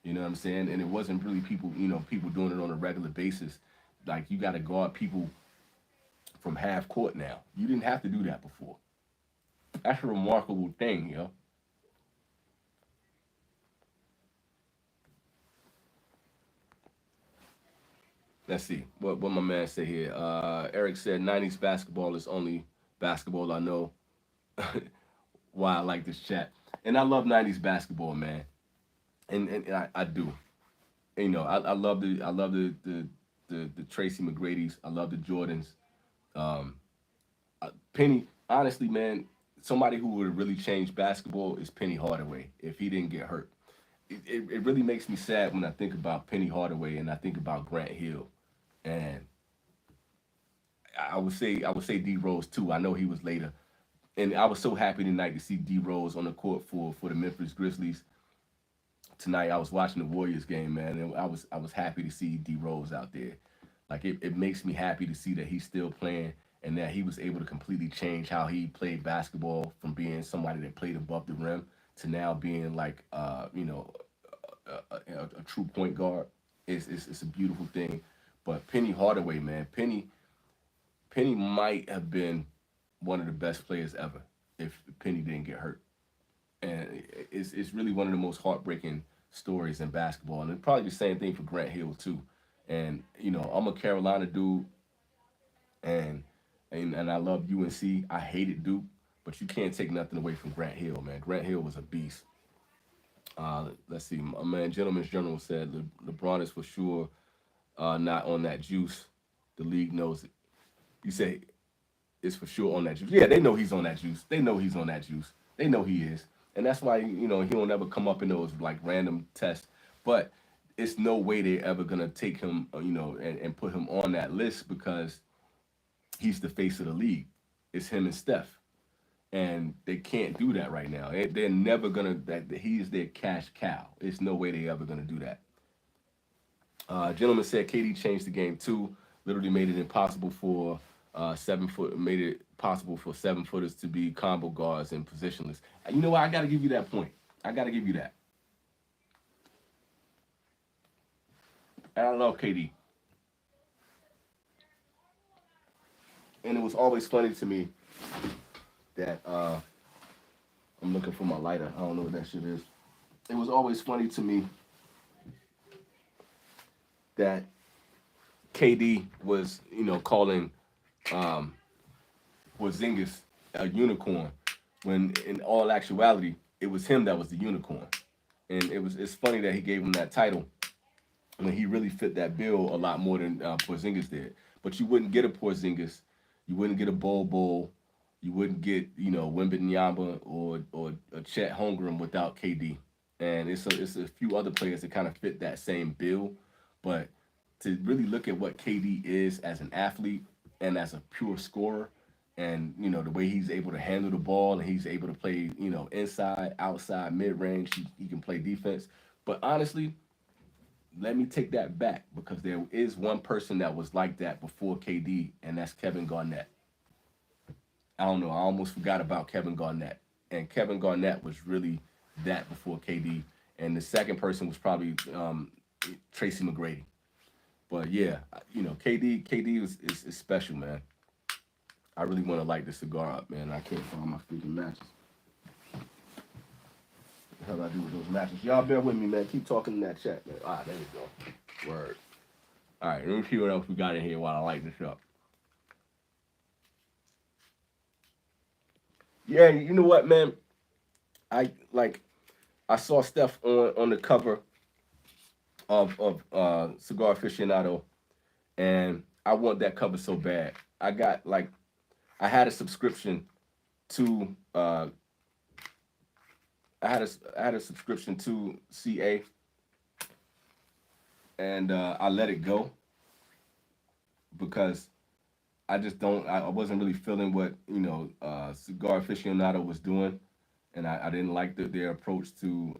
You know what I'm saying? And it wasn't really people, people doing it on a regular basis. Like you got to guard people from half court now. You didn't have to do that before. That's a remarkable thing, yo. Let's see what my man said here. Eric said '90s basketball is only basketball I know. Why I like this chat, and I love '90s basketball, man, and I do. I love the Tracy McGrady's. I love the Jordans. Um, Penny, honestly, man, somebody who would have really changed basketball is Penny Hardaway if he didn't get hurt. It really makes me sad when I think about Penny Hardaway and I think about Grant Hill, and I would say D Rose too. I know he was later, and I was so happy tonight to see D Rose on the court for the Memphis Grizzlies tonight. I was watching the Warriors game, man, and I was happy to see D Rose out there. Like it makes me happy to see that he's still playing and that he was able to completely change how he played basketball from being somebody that played above the rim to now being like a true point guard. It's a beautiful thing. But Penny Hardaway, man, Penny might have been one of the best players ever if Penny didn't get hurt. And it's really one of the most heartbreaking stories in basketball. And probably the same thing for Grant Hill too. And I'm a Carolina dude, and and I love UNC. I hated Duke, but you can't take nothing away from Grant Hill, man. Grant Hill was a beast. Let's see, my man, Gentleman's General said LeBron is for sure not on that juice. The league knows it. You say it's for sure on that juice. Yeah, they know he's on that juice. They know he's on that juice. They know he is, and that's why he don't ever come up in those like random tests. But it's no way they're ever gonna take him, and put him on that list because he's the face of the league. It's him and Steph, and they can't do that right now. They're never gonna. That he's their cash cow. It's no way they ever gonna do that. Gentleman said KD changed the game too. Literally made it impossible for 7 foot. Made it possible for 7 footers to be combo guards and positionless. You know what? I got to give you that point. I got to give you that. And I love KD. And it was always funny to me that I'm looking for my lighter. I don't know what that shit is. It was always funny to me that KD was, calling um, Porzingis a unicorn, when in all actuality it was him that was the unicorn. And it's funny that he gave him that title when he really fit that bill a lot more than Porzingis did. But you wouldn't get a Porzingis, you wouldn't get a Bol, you wouldn't get Wembanyama or a Chet Holmgren without KD. And it's a few other players that kind of fit that same bill, but to really look at what KD is as an athlete and as a pure scorer, and the way he's able to handle the ball and he's able to play inside, outside, mid range, he can play defense. But honestly, let me take that back because there is one person that was like that before KD, and that's Kevin Garnett. I don't know. I almost forgot about Kevin Garnett. And Kevin Garnett was really that before KD. And the second person was probably Tracy McGrady. But yeah, KD is special, man. I really want to light this cigar up, man. I can't find my freaking matches. What the hell do I do with those matches? Y'all bear with me, man. Keep talking in that chat, man. Ah, there you go. Word. All right, let me see what else we got in here while I light this up. Yeah, you know what, man? I saw Steph on the cover of Cigar Aficionado, and I want that cover so bad. I got like I had a subscription to I had a subscription to CA, and I let it go because I just don't. I wasn't really feeling what Cigar Aficionado was doing, and I didn't like their approach to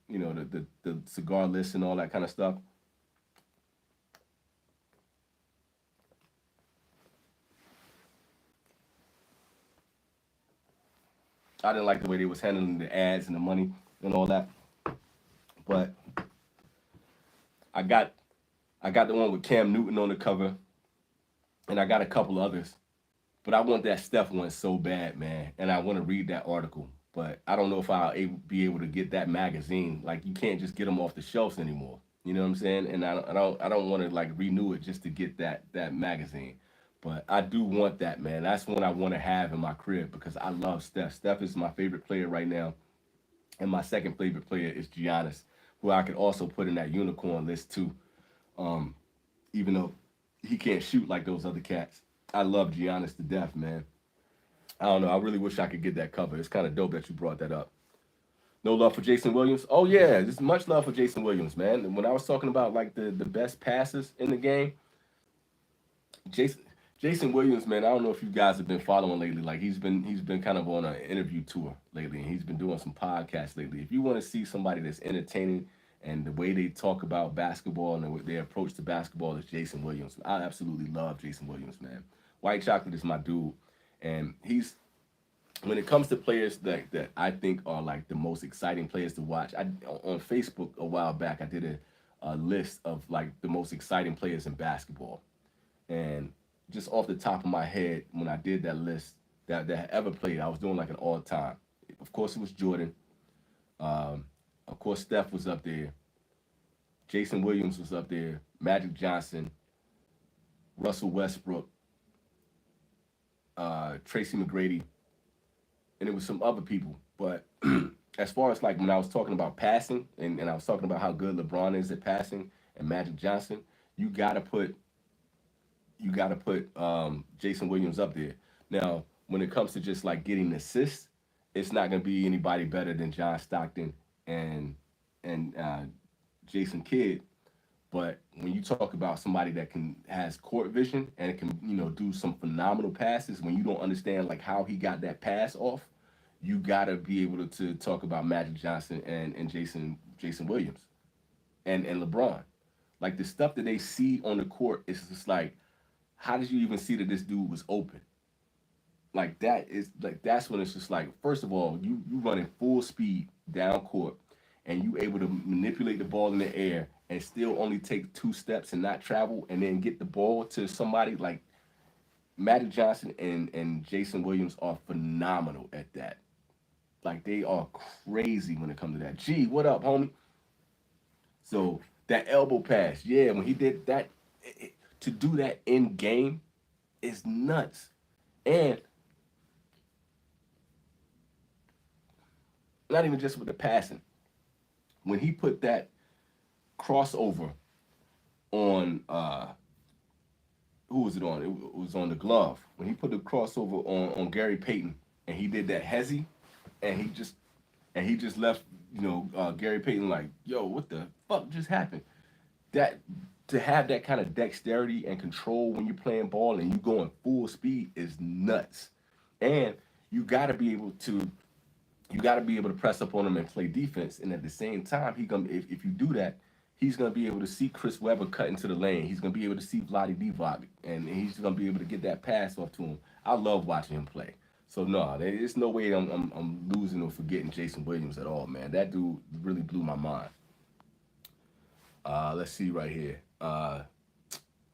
the cigar list and all that kind of stuff. I didn't like the way they was handling the ads and the money and all that. But I got I got the one with Cam Newton on the cover, and I got a couple others. But I want that Steph one so bad, man, and I want to read that article. But I don't know if be able to get that magazine. Like you can't just get them off the shelves anymore. You know what I'm saying? And I don't want to like renew it just to get that magazine. But I do want that, man. That's one I want to have in my crib because I love Steph. Steph is my favorite player right now, and my second favorite player is Giannis, who I could also put in that unicorn list too. Um, Even though he can't shoot like those other cats, I love Giannis to death, man. I don't know. I really wish I could get that cover. It's kind of dope that you brought that up. No love for Jason Williams. Oh yeah, there's much love for Jason Williams, man. And when I was talking about like the best passes in the game, Jason Jason Williams, man. I don't know if you guys have been following lately. Like he's been kind of on an interview tour lately, and he's been doing some podcasts lately. If you want to see somebody that's entertaining and the way they talk about basketball and their approach to basketball is Jason Williams. I absolutely love Jason Williams, man. White Chocolate is my dude, and he's when it comes to players that I think are like the most exciting players to watch. I on Facebook a while back I did a list of like the most exciting players in basketball, and just off the top of my head, when I did that list that ever played, I was doing like an all time. Of course, it was Jordan. Um, of course, Steph was up there. Jason Williams was up there. Magic Johnson, Russell Westbrook, Tracy McGrady, and it was some other people. But as far as like when I was talking about passing, and I was talking about how good LeBron is at passing and Magic Johnson, you gotta put Jason Williams up there. Now, when it comes to just like getting assists, it's not gonna be anybody better than John Stockton and and Jason Kidd. But when you talk about somebody that can has court vision and it can do some phenomenal passes, when you don't understand like how he got that pass off, you gotta be able to talk about Magic Johnson and Jason Williams and LeBron. Like the stuff that they see on the court is just like, how did you even see that this dude was open? Like that is like that's when it's just like, first of all, you running full speed down court, and you able to manipulate the ball in the air and still only take 2 steps and not travel, and then get the ball to somebody like Magic Johnson and Jason Williams are phenomenal at that. Like they are crazy when it comes to that. Gee, what up, homie? So that elbow pass, yeah, when he did that, to do that in game is nuts. And not even just with the passing. When he put that crossover on who was it on? It was on the glove. When he put the crossover on Gary Payton and he did that hezzy, and he just left Gary Payton like, yo, what the fuck just happened? That to have that kind of dexterity and control when you're playing ball and you going full speed is nuts. And you got to be able to press up on him and play defense. And at the same time, he gonna if you do that, he's gonna be able to see Chris Webber cut into the lane. He's gonna be able to see Vlade Divac, and he's gonna be able to get that pass off to him. I love watching him play. So no, there's no way I'm losing or forgetting Jason Williams at all, man. That dude really blew my mind. Let's see right here.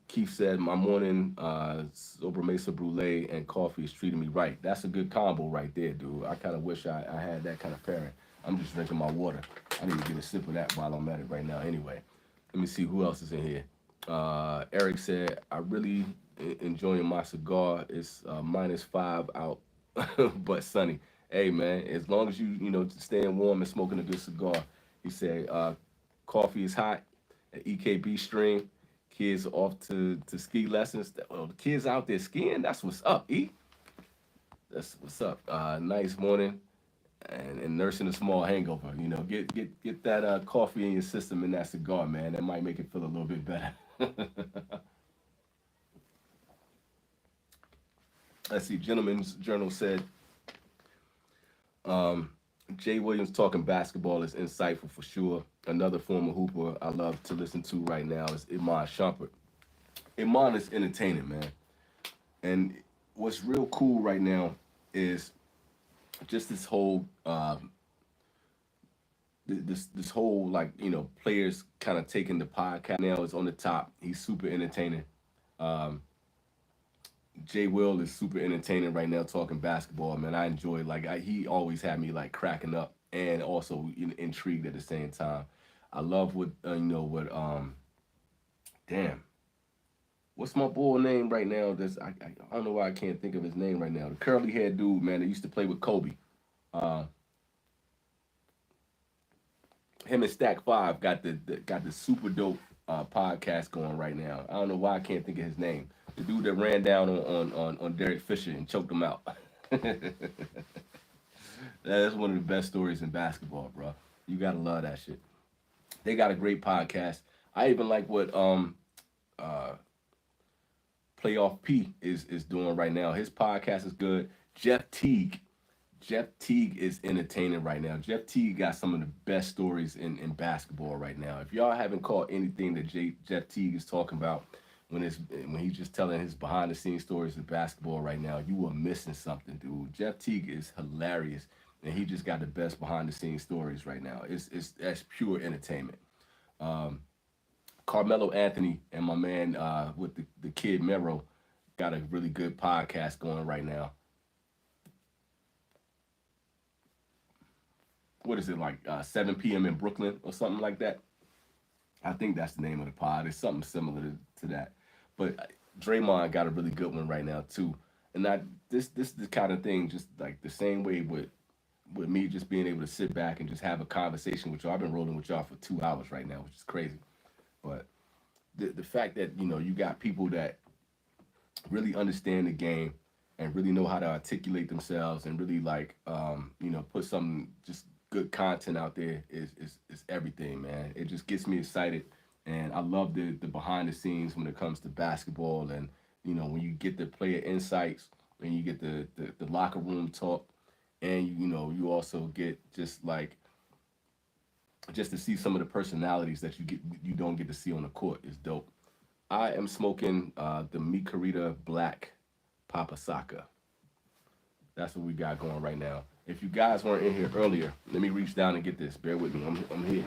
Keith said, my morning sobremesa brulee and coffee is treating me right. That's a good combo right there, dude. I kind of wish I had that kind of pairing. I'm just drinking my water. I need to get a sip of that while I'm at it right now anyway. Let me see who else is in here. Eric said, I really enjoying my cigar. It's -5 out, but sunny. Hey, man, as long as you staying warm and smoking a good cigar. He said, coffee is hot an EKB stream. Kids off to ski lessons. Well, the kids out there skiing. That's what's up, E. That's what's up. Nice morning and nursing a small hangover. You know, get that coffee in your system and that cigar, man. That might make it feel a little bit better. Let's see. Gentleman's Journal said um, Jay Williams talking basketball is insightful for sure. Another former hooper I love to listen to right now is Iman Shumpert. Iman is entertaining, man. And what's real cool right now is just this whole this whole like players kind of taking the podcast now is on the top. He's super entertaining. Um, Jay Will is super entertaining right now talking basketball. Man, I enjoy he always had me like cracking up and also intrigued at the same time. I love what damn, what's my boy name right now? I don't know why I can't think of his name right now. The curly haired dude, man, that used to play with Kobe. Uh, Him and Stack Five got the super dope podcast going right now. I don't know why I can't think of his name. The dude that ran down on Derek Fisher and choked him out. That's one of the best stories in basketball, bro. You gotta love that shit. They got a great podcast. I even like what uh Playoff P is doing right now. His podcast is good. Jeff Teague is entertaining right now. Jeff Teague got some of the best stories in basketball right now. If y'all haven't caught anything that Jeff Teague is talking about when he's just telling his behind the scenes stories of basketball right now, you are missing something, dude. Jeff Teague is hilarious, and he just got the best behind the scenes stories right now. It's that's pure entertainment. Um, Carmelo Anthony and my man with the kid Mero got a really good podcast going right now. What is it like 7 p.m. in Brooklyn or something like that? I think that's the name of the pod. It's something similar to that. But Draymond got a really good one right now too. And this is the kind of thing, just like the same way with me just being able to sit back and just have a conversation with y'all. I've been rolling with y'all for 2 hours right now, which is crazy. But the fact that you got people that really understand the game and really know how to articulate themselves and really put some just good content out there is everything, man. It just gets me excited, and I love the behind the scenes when it comes to basketball, and when you get the player insights, when you get the locker room talk, and you also get just to see some of the personalities that you don't get to see on the court is dope. I am smoking the Mikarita Black Papa Saka. That's what we got going right now. If you guys weren't in here earlier, let me reach down and get this. Bear with me. I'm here.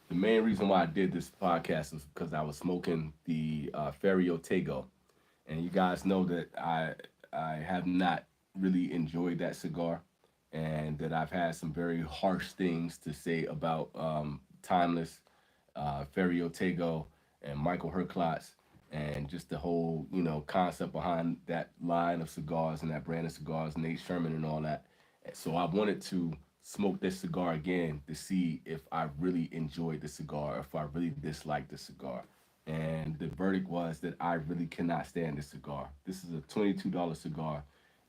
The main reason why I did this podcast is because I was smoking the Ferio Tego, and you guys know that I have not really enjoyed that cigar, and that I've had some very harsh things to say about Timeless, Ferio Tego, and Michael Herklotz, and just the whole concept behind that line of cigars and that brand of cigars, Nate Sherman and all that. So I wanted to smoke this cigar again to see if I really enjoyed the cigar, if I really disliked the cigar. And the verdict was that I really cannot stand this cigar. This is a $22 cigar,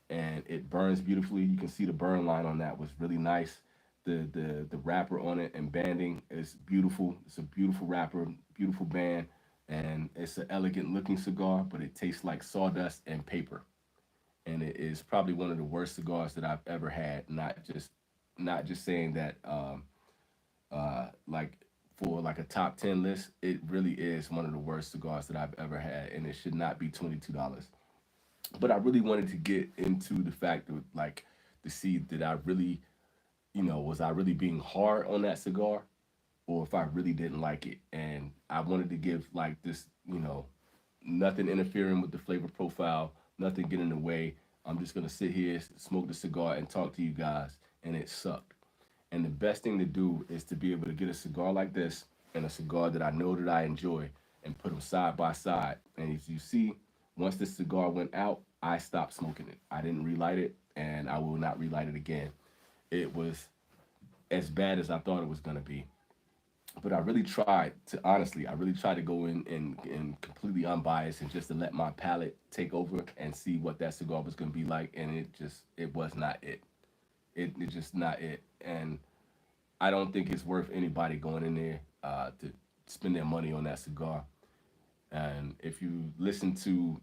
and it burns beautifully. You can see the burn line on that was really nice. The wrapper on it and banding is beautiful. It's a beautiful wrapper, beautiful band, and it's an elegant looking cigar, but it tastes like sawdust and paper. And it is probably one of the worst cigars that I've ever had. Not just saying that like for like a top 10 list, it really is one of the worst cigars that I've ever had, and it should not be $22. But I really wanted to get into the fact of like to see that I really, was I really being hard on that cigar, or if I really didn't like it. And I wanted to give like this, nothing interfering with the flavor profile, nothing getting in the way. I'm just gonna sit here, smoke the cigar, and talk to you guys. And it sucked. And the best thing to do is to be able to get a cigar like this and a cigar that I know that I enjoy and put them side by side. And as you see, once this cigar went out, I stopped smoking it. I didn't relight it, and I will not relight it again. It was as bad as I thought it was gonna be. But I really tried to honestly, I really tried to go in and completely unbiased and just to let my palate take over and see what that cigar was gonna be like, and it was not it. It's just not it, and I don't think it's worth anybody going in there to spend their money on that cigar. And if you listen to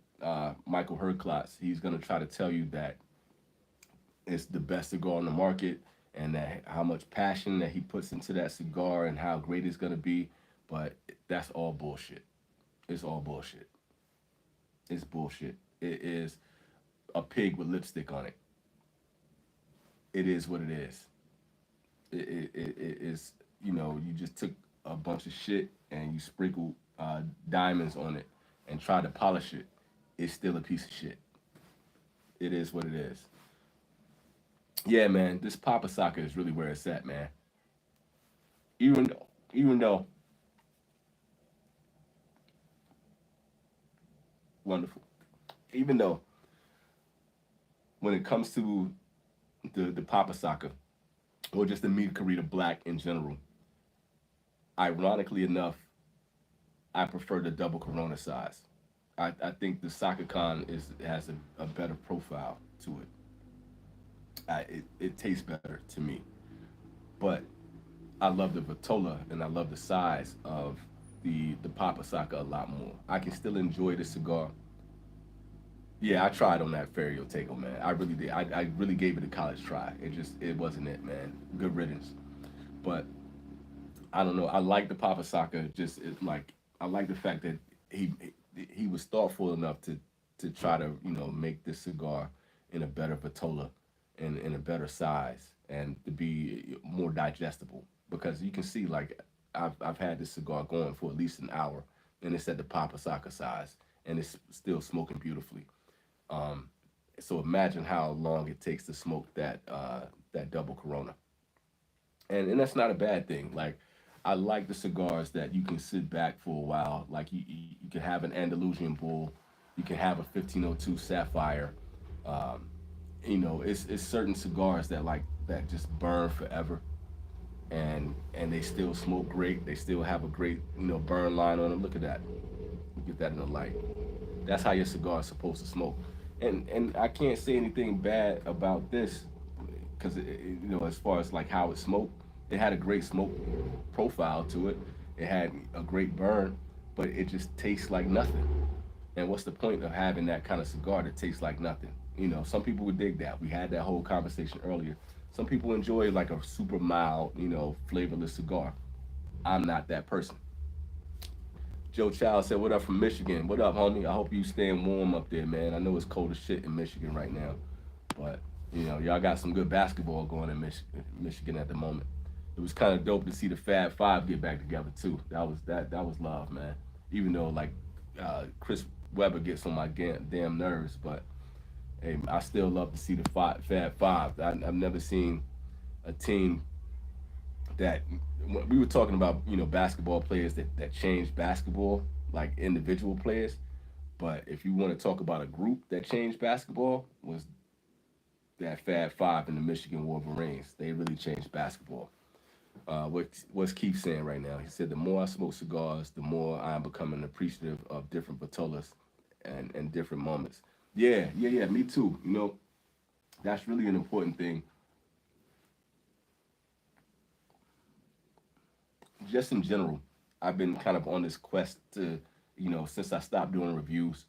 Michael Herklotz, he's gonna try to tell you that it's the best cigar on the market and that how much passion that he puts into that cigar and how great it's gonna be. But that's all bullshit. It's all bullshit. It's bullshit. It is a pig with lipstick on it. It is what it is. It is, you just took a bunch of shit and you sprinkled diamonds on it and tried to polish it. It's still a piece of shit. It is what it is. Yeah, man, this Papa Saka is really where it's at, man. Even though wonderful, even though when it comes to the Papa Saka or just the meat Carita Black in general, ironically enough, I prefer the double Corona size. I think the Saka Khan has a better profile to it. It tastes better to me, but I love the Vitola and I love the size of the Papa Saka a lot more. I can still enjoy the cigar. Yeah, I tried on that Ferio Tego, man. I really did. I really gave it a college try. It wasn't it, man. Good riddance. But I don't know. I like the Papa Saka. Like I like the fact that he he was thoughtful enough to try to make this cigar in a better vitola and in a better size and to be more digestible because you can see like I've had this cigar going for at least an hour and it's at the Papa Saka size and it's still smoking beautifully. Um, so imagine how long it takes to smoke that double Corona, and that's not a bad thing. Like I like the cigars that you can sit back for a while. Like you can have an Andalusian Bull, you can have a 1502 Sapphire. Um, it's certain cigars that just burn forever, and they still smoke great. They still have a great burn line on them. Look at that. Get that in the light. That's how your cigar is supposed to smoke. And I can't say anything bad about this because as far as like how it smoked, it had a great smoke profile to it. It had a great burn, but it just tastes like nothing. And what's the point of having that kind of cigar that tastes like nothing? Some people would dig that. We had that whole conversation earlier. Some people enjoy like a super mild, flavorless cigar. I'm not that person. Joe Child said, "What up from Michigan? What up, homie? I hope you staying warm up there, man. I know it's cold as shit in Michigan right now, but y'all got some good basketball going in Michigan at the moment. It was kind of dope to see the Fab Five get back together too. That was love, man. Even though like Chris Webber gets on my damn nerves, but hey, I still love to see the Fab Five. I've never seen a team that we were talking about basketball players that changed basketball like individual players, but if you want to talk about a group that changed basketball was that Fab Five in the Michigan Wolverines. They really changed basketball. What's Keith saying right now? He said the more I smoke cigars, the more I'm becoming appreciative of different vitolas and different moments. Yeah, me too. That's really an important thing. Just in general, I've been kind of on this quest to, since I stopped doing reviews,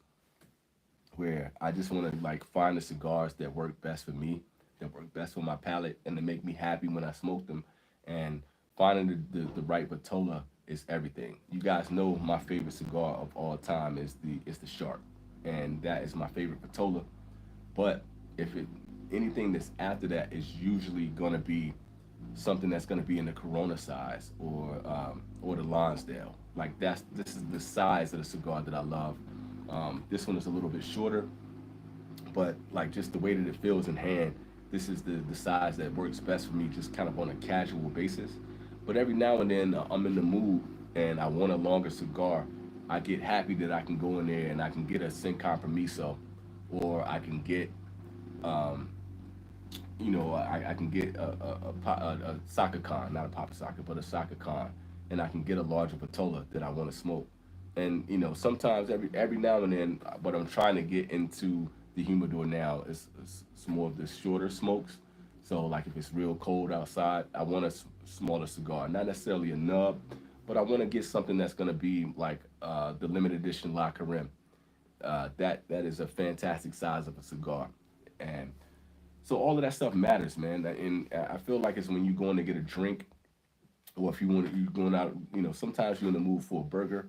where I just want to like find the cigars that work best for me, that work best for my palate, and to make me happy when I smoke them. And finding the right Vitola is everything. You guys know my favorite cigar of all time is the Shark, and that is my favorite Vitola. But if it anything that's after that is usually gonna be something that's going to be in the Corona size or the Lonsdale. Like this is the size of the cigar that I love. This one is a little bit shorter, but like just the way that it feels in hand, this is the size that works best for me, just kind of on a casual basis. But every now and then I'm in the mood and I want a longer cigar. I get happy that I can go in there and I can get a Sin Compromiso, or I can get um, I can get a Saka Khan, not a Papa Saka, but a Saka Khan, and I can get a larger patola that I want to smoke. And sometimes every now and then, what I'm trying to get into the humidor now is more of the shorter smokes. So like if it's real cold outside, I want a smaller cigar, not necessarily a nub, but I want to get something that's gonna be like the limited edition La Carême. That is a fantastic size of a cigar, and so all of that stuff matters, man. And I feel like it's when you going to get a drink, or if you going out, sometimes you're in the mood for a burger,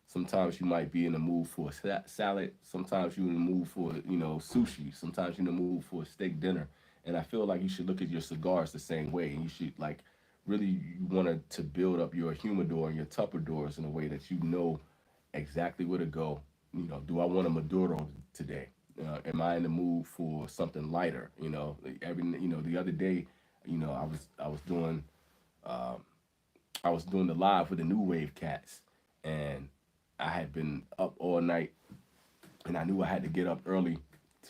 sometimes you might be in the mood for a salad, sometimes you're in the mood for sushi, sometimes you're in the mood for a steak dinner, and I feel like you should look at your cigars the same way, and you should like really you want to build up your humidor and your tupperdoors in a way that you know exactly where to go. Do I want a Maduro today? Am I in the mood for something lighter? The other day, I was doing the live with the New Wave Cats, and I had been up all night, and I knew I had to get up early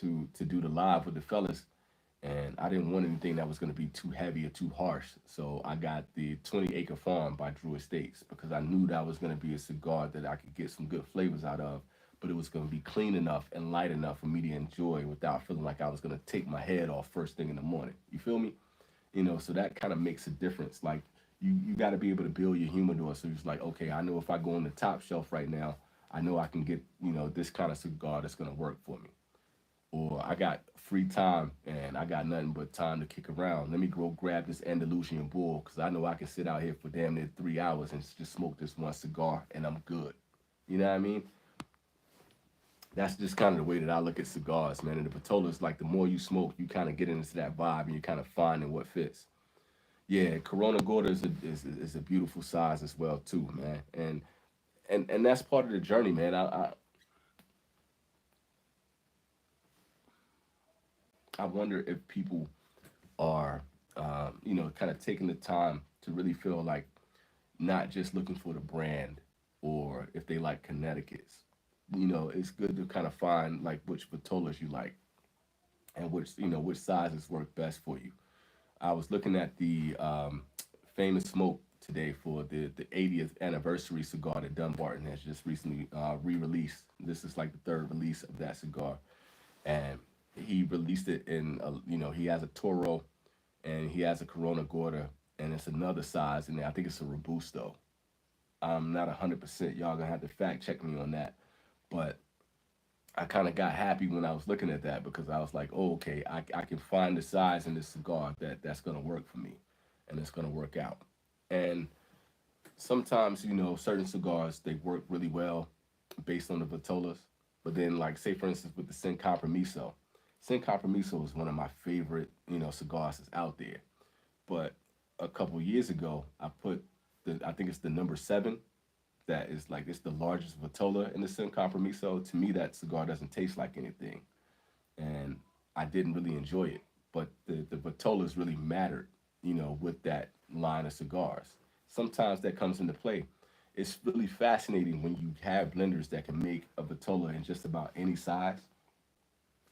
to do the live with the fellas, and I didn't want anything that was going to be too heavy or too harsh. So I got the 20 Acre Farm by Drew Estates because I knew that was going to be a cigar that I could get some good flavors out of, but it was going to be clean enough and light enough for me to enjoy without feeling like I was going to take my head off first thing in the morning. You feel me? So that kind of makes a difference. Like you got to be able to build your humidor. So it's like, okay, I know if I go on the top shelf right now, I know I can get this kind of cigar that's going to work for me. Or I got free time and I got nothing but time to kick around. Let me go grab this Andalusian Bull because I know I can sit out here for damn near 3 hours and just smoke this one cigar and I'm good. You know what I mean? That's just kind of the way that I look at cigars, man. And the Patola is like the more you smoke, you kind of get into that vibe and you kind of finding what fits. Yeah, Corona Gorda is a beautiful size as well too, man. And that's part of the journey, man. I wonder if people are, kind of taking the time to really feel like not just looking for the brand or if they like Connecticut's. It's good to kind of find like which Vitolas you like and which sizes work best for you. I was looking at the famous smoke today for the 80th anniversary cigar that Dunbarton has just recently re-released. This is like the third release of that cigar, and he released it in he has a Toro and he has a Corona Gorda, and it's another size in there. I think it's a Robusto. I'm not 100%. Y'all gonna have to fact check me on that, but I kind of got happy when I was looking at that because I was like, oh, okay, I can find the size in this cigar that's gonna work for me, and it's gonna work out. And sometimes, certain cigars they work really well based on the vitolas, but then like say for instance with the Sin Compromiso is one of my favorite cigars that's out there. But a couple years ago, I think it's the number 7 that is like it's the largest vitola in the Sin Compromiso. To me, that cigar doesn't taste like anything, and I didn't really enjoy it. But the vitolas really mattered, with that line of cigars. Sometimes that comes into play. It's really fascinating when you have blenders that can make a vitola in just about any size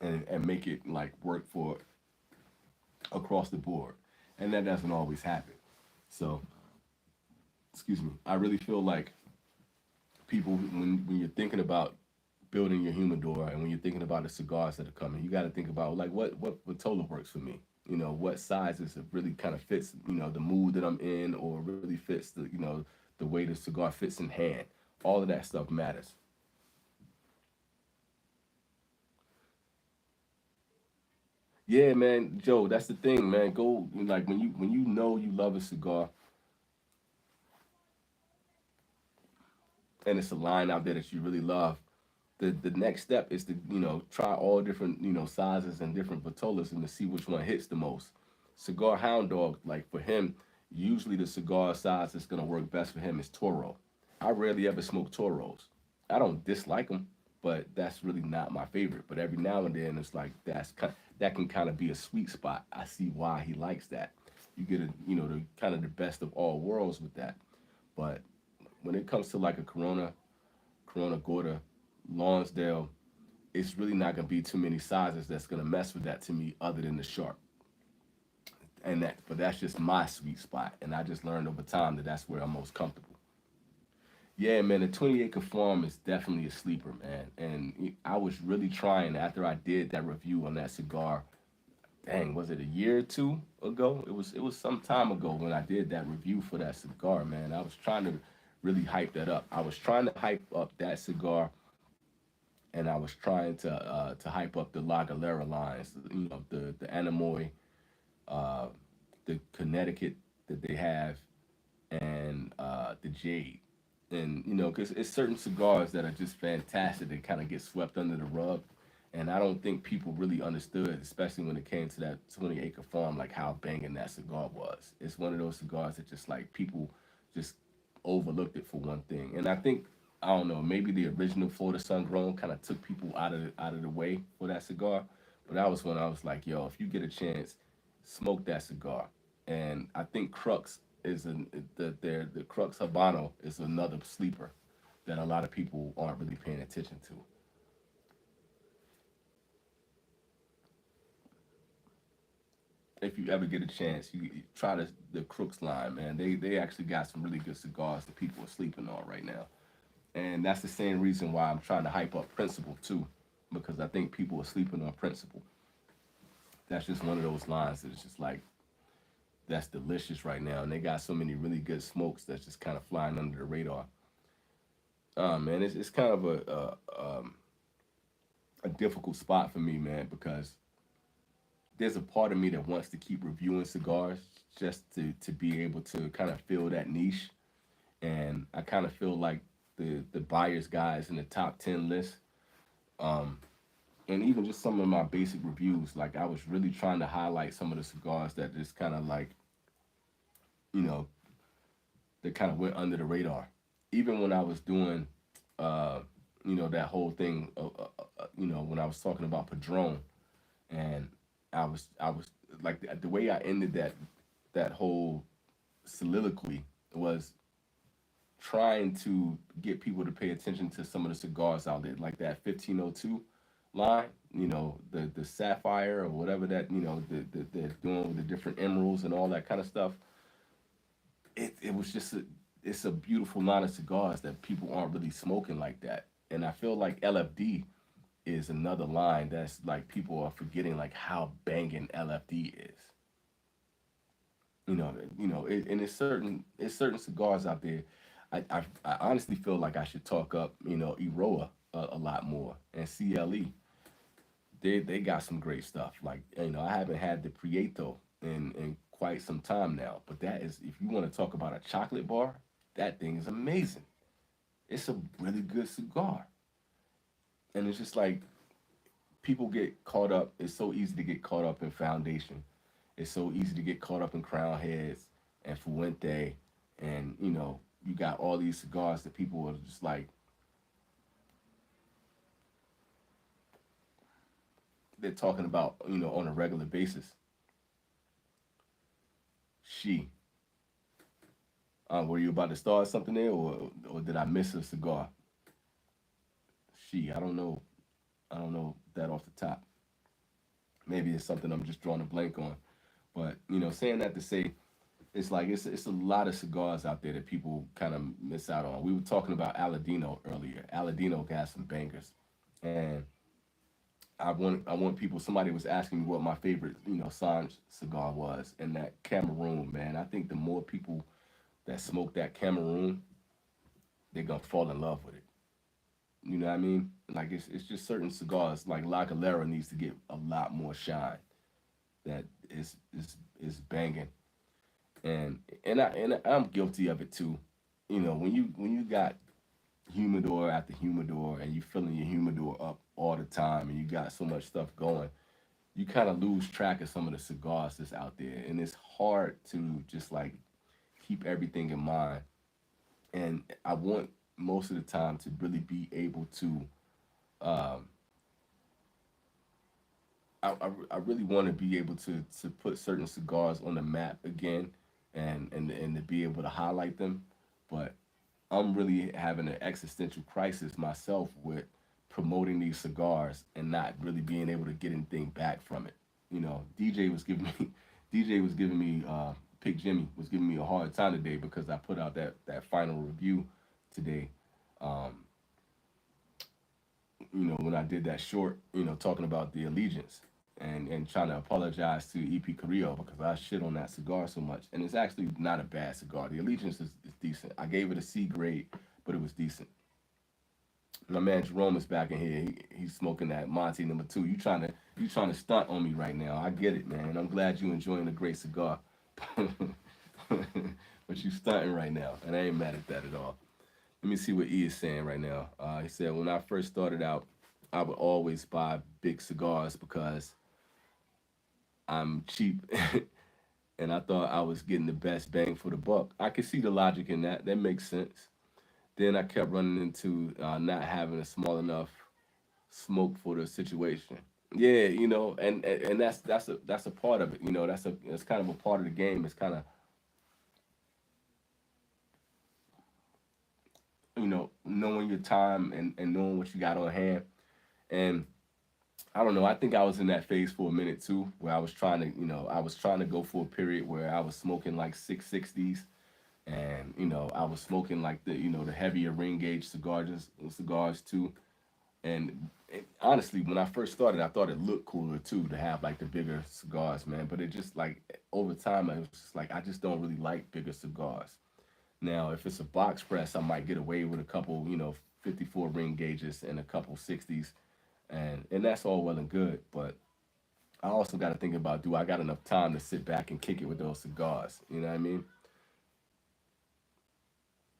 and make it like work for across the board, and that doesn't always happen. So, excuse me. I really feel like people when you're thinking about building your humidor and when you're thinking about the cigars that are coming, you got to think about like what Vitola works for me. What sizes it really kind of fits. The mood that I'm in, or really fits the way the cigar fits in hand. All of that stuff matters. Yeah, man, Joe, that's the thing, man. Go like when you know you love a cigar and it's a line out there that you really love, the next step is to try all different sizes and different vitolas and to see which one hits the most. Cigar Hound Dog, like for him, usually the cigar size that's gonna work best for him is Toro. I rarely ever smoke Toros. I don't dislike them, but that's really not my favorite. But every now and then it's like that can kind of be a sweet spot. I see why he likes that. You get the kind of the best of all worlds with that. But when it comes to like a Corona Gorda, Lonsdale, it's really not gonna be too many sizes that's gonna mess with that to me other than the sharp. But that's just my sweet spot, and I just learned over time that that's where I'm most comfortable. Yeah, man, the 20 acre farm is definitely a sleeper, man. And I was really trying after I did that review on that cigar. Dang, was it a year or two ago? It was some time ago when I did that review for that cigar, man. I was trying to really hype that up. I was trying to hype up that cigar, and I was trying to hype up the La Galera lines, the Anemoy, uh, the Connecticut that they have, and the Jade. And because it's certain cigars that are just fantastic that kind of get swept under the rug, and I don't think people really understood, especially when it came to that 20 acre farm, like how banging that cigar was. It's one of those cigars that just like people just overlooked it for one thing, and I think, I don't know, maybe the original Florida Sun Grown kind of took people out of the way for that cigar, but that was when I was like, yo, if you get a chance, smoke that cigar. And I think Crux is the Crux Habano is another sleeper that a lot of people aren't really paying attention to. If you ever get a chance, you try the Crooks line, man. They actually got some really good cigars that people are sleeping on right now, and that's the same reason why I'm trying to hype up Principle too, because I think people are sleeping on Principle. That's just one of those lines that is just like, that's delicious right now, and they got so many really good smokes that's just kind of flying under the radar. Man, it's kind of a difficult spot for me, man, because there's a part of me that wants to keep reviewing cigars just to be able to kind of fill that niche. And I kind of feel like the buyer's guides in the top 10 list, um, and even just some of my basic reviews, like I was really trying to highlight some of the cigars that just kind of like, you know, that kind of went under the radar. Even when I was doing, uh, that whole thing, when I was talking about Padron, and I was like the way I ended that whole soliloquy was trying to get people to pay attention to some of the cigars out there, like that 1502 line, the sapphire or whatever that, they're doing with the different emeralds and all that kind of stuff. It was just it's a beautiful line of cigars that people aren't really smoking like that. And I feel like LFD is another line that's like people are forgetting like how banging LFD is. And it's certain cigars out there. I honestly feel like I should talk up, Eroa a lot more, and CLE. They got some great stuff. Like, I haven't had the Prieto in quite some time now, but that is, if you want to talk about a chocolate bar, that thing is amazing. It's a really good cigar, and it's just like people get caught up. It's so easy to get caught up in Foundation. It's so easy to get caught up in Crown Heads and Fuente, and you got all these cigars that people are just like, they're talking about, on a regular basis. She, were you about to start something there, or did I miss a cigar? I don't know. I don't know that off the top. Maybe it's something I'm just drawing a blank on. But saying that to say, it's like it's a lot of cigars out there that people kind of miss out on. We were talking about Aladino earlier. Aladino got some bangers, and I want people. Somebody was asking me what my favorite Sanj cigar was, and that Cameroon, man. I think the more people that smoke that Cameroon, they're gonna fall in love with it. You know what I mean? Like it's just certain cigars. Like La Galera needs to get a lot more shine. That is banging, and I'm guilty of it too. When you got humidor after humidor, and you filling your humidor up all the time, and you got so much stuff going, you kind of lose track of some of the cigars that's out there, and it's hard to just like keep everything in mind. And I want most of the time to really be able to. Um, I really want to be able to put certain cigars on the map again, and to be able to highlight them, but I'm really having an existential crisis myself with promoting these cigars and not really being able to get anything back from it. DJ was giving me DJ was giving me Pick Jimmy was giving me a hard time today because I put out that final review today. Um, when I did that short, talking about the allegiance and trying to apologize to EP Carrillo because I shit on that cigar so much. And it's actually not a bad cigar. The allegiance is decent. I gave it a C grade, but it was decent. My man Jerome is back in here. He's smoking that Monty number 2. You trying to stunt on me right now. I get it, man. I'm glad you enjoying a great cigar. But you stunting right now, and I ain't mad at that at all. Let me see what E is saying right now. He said, when I first started out, I would always buy big cigars because I'm cheap and I thought I was getting the best bang for the buck. I can see the logic in that. That makes sense. Then I kept running into not having a small enough smoke for the situation. Yeah, and that's a part of it. That's kind of a part of the game. It's kind of knowing your time and knowing what you got on hand. And I don't know. I think I was in that phase for a minute too, where I was trying to go for a period where I was smoking like 660s, and I was smoking like the heavier ring gauge cigars too. And honestly, when I first started, I thought it looked cooler too to have like the bigger cigars, man. But it just like over time, it was just like I just don't really like bigger cigars. Now, if it's a box press, I might get away with a couple, 54 ring gauges and a couple 60s, and that's all well and good. But I also got to think about, do I got enough time to sit back and kick it with those cigars? You know what I mean?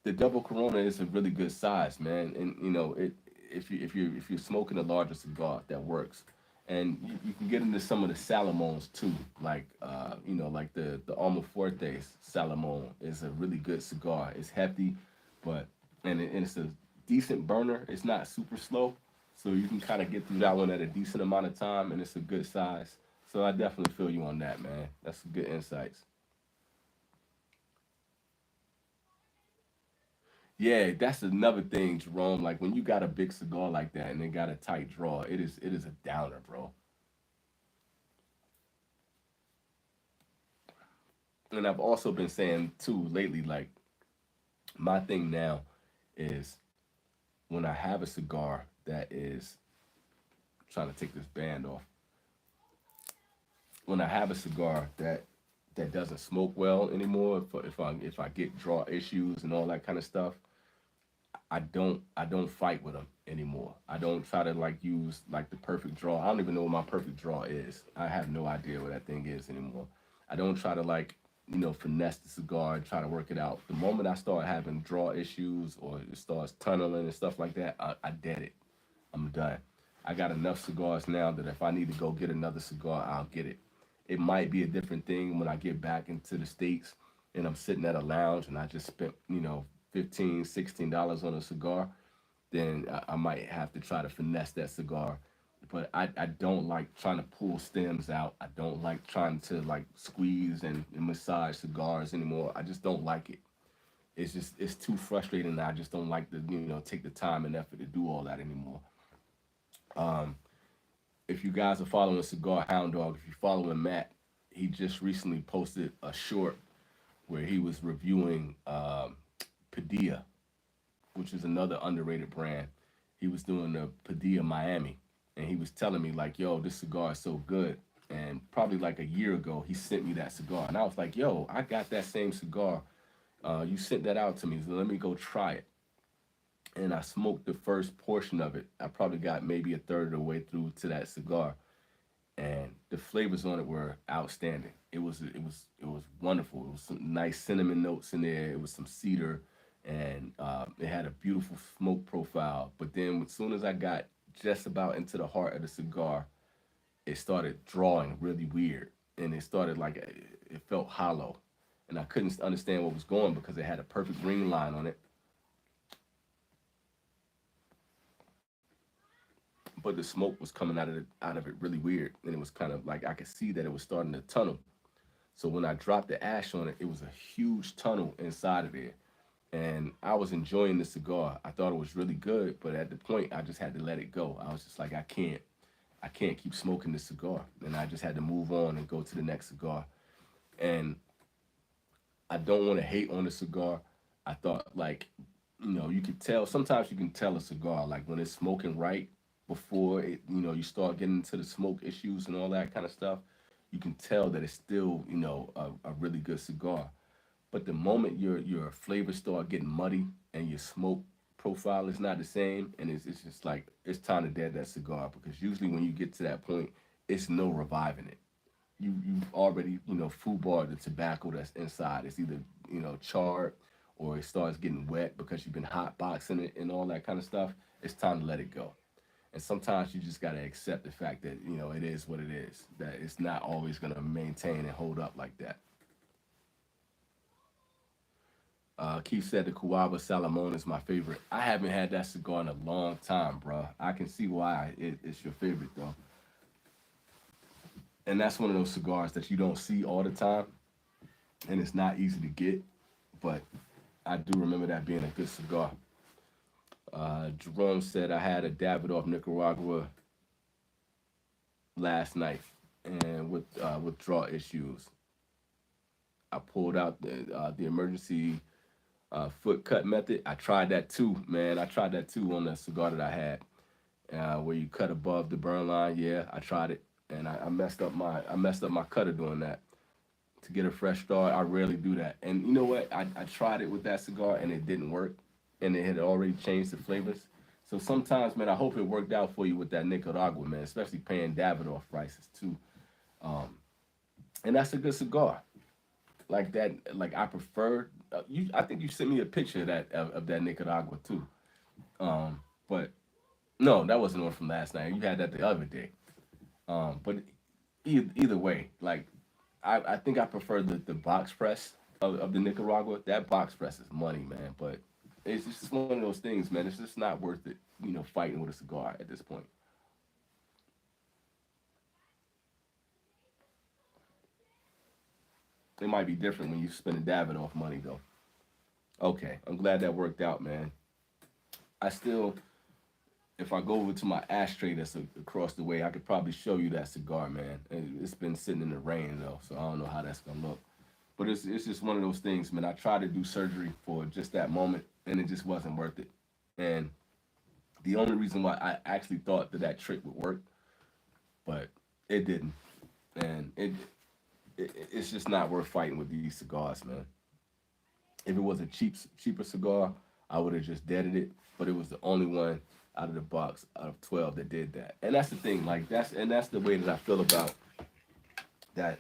The double Corona is a really good size, man, and if you're smoking a larger cigar, that works. And you can get into some of the Salamones too, like the Alma Fuertes Salamone is a really good cigar. It's hefty, but and it's a decent burner. It's not super slow, so you can kind of get through that one at a decent amount of time, and it's a good size. So I definitely feel you on that, man. That's some good insights. Yeah, that's another thing, Jerome. Like when you got a big cigar like that and it got a tight draw, it is a downer, bro. And I've also been saying too lately, like my thing now is when I have a cigar that is trying to take this band off. When I have a cigar that doesn't smoke well anymore, if I get draw issues and all that kind of stuff, I don't fight with them anymore. I don't try to like use like the perfect draw. I don't even know what my perfect draw is. I have no idea what that thing is anymore. I don't try to like finesse the cigar and try to work it out. The moment I start having draw issues or it starts tunneling and stuff like that, I dead it. I'm done. I got enough cigars now that if I need to go get another cigar, I'll get it. It might be a different thing when I get back into the States and I'm sitting at a lounge and I just spent, $15, $16 on a cigar, then I might have to try to finesse that cigar. But I don't like trying to pull stems out. I don't like trying to like squeeze and massage cigars anymore. I just don't like it. It's too frustrating. And I just don't like to take the time and effort to do all that anymore. Um, if you guys are following Cigar Hound Dog, if you're following Matt, he just recently posted a short where he was reviewing Padilla, which is another underrated brand. He was doing the Padilla Miami, and he was telling me like, "Yo, this cigar is so good." And probably like a year ago, he sent me that cigar, and I was like, "Yo, I got that same cigar. You sent that out to me, so let me go try it." And I smoked the first portion of it. I probably got maybe a third of the way through to that cigar, and the flavors on it were outstanding. It was wonderful. It was some nice cinnamon notes in there. It was some cedar, and it had a beautiful smoke profile. But then as soon as I got just about into the heart of the cigar, it started drawing really weird, and it started like it felt hollow, and I couldn't understand what was going because it had a perfect ring line on it, but the smoke was coming out of it really weird, and it was kind of like I could see that it was starting to tunnel. So when I dropped the ash on it, it was a huge tunnel inside of there. And I was enjoying the cigar. I thought it was really good, but at the point I just had to let it go. I was just like, I can't keep smoking this cigar. And I just had to move on and go to the next cigar. And I don't want to hate on the cigar. I thought like You can tell. Sometimes you can tell a cigar like when it's smoking right before it. You start getting into the smoke issues and all that kind of stuff. You can tell that it's still a really good cigar. But the moment your flavors start getting muddy and your smoke profile is not the same, and it's just like it's time to dead that cigar because usually when you get to that point, it's no reviving it. You've already foobarred the tobacco that's inside. It's either charred or it starts getting wet because you've been hot boxing it and all that kind of stuff. It's time to let it go. And sometimes you just gotta accept the fact that it is what it is. That it's not always gonna maintain and hold up like that. Keith said the Cuava Salamon is my favorite. I haven't had that cigar in a long time, bro. I can see why it's your favorite though. And that's one of those cigars that you don't see all the time, and it's not easy to get. But I do remember that being a good cigar. Jerome said I had a Davidoff Nicaragua last night, and with withdrawal issues, I pulled out the emergency foot cut method. I tried that too, man. I tried that too on the cigar that I had, where you cut above the burn line. Yeah, I tried it, and I messed up my cutter doing that. To get a fresh start, I rarely do that. And you know what? I tried it with that cigar, and it didn't work, and it had already changed the flavors. So sometimes, man, I hope it worked out for you with that Nicaragua, man, especially paying Davidoff prices too. Um, and that's a good cigar. Like that, like I prefer. You, I think you sent me a picture of that Nicaragua too. But no, that wasn't one from last night. You had that the other day. But either way, like I think I prefer the box press of the Nicaragua. That box press is money, man. But it's just one of those things, man. It's just not worth it, fighting with a cigar at this point. It might be different when you spend a Davidoff money though. Okay, I'm glad that worked out, man. I still, if I go over to my ashtray that's across the way, I could probably show you that cigar, man. And it's been sitting in the rain though, so I don't know how that's gonna look. But it's just one of those things, man. I tried to do surgery for just that moment, and it just wasn't worth it. And the only reason why I actually thought that trick would work, but it didn't, and it's just not worth fighting with these cigars, man. If it was a cheaper cigar, I would have just deaded it. But it was the only one out of the box out of 12 that did that. And that's the thing, like that's the way that I feel about that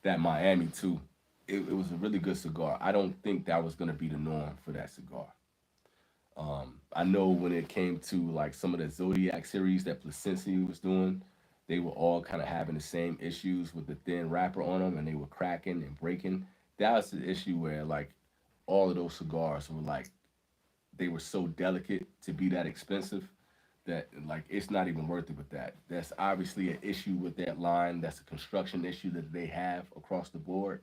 that Miami too. It was a really good cigar. I don't think that was gonna be the norm for that cigar. I know when it came to like some of the Zodiac series that Placencia was doing, they were all kind of having the same issues with the thin wrapper on them, and they were cracking and breaking. That was the issue where like all of those cigars were like they were so delicate to be that expensive that like it's not even worth it with that. That's obviously an issue with that line. That's a construction issue that they have across the board.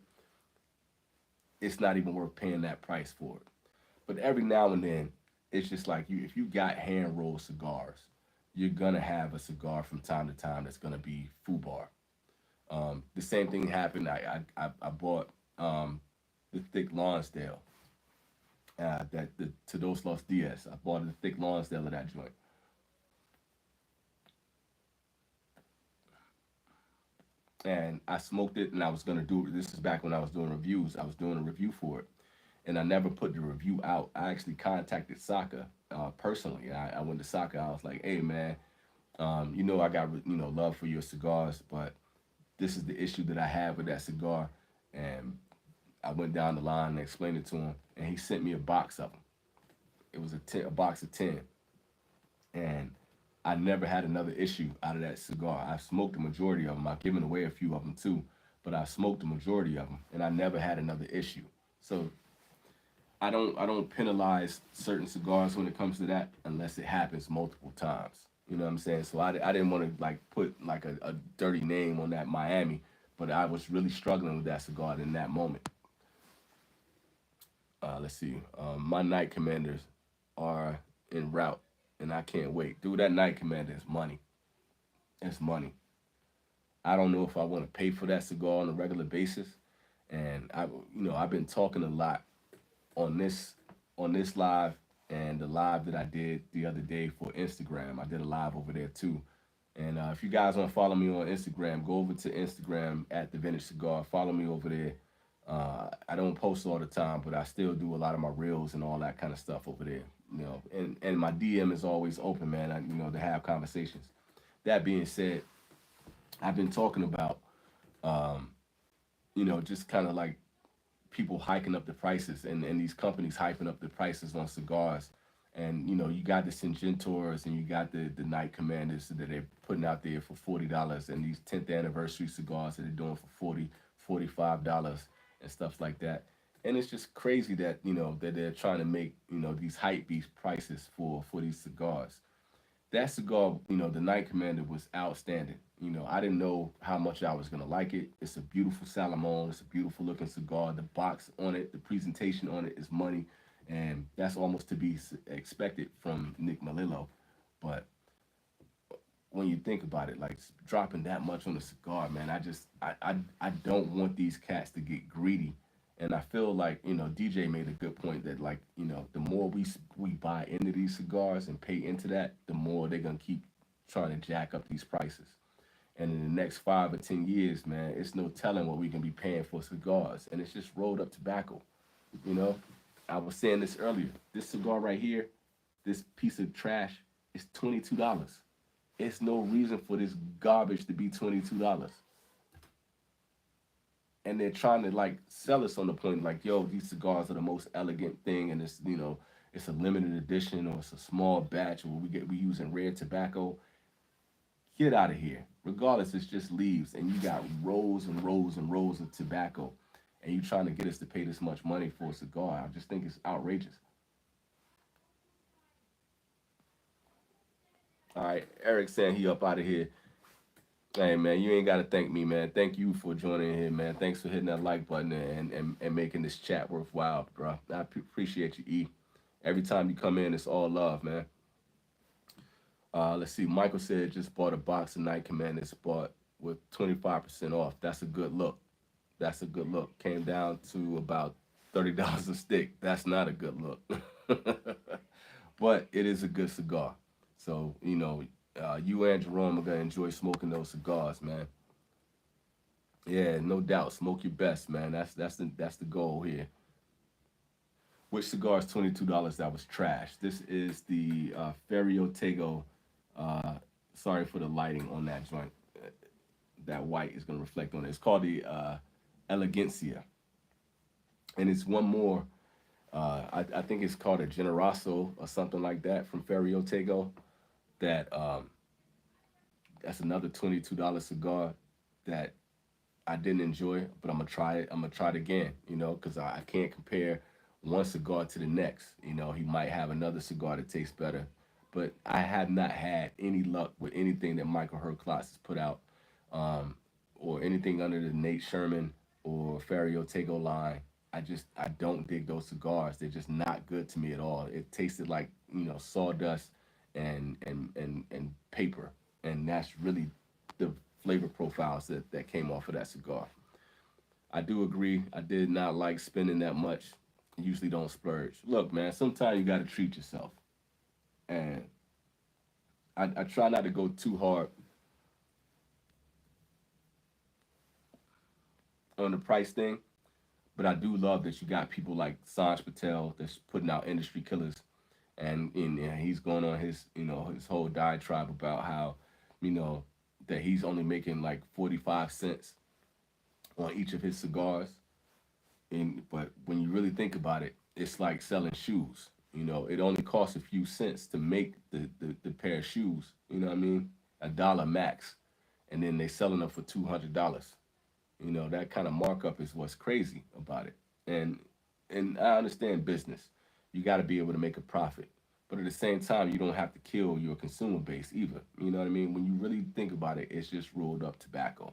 It's not even worth paying that price for it. But every now and then, it's just like you if you got hand rolled cigars, you're gonna have a cigar from time to time that's gonna be foobar. The same thing happened. I bought the thick Lonsdale. That the to those Los Diaz. I bought the thick Lonsdale of that joint, and I smoked it. And I was gonna do this is back when I was doing reviews. I was doing a review for it, and I never put the review out. I actually contacted Saka personally. I went to Saka. I was like, "Hey man, I got love for your cigars, but this is the issue that I have with that cigar." And I went down the line and explained it to him, and he sent me a box of them. It was a box of 10, and I never had another issue out of that cigar. I've smoked the majority of them. I've given away a few of them too, but I smoked the majority of them, and I never had another issue. So I don't penalize certain cigars when it comes to that unless it happens multiple times. You know what I'm saying? So I didn't want to like put like a dirty name on that Miami, but I was really struggling with that cigar in that moment. Let's see. My night commanders are en route, and I can't wait. Dude, that night commander is money. It's money. I don't know if I want to pay for that cigar on a regular basis, and I've been talking a lot on this on this live and the live that I did the other day for Instagram. I did a live over there too. And if you guys want to follow me on Instagram, go over to Instagram at the Vintage Cigar. Follow me over there. I don't post all the time, but I still do a lot of my reels and all that kind of stuff over there. And my DM is always open, man. To have conversations. That being said, I've been talking about, um, just kind of like people hiking up the prices and these companies hyping up the prices on cigars. And you got the Syngentors and you got the Night Commanders that they're putting out there for $40, and these 10th anniversary cigars that they're doing for $45 and stuff like that. And it's just crazy that that they're trying to make these hype beast prices for these cigars. That cigar, the Night Commander was outstanding. I didn't know how much I was gonna like it. It's a beautiful Salomon. It's a beautiful looking cigar. The box on it, the presentation on it is money, and that's almost to be expected from Nick Melillo. But when you think about it, like dropping that much on a cigar, man, I don't want these cats to get greedy. And I feel like DJ made a good point that like the more we buy into these cigars and pay into that, the more they're gonna keep trying to jack up these prices. And in the next 5 or 10 years, man, it's no telling what we can be paying for cigars, and it's just rolled up tobacco. You know, I was saying this earlier. This cigar right here, this piece of trash, is $22. It's no reason for this garbage to be $22. And they're trying to like sell us on the point like, yo, these cigars are the most elegant thing, and it's a limited edition or it's a small batch, or we using rare tobacco. Get out of here. Regardless, it's just leaves, and you got rows and rows and rows of tobacco, and you trying to get us to pay this much money for a cigar. I just think it's outrageous. All right, Eric saying he up out of here. Hey man, you ain't gotta thank me, man. Thank you for joining here, man. Thanks for hitting that like button and making this chat worthwhile, bro. I appreciate you, E. Every time you come in, it's all love, man. Let's see. Michael said just bought a box of Night Commanders, bought with 25% off. That's a good look. That's a good look. Came down to about $30 a stick. That's not a good look. But it is a good cigar. So, you and Jerome are gonna enjoy smoking those cigars, man. Yeah, no doubt. Smoke your best, man. That's the goal here. Which cigar is $22? That was trash. This is the Ferio Tego. Sorry for the lighting on that joint. That white is gonna reflect on it. It's called the Elegancia, and it's one more. I think it's called a Generaso or something like that from Ferio Tego. That that's another $22 cigar that I didn't enjoy, but I'm gonna try it. I'm gonna try it again, because I can't compare one cigar to the next. He might have another cigar that tastes better, but I have not had any luck with anything that Michael Herklotz has put out, um, or anything under the Nate Sherman or Ferio Tego line. I don't dig those cigars. They're just not good to me at all. It tasted like sawdust and paper, and that's really the flavor profiles that came off of that cigar. I do agree. I did not like spending that much. I usually don't splurge. Look, man, sometimes you got to treat yourself, and I try not to go too hard on the price thing. But I do love that you got people like Sanj Patel that's putting out industry killers, and he's going on his whole diatribe about how you know that he's only making like 45 cents on each of his cigars. But when you really think about it, it's like selling shoes. It only costs a few cents to make the pair of shoes. You know what I mean? A dollar max, and then they selling them for $200. That kind of markup is what's crazy about it. And I understand business. You got to be able to make a profit. But at the same time, you don't have to kill your consumer base either. You know what I mean? When you really think about it, it's just rolled up tobacco.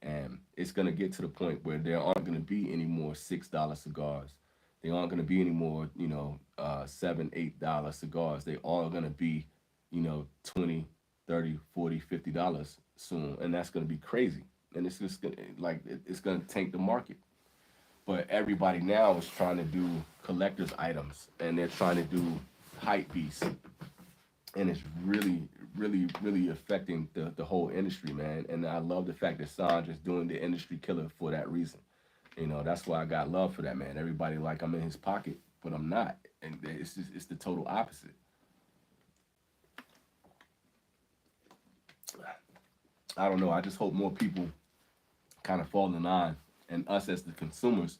And it's going to get to the point where there aren't going to be any more $6 cigars. There aren't going to be any more, $7, $8 cigars. They are going to be, 20, 30, 40, $50 soon. And that's going to be crazy. And it's just gonna, like it's gonna tank the market. But everybody now is trying to do collector's items, and they're trying to do hype beasts, and it's really, really, really affecting the whole industry, man. And I love the fact that Sanj is doing the industry killer for that reason. You know, that's why I got love for that man. Everybody like I'm in his pocket, but I'm not, and it's the total opposite. I don't know. I just hope more people kind of fall in line, and us as the consumers,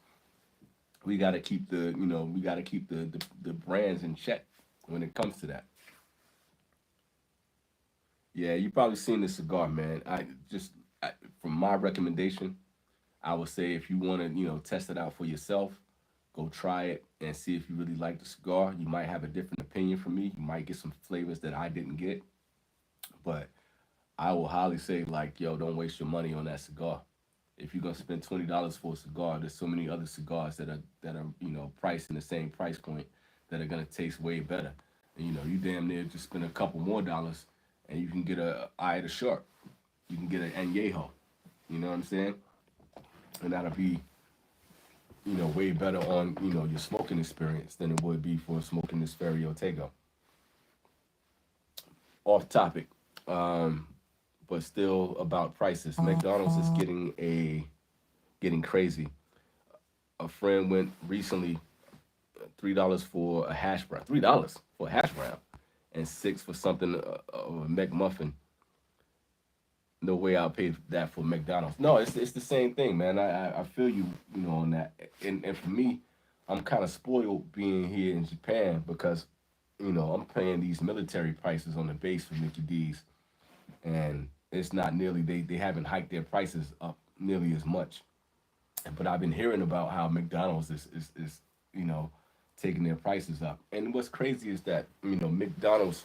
we got to keep we got to keep the brands in check when it comes to that. Yeah, you probably seen the cigar, man. From my recommendation, I would say if you want to, test it out for yourself, go try it and see if you really like the cigar. You might have a different opinion from me. You might get some flavors that I didn't get, but I will highly say like, yo, don't waste your money on that cigar. If you're gonna spend $20 for a cigar, there's so many other cigars that are priced in the same price point that are gonna taste way better. And you damn near just spend a couple more dollars and you can get a eye of the shark. You can get an añejo. You know what I'm saying? And that'll be way better on your smoking experience than it would be for smoking this Ferio Tego. Off topic, um, but still about prices. McDonald's is getting crazy. A friend went recently $3 for a hash brown, $3 for a hash brown, and six for something of a McMuffin. No way I'll pay that for McDonald's. No, it's the same thing, man. I feel you, on that. And for me, I'm kind of spoiled being here in Japan because, I'm paying these military prices on the base for Mickey D's, and it's not nearly they haven't hiked their prices up nearly as much. But I've been hearing about how McDonald's is you know taking their prices up. And what's crazy is that McDonald's,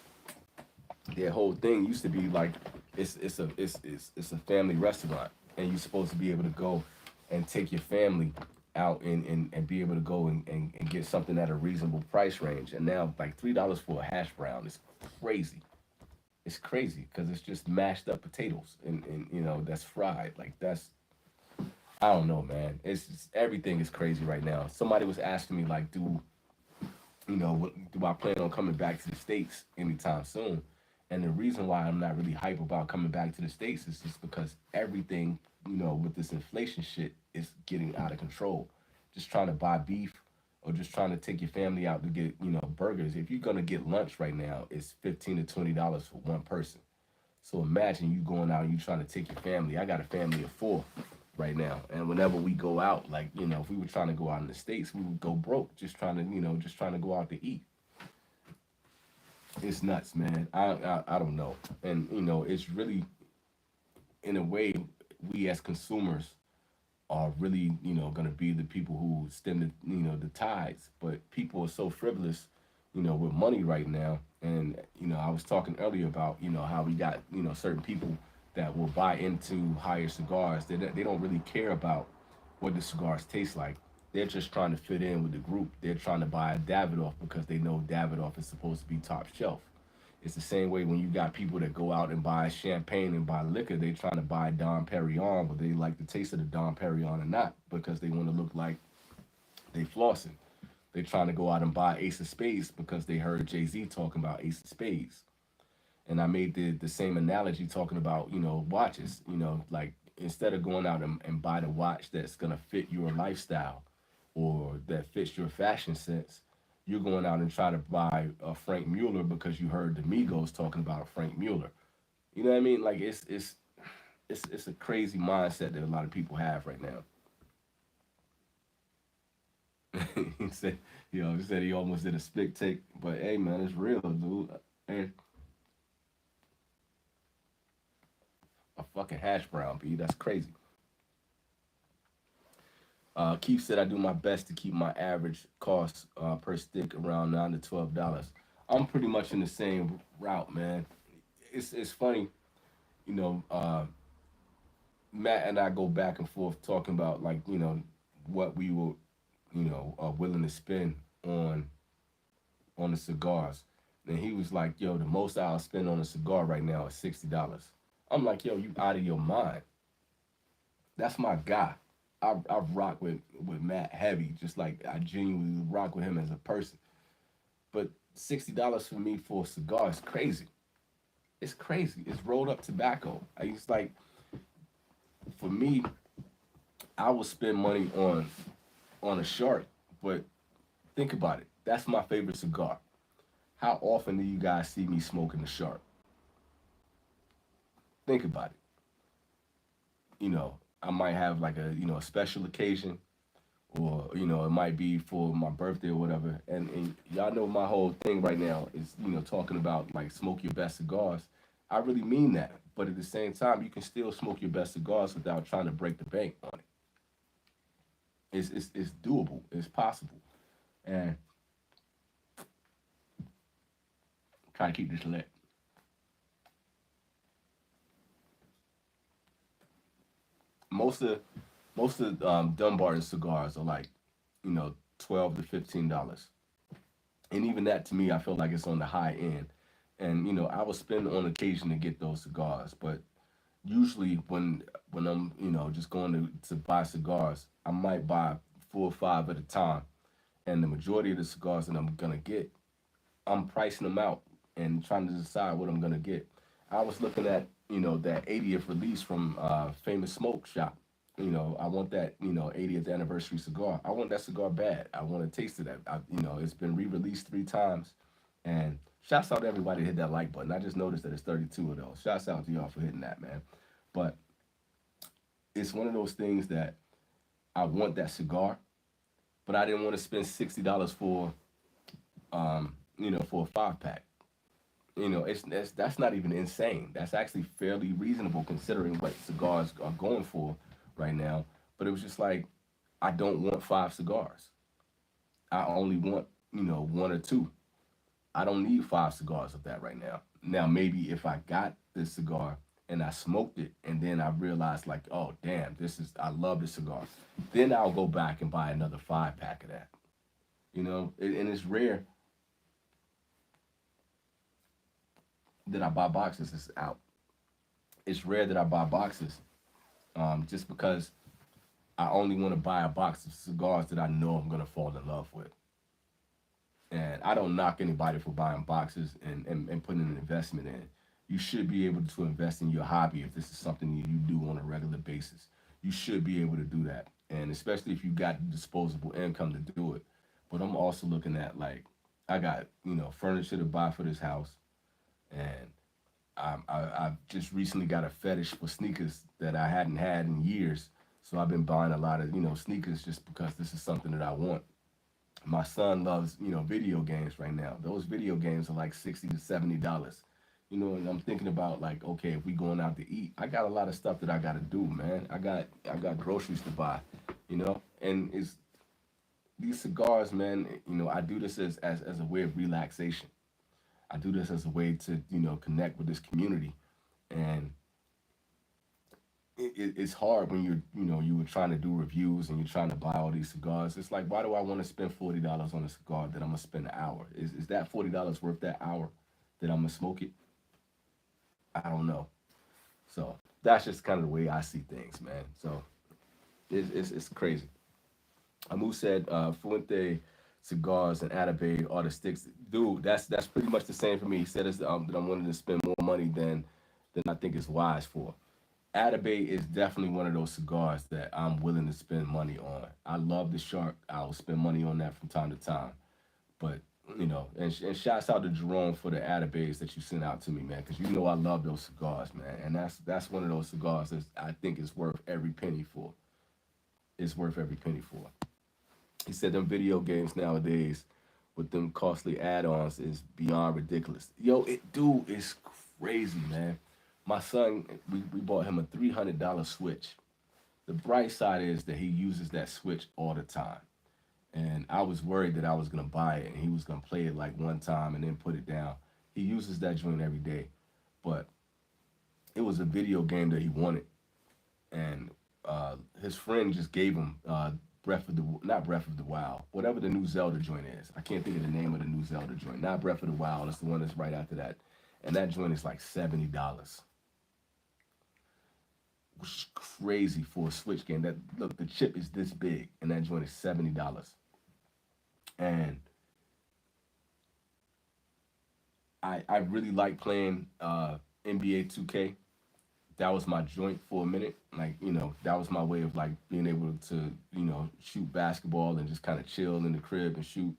their whole thing used to be like it's a family restaurant, and you're supposed to be able to go and take your family out and be able to go and get something at a reasonable price range. And now like $3 for a hash brown is crazy. It's crazy because it's just mashed up potatoes and that's fried. Like that's I don't know, man. It's just, everything is crazy right now. Somebody was asking me like, do I plan on coming back to the states anytime soon? And the reason why I'm not really hype about coming back to the states is just because everything, with this inflation shit is getting out of control. Just trying to buy beef or just trying to take your family out to get, burgers. If you're gonna get lunch right now, it's $15 to $20 for one person. So imagine you going out and you trying to take your family. I got a family of four right now, and whenever we go out, like if we were trying to go out in the states, we would go broke just trying to just trying to go out to eat. It's nuts, man. I don't know, and it's really in a way we as consumers are really going to be the people who stem the tides. But people are so frivolous, with money right now. And I was talking earlier about how we got certain people that will buy into higher cigars. They don't really care about what the cigars taste like. They're just trying to fit in with the group. They're trying to buy a Davidoff because they know Davidoff is supposed to be top shelf. It's the same way when you got people that go out and buy champagne and buy liquor. They trying to buy Dom Perignon, but they like the taste of the Dom Perignon or not because they want to look like they flossing. They trying to go out and buy Ace of Spades because they heard Jay Z talking about Ace of Spades. And I made the same analogy talking about watches. Like instead of going out and buy the watch that's gonna fit your lifestyle or that fits your fashion sense, you're going out and try to buy a Frank Mueller because you heard the Migos talking about a Frank Mueller. You know what I mean? Like it's a crazy mindset that a lot of people have right now. He said, he said he almost did a spit take, but hey, man, it's real, dude. Hey, a fucking hash brown, B. That's crazy. Keith said I do my best to keep my average cost per stick around $9 to $12. I'm pretty much in the same route, man. It's funny, you know. Matt and I go back and forth talking about like what we were are willing to spend on the cigars. And he was like, "Yo, the most I'll spend on a cigar right now is $60." I'm like, "Yo, you out of your mind? That's my guy. I've rocked with Matt heavy, just like I genuinely rock with him as a person. But $60 for me for a cigar is crazy. It's crazy. It's rolled up tobacco. I used like for me, I will spend money on a shark, but think about it. That's my favorite cigar. How often do you guys see me smoking the shark? Think about it. I might have like a special occasion, or it might be for my birthday or whatever. And y'all know my whole thing right now is talking about like smoke your best cigars. I really mean that, but at the same time, you can still smoke your best cigars without trying to break the bank on it. It's doable. It's possible, and try to keep this lit. Most of Dunbarton cigars are like 12 to $15, and even that to me, I feel like it's on the high end. And I will spend on occasion to get those cigars, but usually when I'm just going to buy cigars, I might buy 4 or 5 at a time, and the majority of the cigars that I'm gonna get, I'm pricing them out and trying to decide what I'm gonna get. I was looking at that 80th release from Famous Smoke Shop. I want that 80th anniversary cigar. I want that cigar bad. I want to taste of that. It's been re-released 3 times, and shouts out to everybody that hit that like button. I just noticed that it's 32 of those. Shouts out to y'all for hitting that, man. But it's one of those things that I want that cigar, but I didn't want to spend $60 for a 5 pack. That's not even insane. That's actually fairly reasonable considering what cigars are going for right now. But it was just like I don't want 5 cigars. I only want 1 or 2. I don't need 5 cigars of that right now. Now maybe if I got this cigar and I smoked it and then I realized like, oh damn, I love this cigar. Then I'll go back and buy another 5 pack of that. And it's rare that I buy boxes. It's out. It's rare that I buy boxes, just because I only want to buy a box of cigars that I know I'm gonna fall in love with. And I don't knock anybody for buying boxes and putting an investment in. You should be able to invest in your hobby if this is something you do on a regular basis. You should be able to do that. And especially if you got disposable income to do it. But I'm also looking at like I got, furniture to buy for this house, and I've just recently got a fetish for sneakers that I hadn't had in years. So I've been buying a lot of, sneakers just because this is something that I want. My son loves, video games right now. Those video games are like $60 to $70. And I'm thinking about like, okay, if we going out to eat, I got a lot of stuff that I gotta do, man. I got groceries to buy, and it's these cigars, man. I do this as a way of relaxation. I do this as a way to, connect with this community, and it's hard when you were trying to do reviews and you're trying to buy all these cigars. It's like, why do I want to spend $40 on a cigar that I'm gonna spend an hour? Is that $40 worth that hour that I'm gonna smoke it? I don't know. So that's just kind of the way I see things, man. So it's crazy. Amu said Fuente cigars and Atabey are the sticks. Dude, that's pretty much the same for me. He said that I'm willing to spend more money than I think is wise for. Atabey is definitely one of those cigars that I'm willing to spend money on. I love the shark. I'll spend money on that from time to time. But and shouts out to Jerome for the Atabays that you sent out to me, man, because I love those cigars, man, and that's one of those cigars that I think is worth every penny for. It's worth every penny for. He said them video games nowadays with them costly add-ons is beyond ridiculous. Yo, dude, it's crazy, man. My son, we bought him a $300 Switch. The bright side is that he uses that Switch all the time. And I was worried that I was going to buy it and he was going to play it like one time and then put it down. He uses that joint every day. But it was a video game that he wanted. And his friend just gave him not Breath of the Wild, whatever the new Zelda joint is. I can't think of the name of the new Zelda joint. Not Breath of the Wild. It's the one that's right after that. And that joint is like $70. which is crazy for a Switch game. That look, the chip is this big, and that joint is $70. And I really like playing NBA 2K. That was my joint for a minute. Like, that was my way of like being able to, shoot basketball and just kind of chill in the crib and shoot.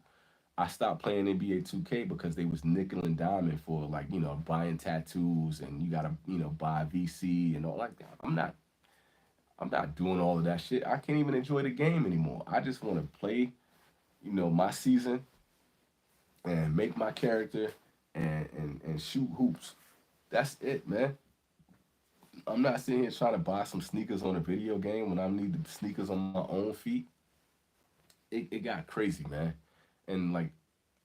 I stopped playing NBA 2K because they was nickel and diming for like, buying tattoos, and you gotta, buy VC and all like that. I'm not doing all of that shit. I can't even enjoy the game anymore. I just want to play, my season and make my character and shoot hoops. That's it, man. I'm not sitting here trying to buy some sneakers on a video game when I need the sneakers on my own feet. It got crazy, man. And like,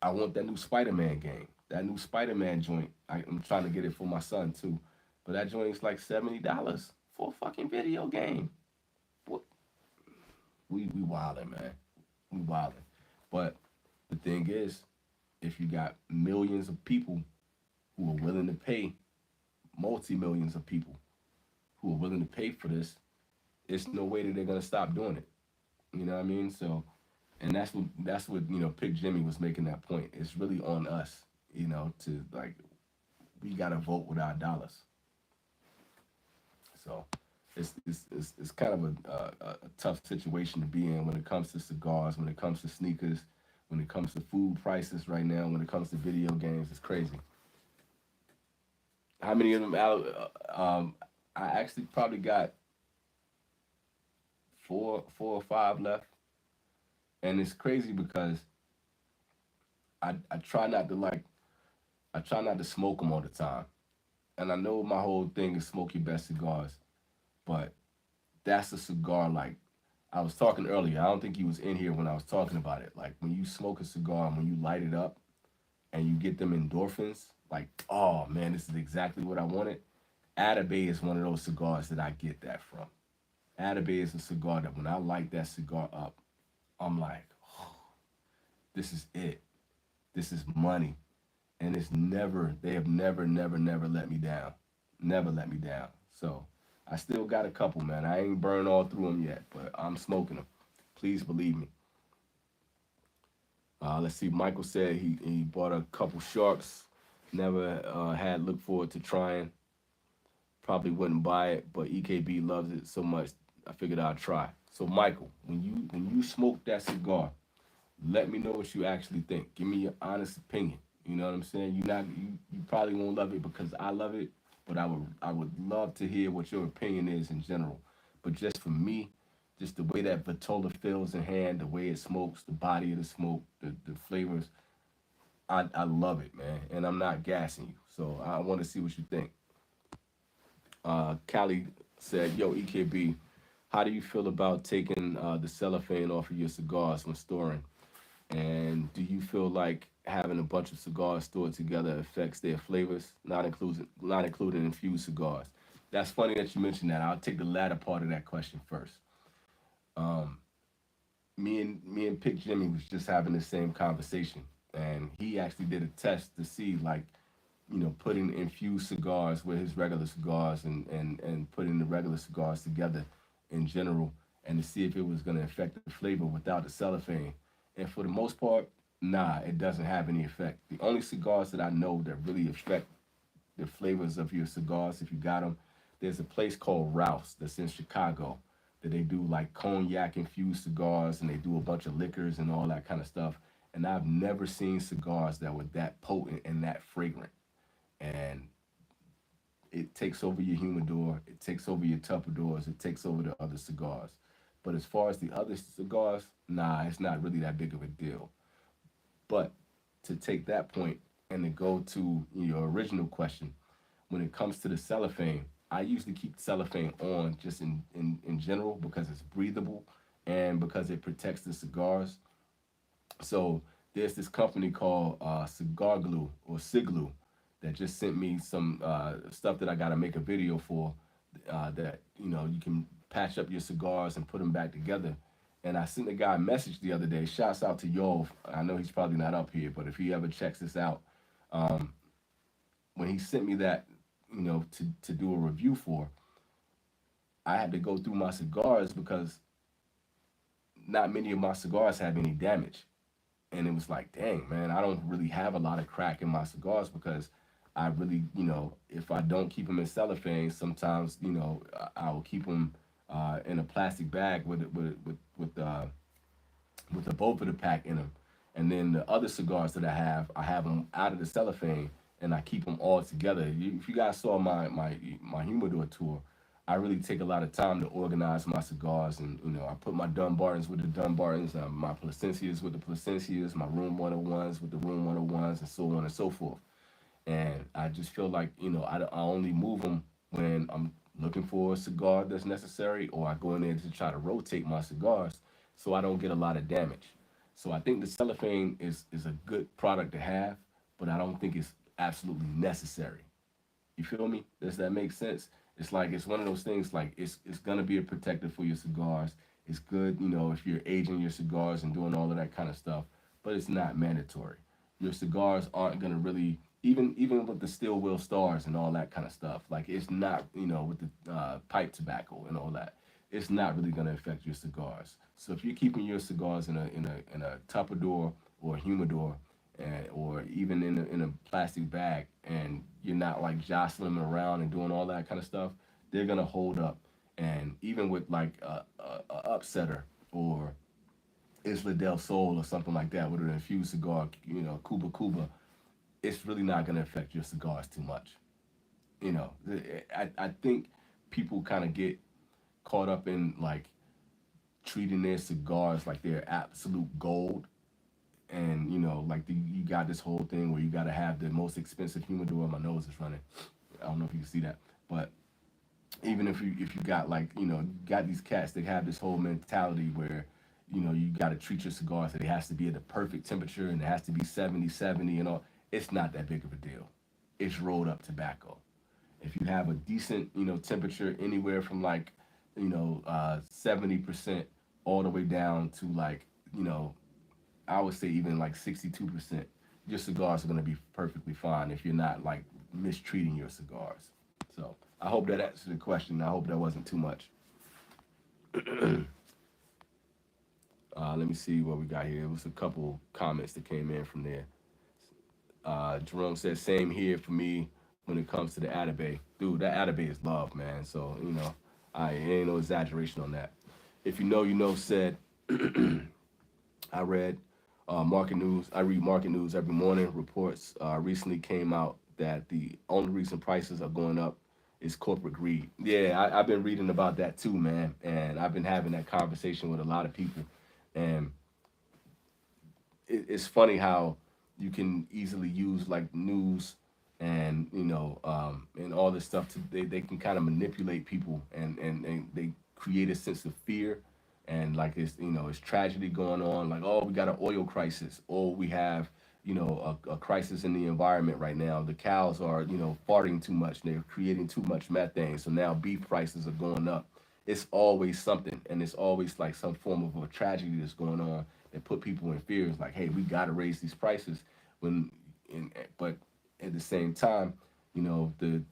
I want that new Spider-Man game. That new Spider-Man joint. I'm trying to get it for my son too. But that joint is like $70 for a fucking video game. What? We wildin', man. We wildin'. But the thing is, if you got millions of people who are willing to pay, multi-millions of people who are willing to pay for this, it's no way that they're gonna stop doing it. You know what I mean? So, and that's what Pick Jimmy was making that point. It's really on us, to like, we gotta vote with our dollars. So, it's kind of a tough situation to be in when it comes to cigars, when it comes to sneakers, when it comes to food prices right now, when it comes to video games. It's crazy. How many of them out? I actually probably got four or five left, and it's crazy because I try not to like I try not to smoke them all the time, and I know my whole thing is smoke your best cigars, but that's a cigar like I was talking earlier. I don't think he was in here when I was talking about it. Like when you smoke a cigar and when you light it up and you get them endorphins, like, oh man, this is exactly what I wanted. Atabay is one of those cigars that I get that from. Atabay is a cigar that when I light that cigar up, I'm like, oh, this is it. This is money. And they have never let me down. Never let me down. So I still got a couple, man. I ain't burned all through them yet, but I'm smoking them. Please believe me. Let's see. Michael said he bought a couple sharks. Never had looked forward to trying. Probably wouldn't buy it, but EKB loves it so much. I figured I'd try. So Michael, when you smoke that cigar, let me know what you actually think. Give me your honest opinion. You know what I'm saying? You probably won't love it because I love it, but I would love to hear what your opinion is in general. But just for me, just the way that Vitola feels in hand, the way it smokes, the body of the smoke, the flavors, I love it, man. And I'm not gassing you. So I want to see what you think. Callie said, "Yo, EKB, how do you feel about taking the cellophane off of your cigars when storing? And do you feel like having a bunch of cigars stored together affects their flavors, not including infused cigars?" That's funny that you mentioned that. I'll take the latter part of that question first. Um, me and Pick Jimmy was just having the same conversation, and he actually did a test to see like putting infused cigars with his regular cigars and putting the regular cigars together in general and to see if it was going to affect the flavor without the cellophane. And for the most part, nah, it doesn't have any effect. The only cigars that I know that really affect the flavors of your cigars, if you got them, there's a place called Rouse that's in Chicago that they do like cognac infused cigars and they do a bunch of liquors and all that kind of stuff. And I've never seen cigars that were that potent and that fragrant. And it takes over your humidor, it takes over your tupperdoors, it takes over the other cigars. But as far as the other cigars, nah, it's not really that big of a deal. But to take that point and to go to your original question, when it comes to the cellophane, I usually keep cellophane on just in general because it's breathable and because it protects the cigars. So there's this company called Cigar Glue or Siglu that just sent me some stuff that I got to make a video for. That you can patch up your cigars and put them back together. And I sent the guy a message the other day. Shouts out to Yov. I know he's probably not up here, but if he ever checks this out, um, when he sent me that, to do a review for, I had to go through my cigars because not many of my cigars have any damage. And it was like, dang, man, I don't really have a lot of crack in my cigars because I really, if I don't keep them in cellophane, sometimes, I will keep them in a plastic bag with the bulk of the pack in them. And then the other cigars that I have them out of the cellophane and I keep them all together. If you guys saw my humidor tour, I really take a lot of time to organize my cigars, and I put my Dunbartons with the Dunbartons, my Placencias with the Placencias, my Room 101s with the Room 101s, and so on and so forth. And I just feel like I only move them when I'm looking for a cigar that's necessary, or I go in there to try to rotate my cigars so I don't get a lot of damage. So I think the cellophane is a good product to have, but I don't think it's absolutely necessary. You feel me? Does that make sense? It's like it's one of those things like it's gonna be a protector for your cigars. It's good, if you're aging your cigars and doing all of that kind of stuff, but it's not mandatory. Your cigars aren't gonna really even with the steel wheel stars and all that kind of stuff. Like it's not, with the pipe tobacco and all that. It's not really gonna affect your cigars. So if you're keeping your cigars in a tupperware or a humidor, or even in a plastic bag, and you're not like jostling them around and doing all that kind of stuff, they're gonna hold up. And even with like a upsetter or Isla del Sol or something like that with an infused cigar, Cuba Cuba, it's really not gonna affect your cigars too much. I think people kind of get caught up in like treating their cigars like they're absolute gold, and like you got this whole thing where you got to have the most expensive humidor. My nose is running. I don't know if you can see that, but even if you got like you got these cats that have this whole mentality where you got to treat your cigars that it has to be at the perfect temperature and it has to be 70 and all. It's not that big of a deal. It's rolled up tobacco. If you have a decent temperature anywhere from like 70% all the way down to like you know I would say even like 62%, your cigars are going to be perfectly fine if you're not like mistreating your cigars. So I hope that answered the question. I hope that wasn't too much. Let me see what we got here. It was a couple comments that came in from there. Jerome said, same here for me when it comes to the Atabay. Dude, that Atabay is love, man. So, I ain't no exaggeration on that. If you know, you know, said, I read market news. I read market news every morning. Reports recently came out that the only reason prices are going up is corporate greed. Yeah, I've been reading about that too, man, and I've been having that conversation with a lot of people, and it's funny how you can easily use like news and and all this stuff to they can kind of manipulate people, and they create a sense of fear, and like it's it's tragedy going on, like, oh, we got an oil crisis, or we have a crisis in the environment right now. The cows are farting too much, they're creating too much methane, so now beef prices are going up. It's always something, and it's always like some form of a tragedy that's going on that put people in fear. It's like, hey, we got to raise these prices when but at the same time, the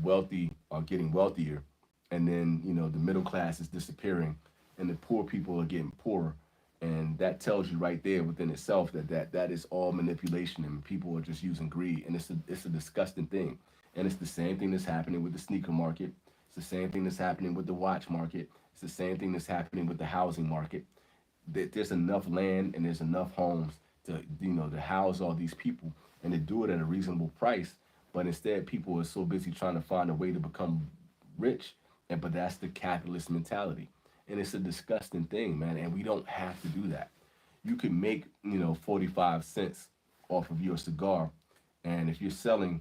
wealthy are getting wealthier, and then the middle class is disappearing, and the poor people are getting poorer, and that tells you right there within itself that is all manipulation, and people are just using greed, and it's a disgusting thing, and it's the same thing that's happening with the sneaker market. It's the same thing that's happening with the watch market. It's the same thing that's happening with the housing market. There's enough land and there's enough homes to to house all these people and to do it at a reasonable price. But instead, people are so busy trying to find a way to become rich, and but that's the capitalist mentality, and it's a disgusting thing, man. And we don't have to do that. You can make 45 cents off of your cigar, and if you're selling,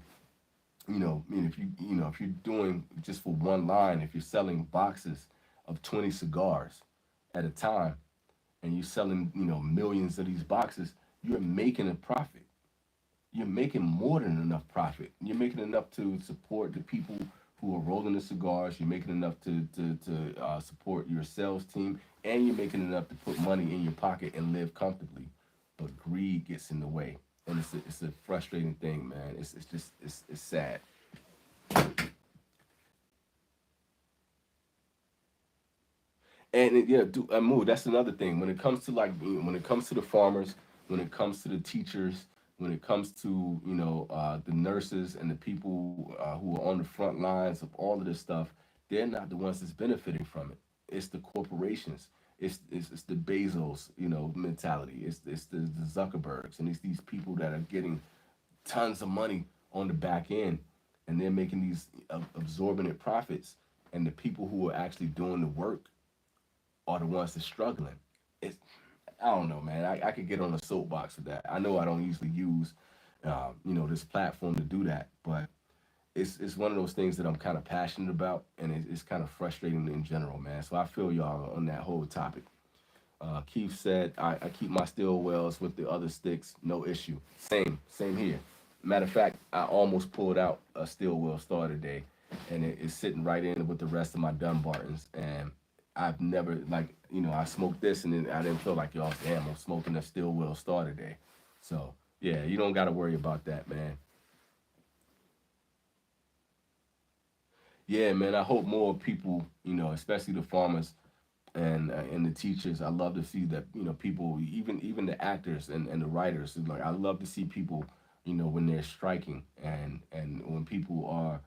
I mean, if if you're doing just for one line, if you're selling boxes of 20 cigars at a time, and you're selling, millions of these boxes, you're making a profit. You're making more than enough profit. You're making enough to support the people who are rolling the cigars. You're making enough to support your sales team, and you're making enough to put money in your pocket and live comfortably. But greed gets in the way, and it's a frustrating thing, man. It's just it's sad. Yeah, move. That's another thing. When it comes to when it comes to the farmers, when it comes to the teachers, when it comes to the nurses and the people who are on the front lines of all of this stuff, they're not the ones that's benefiting from it. It's the corporations. It's the Bezos mentality. It's the Zuckerbergs, and it's these people that are getting tons of money on the back end, and they're making these absorbent profits, and the people who are actually doing the work are the ones that's struggling. It's I don't know, man. I could get on a soapbox with that. I know I don't usually use, this platform to do that, but it's one of those things that I'm kind of passionate about, and it's kind of frustrating in general, man. So I feel y'all on that whole topic. Keith said, I keep my steel wells with the other sticks, no issue. Same here. Matter of fact, I almost pulled out a steel well star today, and it's sitting right in with the rest of my Dunbartons. And I've never, I smoked this, and then I didn't feel like, y'all, damn, I'm smoking a steel well star today. So, yeah, you don't got to worry about that, man. Yeah, man, I hope more people, especially the farmers, and the teachers. I love to see that people, even the actors and the writers. Like I love to see people when they're striking, and when people are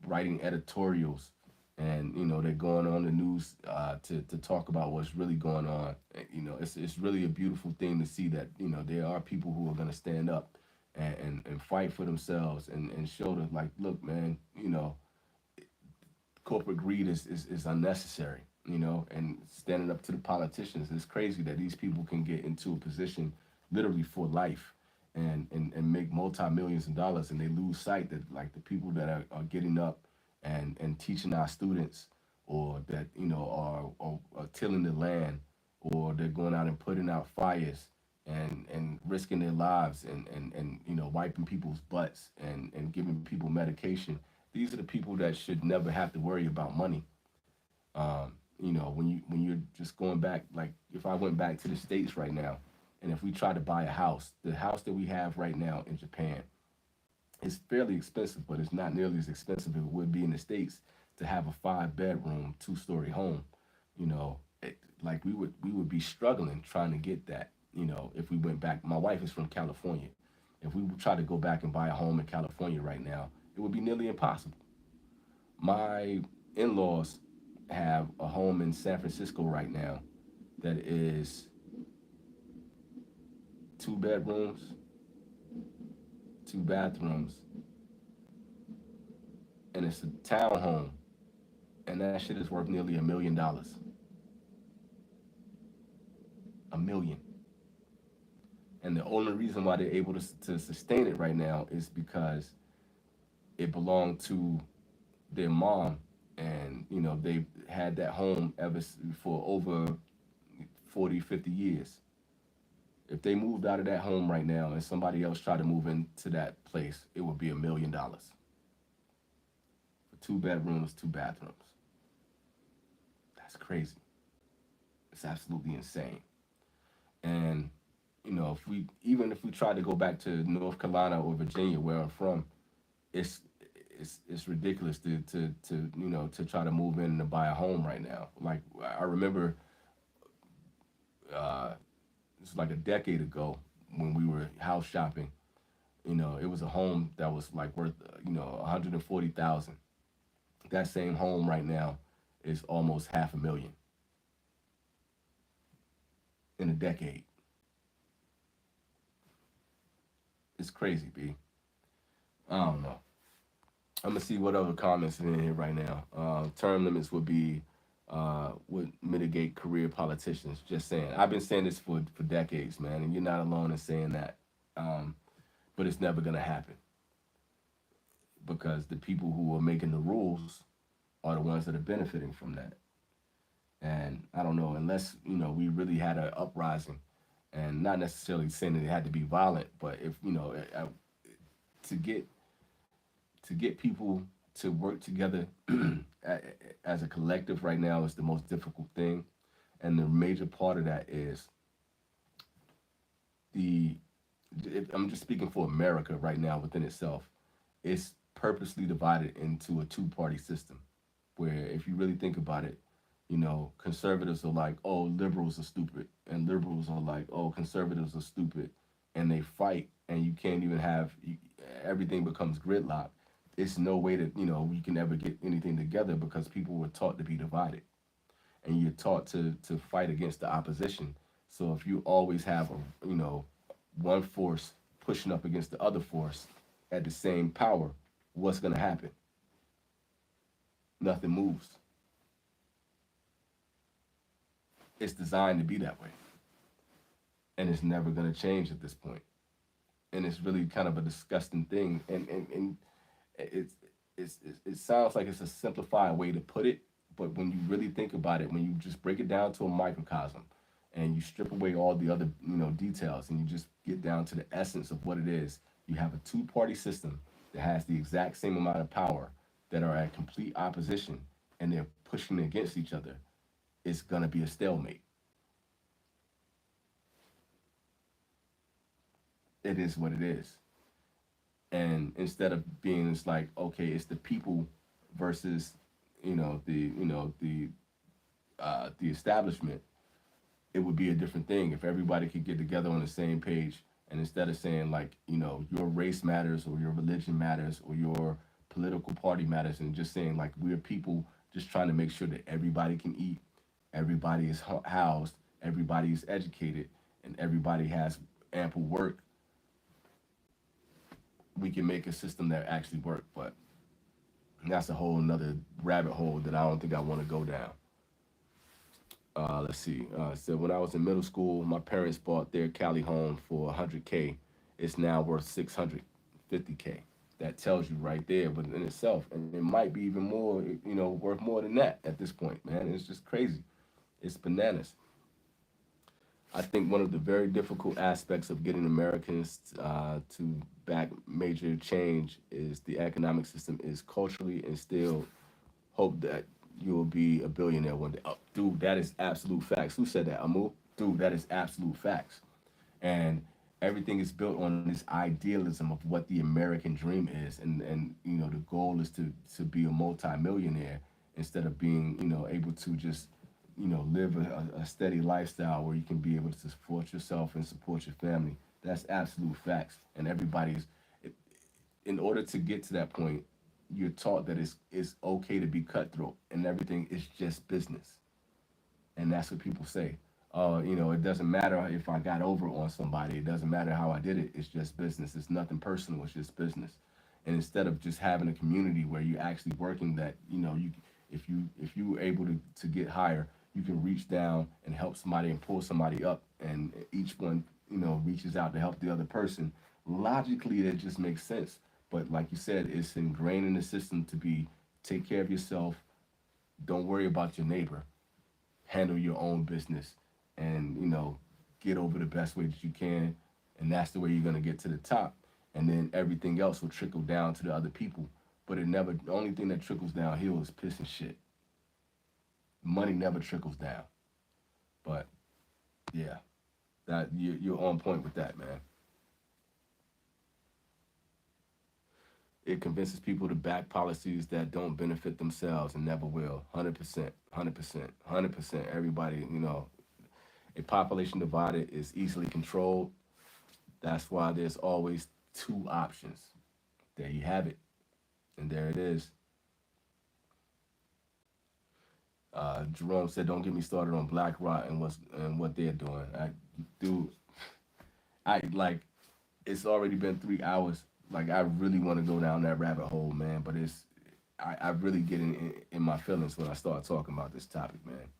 writing editorials, and they're going on the news to talk about what's really going on. It's really a beautiful thing to see that there are people who are going to stand up and fight for themselves, and show them, like, look, man, corporate greed is unnecessary, and standing up to the politicians. It's crazy that these people can get into a position literally for life, and make multi-millions of dollars, and they lose sight that, like, the people that are getting up and teaching our students, or that are tilling the land, or they're going out and putting out fires, and risking their lives, and wiping people's butts, and giving people medication. These are the people that should never have to worry about money. When you're just going back, like, if I went back to the States right now, and if we tried to buy a house, the house that we have right now in Japan is fairly expensive, but it's not nearly as expensive as it would be in the States to have a 5 bedroom, 2-story home. Like, we would be struggling trying to get that. If we went back, my wife is from California. If we would try to go back and buy a home in California right now, it would be nearly impossible. My in-laws have a home in San Francisco right now that is 2 bedrooms, 2 bathrooms, and it's a townhome, and that shit is worth nearly $1 million. A million. And the only reason why they're able to sustain it right now is because it belonged to their mom, and they had that home ever for over 40, 50 years. If they moved out of that home right now and somebody else tried to move into that place, it would be $1 million for 2 bedrooms, 2 bathrooms. That's crazy. It's absolutely insane. And if we try to go back to North Carolina or Virginia, where I'm from, it's it's ridiculous to try to move in and to buy a home right now. Like, I remember, uh, it's like a decade ago when we were house shopping. It was a home that was like worth 140,000. That same home right now is almost half a million in a decade. It's crazy, B. I don't know. I'm gonna see what other comments are in here right now. Term limits would mitigate career politicians. Just saying. I've been saying this for decades, man, and you're not alone in saying that. Um, but it's never gonna happen because the people who are making the rules are the ones that are benefiting from that. And I don't know, unless we really had an uprising, and not necessarily saying that it had to be violent, but if to get people to work together as a collective right now is the most difficult thing, and the major part of that is the. I'm just speaking for America right now within itself. It's purposely divided into a two-party system, where if you really think about it, Conservatives are like, oh, liberals are stupid, and liberals are like, oh, conservatives are stupid, and they fight, and you can't even everything becomes gridlock. It's no way that we can ever get anything together because people were taught to be divided, and you're taught to fight against the opposition. So if you always have one force pushing up against the other force at the same power, what's going to happen? Nothing moves. It's designed to be that way, and it's never going to change at this point. And it's really kind of a disgusting thing. And it's, it sounds like it's a simplified way to put it, but when you really think about it, when you just break it down to a microcosm, and you strip away all the other details, and you just get down to the essence of what it is, you have a two-party system that has the exact same amount of power that are at complete opposition, and they're pushing against each other. It's gonna be a stalemate. It is what it is. And instead of being, it's like, okay, it's the people versus the establishment. It would be a different thing if everybody could get together on the same page, and instead of saying like your race matters or your religion matters or your political party matters, and just saying like we're people just trying to make sure that everybody can eat, everybody is housed, everybody is educated, and everybody has ample work, we can make a system that actually works. But that's a whole another rabbit hole that I don't think I want to go down. Let's see. So when I was in middle school, my parents bought their Cali home for 100K. It's now worth 650K. That tells you right there, but in itself, and it might be even more, worth more than that at this point, man. It's just crazy. It's bananas. I think one of the very difficult aspects of getting Americans to back major change is the economic system is culturally instilled hope that you will be a billionaire one day. Oh, dude, that is absolute facts. Who said that? Amu? Dude, that is absolute facts. And everything is built on this idealism of what the American dream is, and the goal is to be a multimillionaire instead of being able to just live a steady lifestyle where you can be able to support yourself and support your family. That's absolute facts, and everybody's in order to get to that point, you're taught that it's okay to be cutthroat and everything is just business. And that's what people say. It doesn't matter if I got over on somebody. It doesn't matter how I did it. It's just business. It's nothing personal. It's just business. And instead of just having a community where you're actually working, that if you were able to get higher, you can reach down and help somebody and pull somebody up, and each one reaches out to help the other person. Logically, that just makes sense. But like you said, it's ingrained in the system to be take care of yourself. Don't worry about your neighbor, handle your own business, and get over the best way that you can, and that's the way you're going to get to the top, and then everything else will trickle down to the other people. But it never, the only thing that trickles downhill is piss and shit. Money never trickles down. But yeah, that you're on point with that, man. It convinces people to back policies that don't benefit themselves and never will. 100%, 100%, 100%. Everybody, a population divided is easily controlled. That's why there's always two options. There you have it, and there it is. Jerome said, "Don't get me started on BlackRock and what they're doing." Dude, I like. It's already been 3 hours. Like I really want to go down that rabbit hole, man. But I really get in my feelings when I start talking about this topic, man.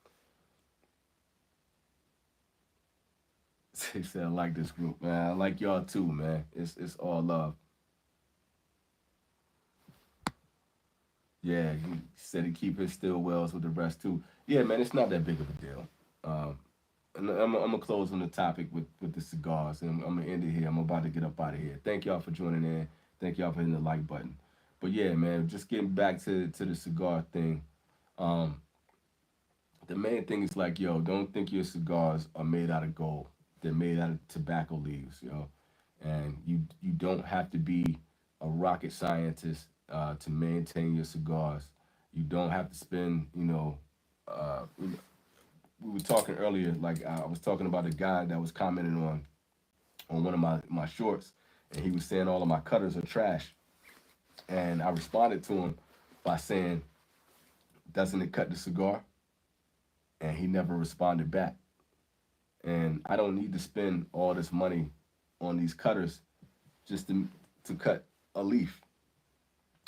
He said, "I like this group, man. I like y'all too, man. It's all love." Yeah, he said he keep his still wells with the rest too. Yeah, man, it's not that big of a deal. Um, and I'm gonna close on the topic with the cigars, and I'm gonna end it here. I'm about to get up out of here. Thank y'all for joining in. Thank y'all for hitting the like button. But yeah, man, just getting back to the cigar thing. Um, the main thing is like, yo, don't think your cigars are made out of gold. They're made out of tobacco leaves, yo. And you don't have to be a rocket scientist to maintain your cigars. You don't have to spend, We were talking earlier, like I was talking about a guy that was commenting on one of my shorts, and he was saying all of my cutters are trash, and I responded to him by saying, "Doesn't it cut the cigar?" And he never responded back. And I don't need to spend all this money on these cutters just to cut a leaf.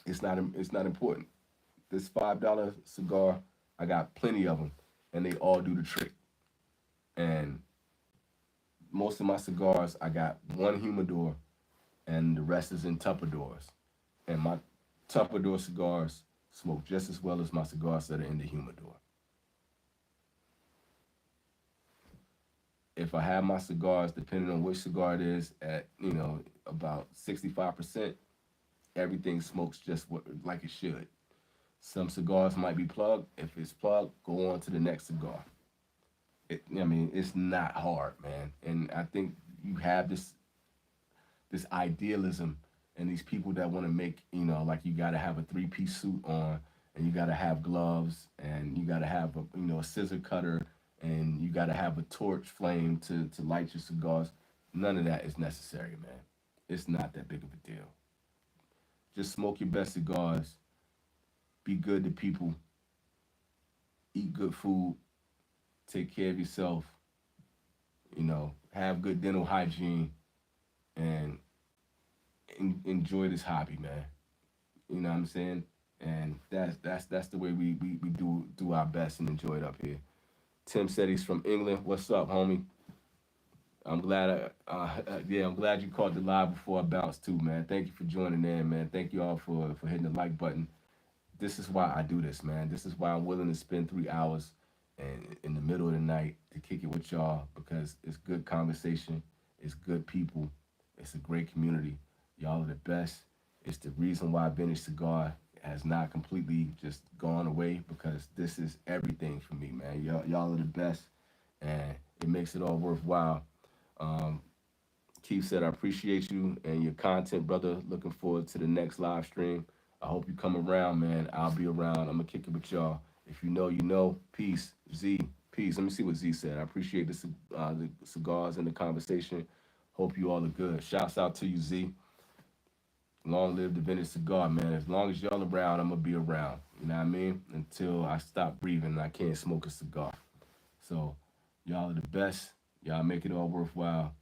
It's not important. This $5 cigar, I got plenty of them, and they all do the trick. And most of my cigars, I got one humidor, and the rest is in Tupperdoors. And my Tupperdoor cigars smoke just as well as my cigars that are in the humidor. If I have my cigars, depending on which cigar it is, at about 65%, everything smokes just like it should. Some cigars might be plugged. If it's plugged, go on to the next cigar. I mean, it's not hard, man. And I think you have this idealism and these people that want to make, like you got to have a three-piece suit on, and you got to have gloves, and you got to have a scissor cutter, and you got to have a torch flame to light your cigars. None of that is necessary, man. It's not that big of a deal. Just smoke your best cigars, be good to people, eat good food, take care of yourself, have good dental hygiene, and enjoy this hobby, man. You know what I'm saying? And that's the way we do our best and enjoy it up here. Tim said he's from England. What's up, homie? I'm glad. Yeah, I'm glad you caught the live before I bounced too, man. Thank you for joining in, man. Thank you all for hitting the like button. This is why I do this, man. This is why I'm willing to spend 3 hours and in the middle of the night to kick it with y'all, because it's good conversation, it's good people, it's a great community. Y'all are the best. It's the reason why Vintage Cigar has not completely just gone away, because this is everything for me, man. Y'all are the best, and it makes it all worthwhile. Um, Keith said, I appreciate you and your content, brother. Looking forward to the next live stream. I hope you come around, man. I'll be around. I'm going to kick it with y'all. If you know, you know. Peace. Z, peace. Let me see what Z said. I appreciate the cigars and the conversation. Hope you all are good. Shouts out to you, Z. Long live the vintage cigar, man. As long as y'all around, I'm going to be around. You know what I mean? Until I stop breathing and I can't smoke a cigar. So, y'all are the best. Y'all make it all worthwhile.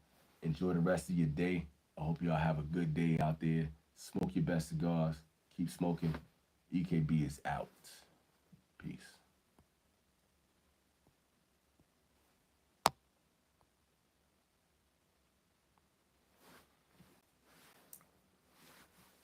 Enjoy the rest of your day. I hope y'all have a good day out there. Smoke your best cigars. Keep smoking. EKB is out. Peace.